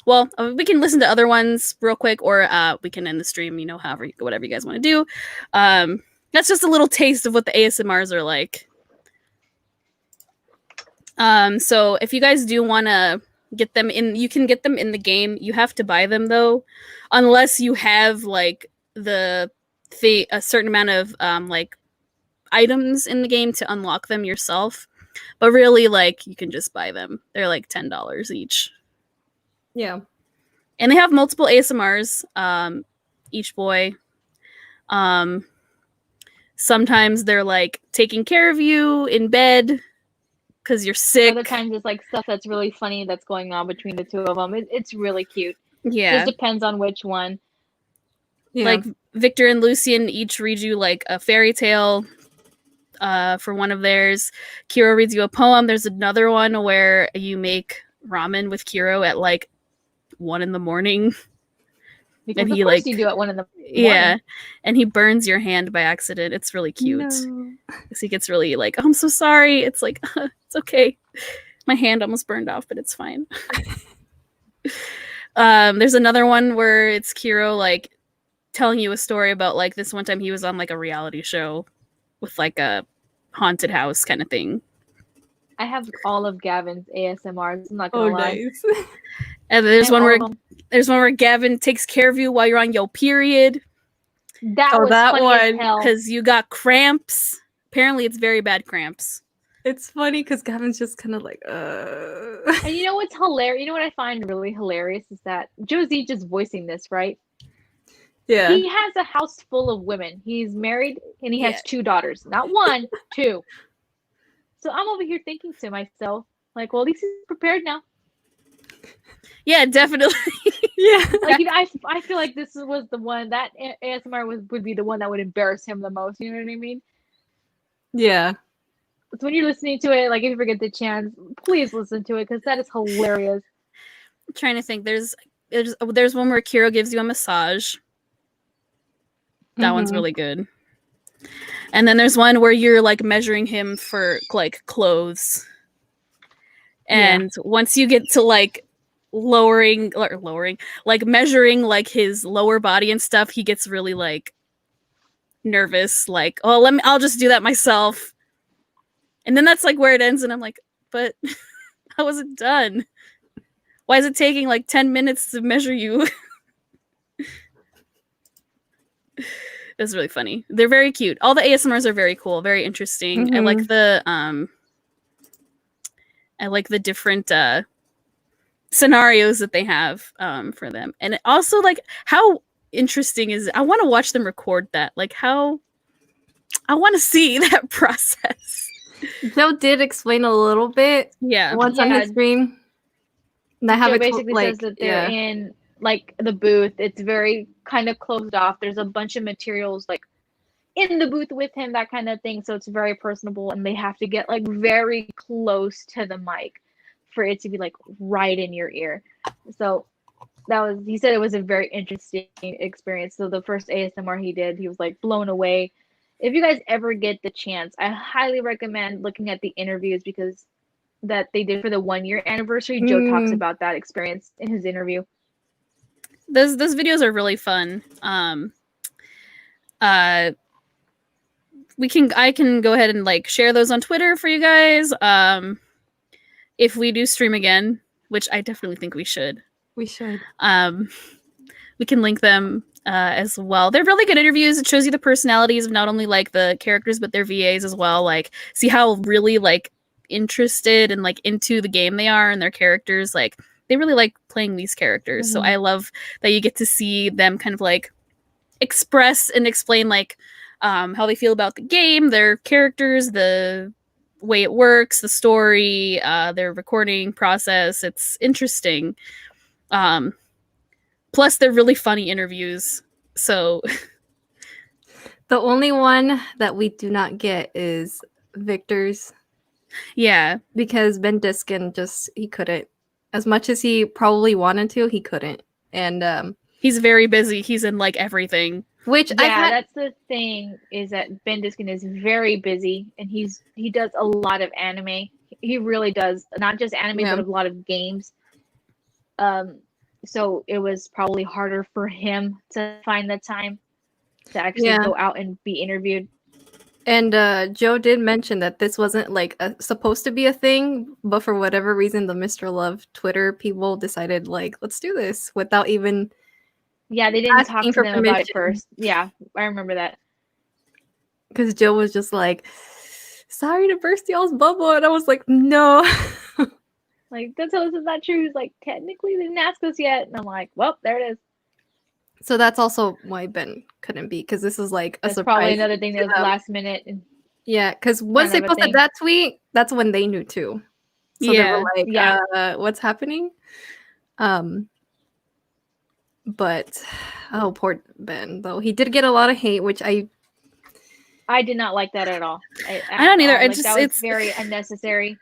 Well, we can listen to other ones real quick, or we can end the stream. You know, however, whatever you guys want to do. That's just a little taste of what the ASMRs are like. So if you guys do want to get them in, you can get them in the game. You have to buy them though, unless you have like a certain amount of like items in the game to unlock them yourself. But really, like, you can just buy them. They're like $10 each. Yeah. And they have multiple ASMRs, each boy. Sometimes they're like taking care of you in bed because you're sick. Other times it's like stuff that's really funny that's going on between the two of them. It's really cute. Yeah. Just depends on which one. Yeah. Like Victor and Lucian each read you like a fairy tale for one of theirs. Kiro reads you a poem. There's another one where you make ramen with Kiro at like 1 a.m. Because and of he course like you do at 1 a.m. Yeah, and he burns your hand by accident. It's really cute. No. Because he gets really like, oh, I'm so sorry. It's like, it's okay. My hand almost burned off, but it's fine. There's another one where it's Kiro like telling you a story about like this one time he was on like a reality show with like a haunted house kind of thing. I have all of Gavin's ASMRs. I'm not gonna lie. Nice. And there's And one all where of them. there's one where Gavin takes care of you while you're on your period That was that funny one. as hell. because you got cramps. Apparently, it's very bad cramps. It's funny because Gavin's just kind of like, And you know what's hilarious? You know what I find really hilarious is that Josie just voicing this, right? Yeah. He has a house full of women. He's married and he has 2 daughters. Not 1, 2. So I'm over here thinking to myself, like, well, at least he's prepared now. Yeah, definitely. Yeah. Like, you know, I feel like this was the one that ASMR would be the one that would embarrass him the most. You know what I mean? Yeah. So when you're listening to it, like if you ever get the chance, please listen to it because that is hilarious. I'm trying to think. There's one where Kiro gives you a massage. That one's Mhm. really good. And then there's one where you're like measuring him for like clothes. And once you get to like lowering, like measuring like his lower body and stuff, he gets really like nervous, like, oh, I'll just do that myself. And then that's like where it ends, and I'm like, but how was it done? Why is it taking like 10 minutes to measure you? It's really funny. They're very cute. All the ASMRs are very cool, very interesting. Mhm. I like the different scenarios that they have for them. And also like how interesting is it? I want to watch them record that. Like how I want to see that process. Joe did explain a little bit Yeah. once on his stream. And I have Joe it basically like, says that they're in like the booth. It's very kind of closed off. There's a bunch of materials like in the booth with him, that kind of thing. So it's very personable, and they have to get like very close to the mic for it to be like right in your ear. So he said it was a very interesting experience. So the first ASMR he did, he was like blown away. If you guys ever get the chance, I highly recommend looking at the interviews because that they did for the 1-year anniversary. Joe talks about that experience in his interview. those videos are really fun. I can go ahead and like share those on Twitter for you guys. If we do stream again, which I definitely think we should. We should. We can link them as well. They're really good interviews. It shows you the personalities of not only like the characters but their VAs as well. Like see how really like interested and like into the game they are and their characters. Like they really like playing these characters. So I love that you get to see them kind of like express and explain like how they feel about the game, their characters, the way it works, the story, their recording process. It's interesting. Plus, they're really funny interviews. So The only one that we do not get is Victor's. Yeah. Because Ben Diskin he couldn't. As much as he probably wanted to, he couldn't. And he's very busy. He's in like everything. Which that's the thing, is that Ben Diskin is very busy, and he does a lot of anime. He really does, not just anime, but a lot of games. So it was probably harder for him to find the time to actually go out and be interviewed. And Joe did mention that this wasn't like supposed to be a thing, but for whatever reason, the Mr. Love Twitter people decided like, let's do this without even. Yeah, they didn't talk to them about it first. Yeah, I remember that. Because Joe was just like, sorry to burst y'all's bubble. And I was like, no. Like, don't tell us it's not true. He's like, technically, they didn't ask us yet. And I'm like, well, there it is. So that's also why Ben couldn't be, because this is like a surprise. Probably another thing that was last minute. Yeah, because once they posted that tweet, that's when they knew too. So they were like, what's happening? But oh, poor Ben, though. He did get a lot of hate, which I did not like that at all. I don't either. Like, it's very unnecessary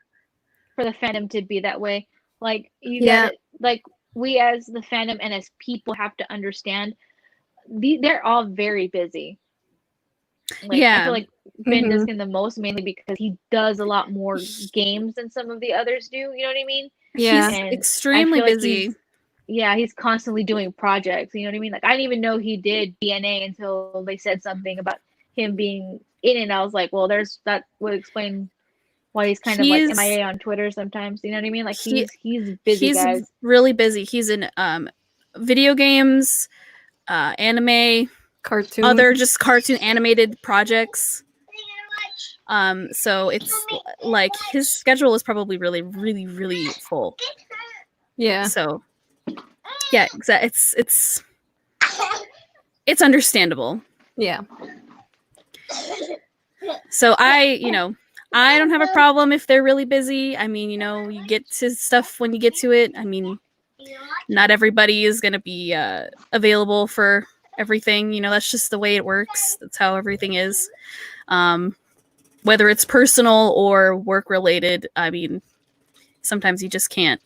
for the fandom to be that way. Like, you get like, we as the fandom and as people have to understand they're all very busy. Like, I feel like Ben Diskin the most, mainly because he does a lot more games than some of the others do. You know what I mean? Yeah, he's extremely busy. He's constantly doing projects. You know what I mean? Like, I didn't even know he did DNA until they said something about him being in it. And I was like, well, that would explain why he's kind of like MIA on Twitter sometimes. You know what I mean? Like, he's busy, guys. He's really busy. He's in video games, anime, cartoon, other just cartoon animated projects. So it's like his schedule is probably really, really, really full. Yeah. So yeah, it's understandable. Yeah. So I don't have a problem if they're really busy. I mean, you get to stuff when you get to it. I mean, not everybody is going to be available for everything. That's just the way it works. That's how everything is. Whether it's personal or work related, I mean, sometimes you just can't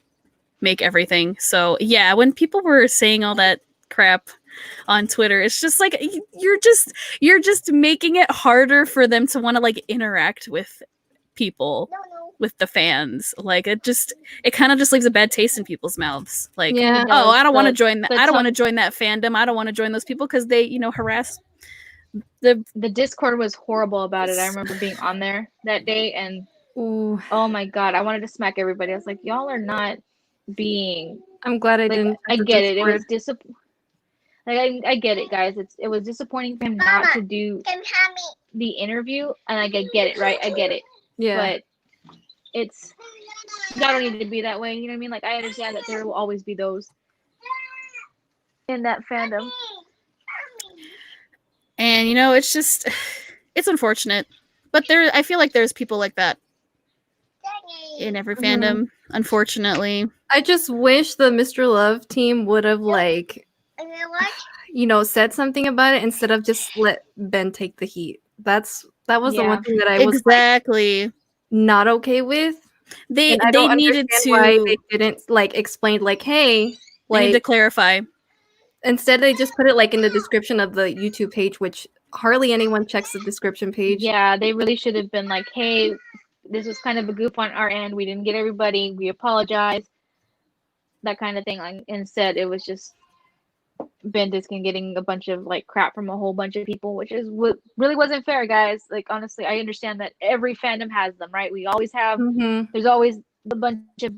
make everything. So yeah, when people were saying all that crap on Twitter, it's just like you're just making it harder for them to want to like interact with people, with the fans. Like it kind of just leaves a bad taste in people's mouths. Like, oh, I don't want to join that. I don't want to join that fandom. I don't want to join those people because they, harass. The Discord was horrible about it. I remember being on there that day, and oh my god, I wanted to smack everybody. I was like, y'all are not being. I'm glad I didn't. I get it. It was disappointing. Like, I get it, guys. It was disappointing for him not to do the interview, and I get it, right? I get it. Yeah. But y'all don't need to be that way. You know what I mean? Like, I understand that there will always be those in that fandom. And it's unfortunate, but I feel like there's people like that in every fandom. Unfortunately, I just wish the Mr. Love team would have said something about it instead of just let Ben take the heat. That was the one thing that I was not okay with. They needed to. Why they didn't explain hey, they need to clarify. Instead, they just put it in the description of the YouTube page, which hardly anyone checks the description page. Yeah, they really should have been like, hey, this was kind of a goof on our end. We didn't get everybody. We apologize. That kind of thing. Instead, it was just Bandiskin getting a bunch of like crap from a whole bunch of people, which is what really wasn't fair, guys. Like honestly, I understand that every fandom has them, right? We always have. Mm-hmm. There's always a bunch of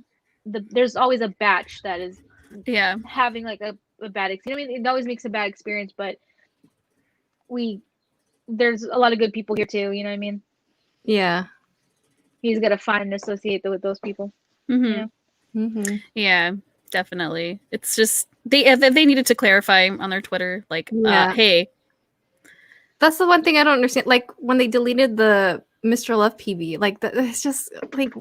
there's always a batch that is Yeah. having like a bad experience. I mean, it always makes a bad experience, but there's a lot of good people here too. You know what I mean? Yeah. He's got to find and associate with those people. Mm-hmm. You know? Mm-hmm. Yeah, definitely. It's just they needed to clarify on their Twitter, like, Yeah. hey. That's the one thing I don't understand. Like when they deleted the Mr. Love PV, like it's just like,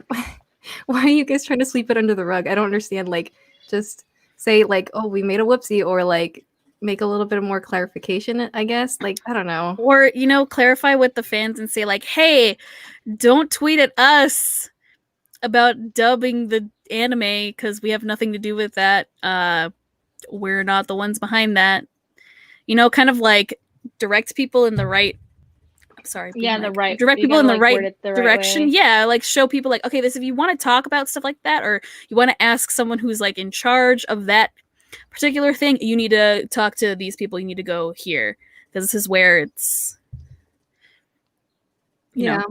why are you guys trying to sweep it under the rug? I don't understand. Like, just say like, oh, we made a whoopsie, or like make a little bit more clarification. I guess. Like, I don't know. Or, you know, clarify with the fans and say like, hey, don't tweet at us about dubbing the anime because we have nothing to do with that. We're not the ones behind that. You know, kind of like direct people in the right. I'm sorry. Yeah, the right. Direct you people in gotta, the like, word right it the direction. Right way. Yeah, like show people like, okay, this if you want to talk about stuff like that, or you want to ask someone who's like in charge of that particular thing, you need to talk to these people. You need to go here because this is where it's. Yeah.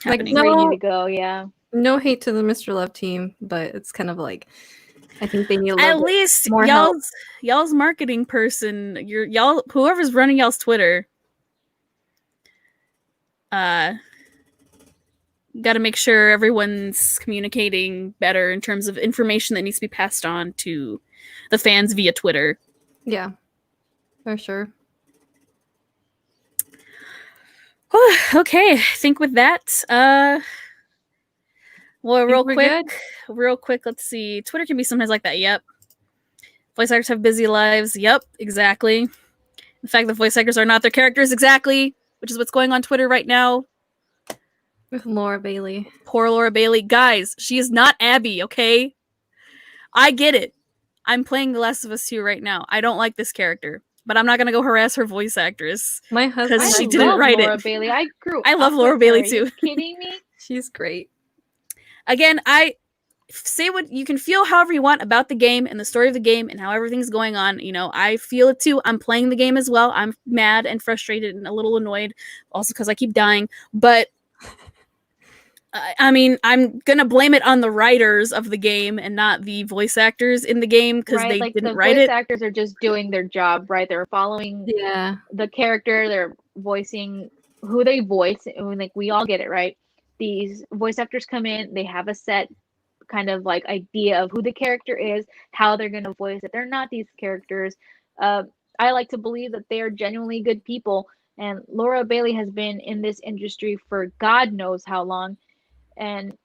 Like Happening. Where you no, need to go. Yeah. no hate to the Mr. Love team, but it's kind of like I think they need a little At bit least more help. y'all's marketing person, y'all whoever's running y'all's Twitter, got to make sure everyone's communicating better in terms of information that needs to be passed on to the fans via Twitter. Yeah, for sure. Okay, I think with that, well, real quick, let's see. Twitter can be sometimes like that. Yep. Voice actors have busy lives. Yep, exactly. The fact that voice actors are not their characters, exactly, which is what's going on Twitter right now. With Laura Bailey. Poor Laura Bailey. Guys, she is not Abby, okay? I get it. I'm playing The Last of Us 2 right now. I don't like this character, but I'm not going to go harass her voice actress. My husband. Because she didn't write Laura it. Bailey. I love Laura Bailey too. Are you kidding me? She's great. Again, I say what you can feel however you want about the game and the story of the game and how everything's going on. You know, I feel it too. I'm playing the game as well. I'm mad and frustrated and a little annoyed, also because I keep dying. But I mean, I'm gonna blame it on the writers of the game and not the voice actors in the game because they didn't write it. The voice actors are just doing their job, right? They're following the character. They're voicing who they voice. I mean, like we all get it, right? These voice actors come in. They have a set kind of like idea of who the character is, how they're gonna voice it. They're not these characters. I like to believe that they are genuinely good people. And Laura Bailey has been in this industry for God knows how long. And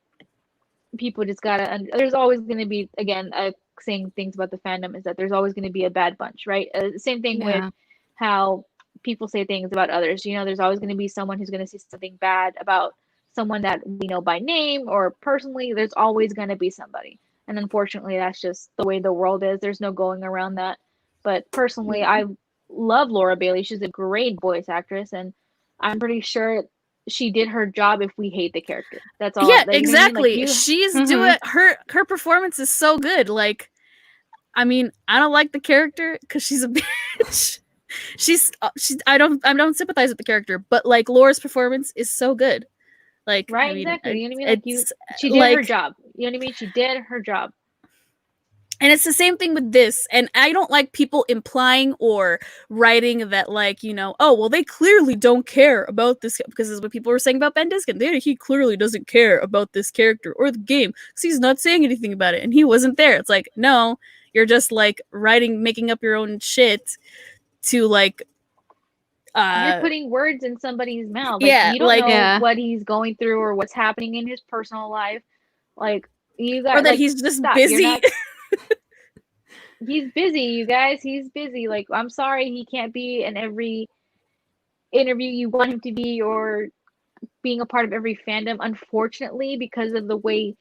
people just gotta there's always going to be, again, saying things about the fandom is that there's always going to be a bad bunch, right? Same thing with how people say things about others. You know, there's always going to be someone who's going to say something bad about someone that we know by name or personally. There's always going to be somebody, and unfortunately that's just the way the world is. There's no going around that. But personally, I love Laura Bailey. She's a great voice actress, and I'm pretty sure she did her job if we hate the character. That's all. Yeah, like, exactly. You know, like she's doing her performance is so good. Like, I mean, I don't like the character because she's a bitch. she's I don't sympathize with the character, but like Laura's performance is so good. Like, right, I mean, exactly. You know what I mean? Like she did her job. You know what I mean? She did her job. And it's the same thing with this. And I don't like people implying or writing that, like, you know, oh, well, they clearly don't care about this, because this is what people were saying about Ben Diskin. He clearly doesn't care about this character or the game because he's not saying anything about it and he wasn't there. It's like, no, you're just like making up your own shit to like. You're putting words in somebody's mouth. Like, yeah, you don't know what he's going through or what's happening in his personal life. Like, you got, or that like, he's just busy. He's busy, you guys. He's busy. Like, I'm sorry he can't be in every interview you want him to be or being a part of every fandom. Unfortunately, because of the way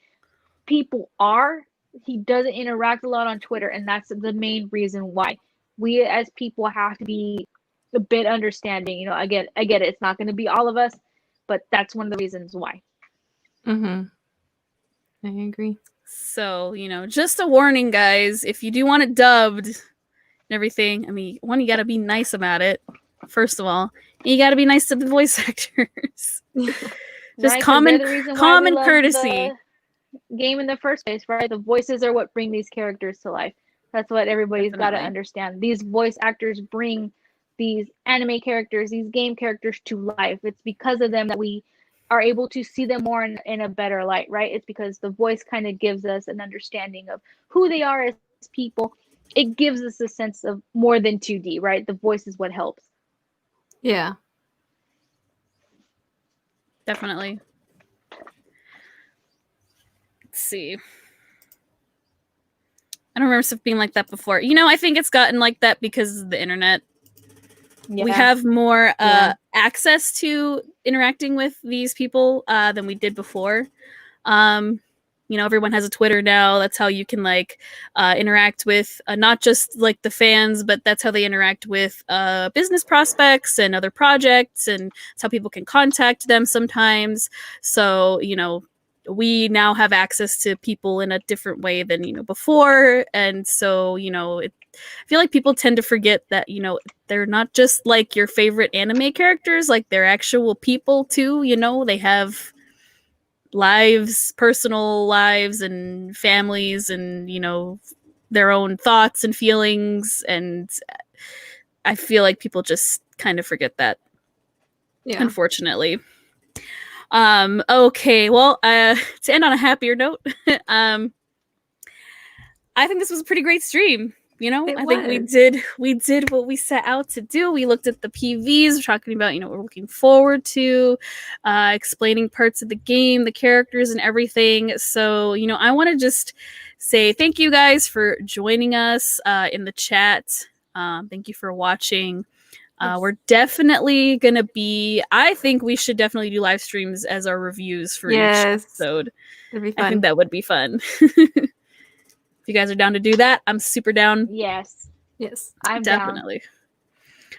people are, he doesn't interact a lot on Twitter, and that's the main reason why. We as people have to be a bit understanding. You know, I get it. It's not going to be all of us, but that's one of the reasons why. I agree. So, you know, just a warning, guys. If you do want it dubbed, and everything. I mean, one, you got to be nice about it, first of all. And you got to be nice to the voice actors. Just Right, 'cause common they're the reason why we common love courtesy. the game in the first place, right? The voices are what bring these characters to life. That's what everybody's got to Definitely. understand. These voice actors bring these anime characters, these game characters to life. It's because of them that we are able to see them more in a better light, right? It's because the voice kind of gives us an understanding of who they are as people. It gives us a sense of more than 2D, right? The voice is what helps. Yeah. Definitely. Let's see. I don't remember stuff being like that before. You know, I think it's gotten like that because of the internet. We have more access to interacting with these people than we did before. You know, everyone has a Twitter now. That's how you can like interact with not just like the fans, but that's how they interact with business prospects and other projects, and it's how people can contact them sometimes. So, you know, we now have access to people in a different way than, you know, before. And so, you know, I feel like people tend to forget that, you know, they're not just like your favorite anime characters, like they're actual people too. You know, they have lives, personal lives and families, and, you know, their own thoughts and feelings. And I feel like people just kind of forget that, unfortunately. Okay, well, to end on a happier note, I think this was a pretty great stream. You know, I think we did what we set out to do. We looked at the PVs, we're talking about, you know, what we're looking forward to, explaining parts of the game, the characters and everything. So, you know, I want to just say thank you guys for joining us in the chat. Thank you for watching. We're definitely gonna be, I think we should definitely do live streams as our reviews for each episode. That'd be fun. I think that would be fun. If you guys are down to do that, I'm super down. Yes. I'm definitely down.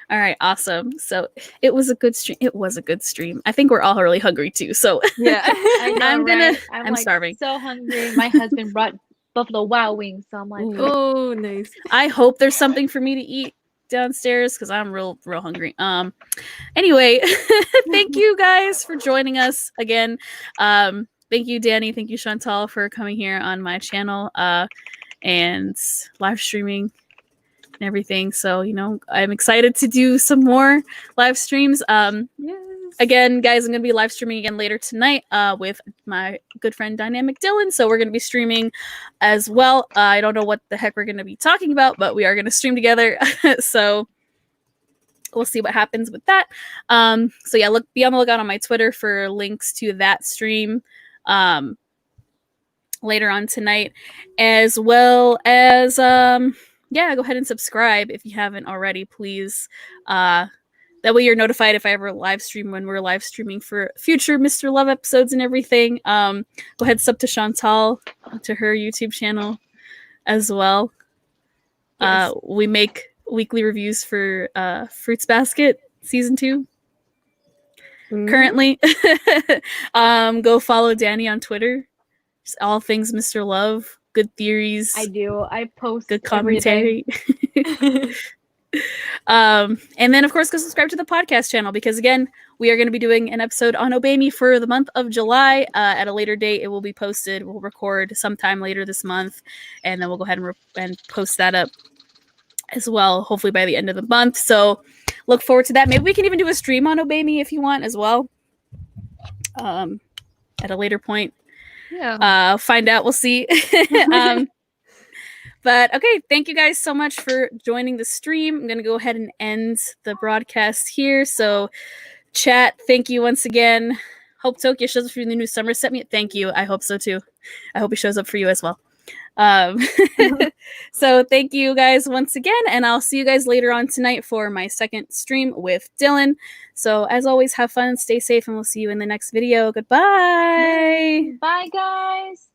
All right, awesome. So it was a good stream. It was a good stream. I think we're all really hungry too. So yeah, I know, I'm like starving. So hungry. My husband brought Buffalo Wild Wings, so I'm like, oh, nice. I hope there's something for me to eat downstairs because I'm real hungry. Anyway, thank you guys for joining us again. Thank you, Danny. Thank you, Chantal, for coming here on my channel and live streaming and everything. So, you know, I'm excited to do some more live streams. Again, guys, I'm going to be live streaming again later tonight with my good friend Dynamic Dylan. So we're going to be streaming as well. I don't know what the heck we're going to be talking about, but we are going to stream together. So we'll see what happens with that. So yeah, be on the lookout on my Twitter for links to that stream later on tonight, as well as yeah, go ahead and subscribe if you haven't already, please. That way you're notified if I ever live stream, when we're live streaming for future Mr. Love episodes and everything. Go ahead, sub to Chantal, to her YouTube channel as well. Yes. We make weekly reviews for Fruits Basket Season 2. Currently. Go follow Danny on Twitter. Just all things Mr. Love. Good theories. I do. I post good commentary. And then of course go subscribe to the podcast channel, because again, we are going to be doing an episode on Obey Me for the month of July. At a later date it will be posted. We'll record sometime later this month, and then we'll go ahead and post that up as well, hopefully by the end of the month. So look forward to that. Maybe we can even do a stream on Obey Me if you want as well, at a later point. Find out. We'll see. But okay, thank you guys so much for joining the stream. I'm going to go ahead and end the broadcast here. So chat, thank you once again. Hope Tokyo shows up for the new summer set me. Thank you. I hope so too. I hope he shows up for you as well. So thank you guys once again, and I'll see you guys later on tonight for my second stream with Dylan. So as always, have fun, stay safe, and we'll see you in the next video. Goodbye. Bye, guys.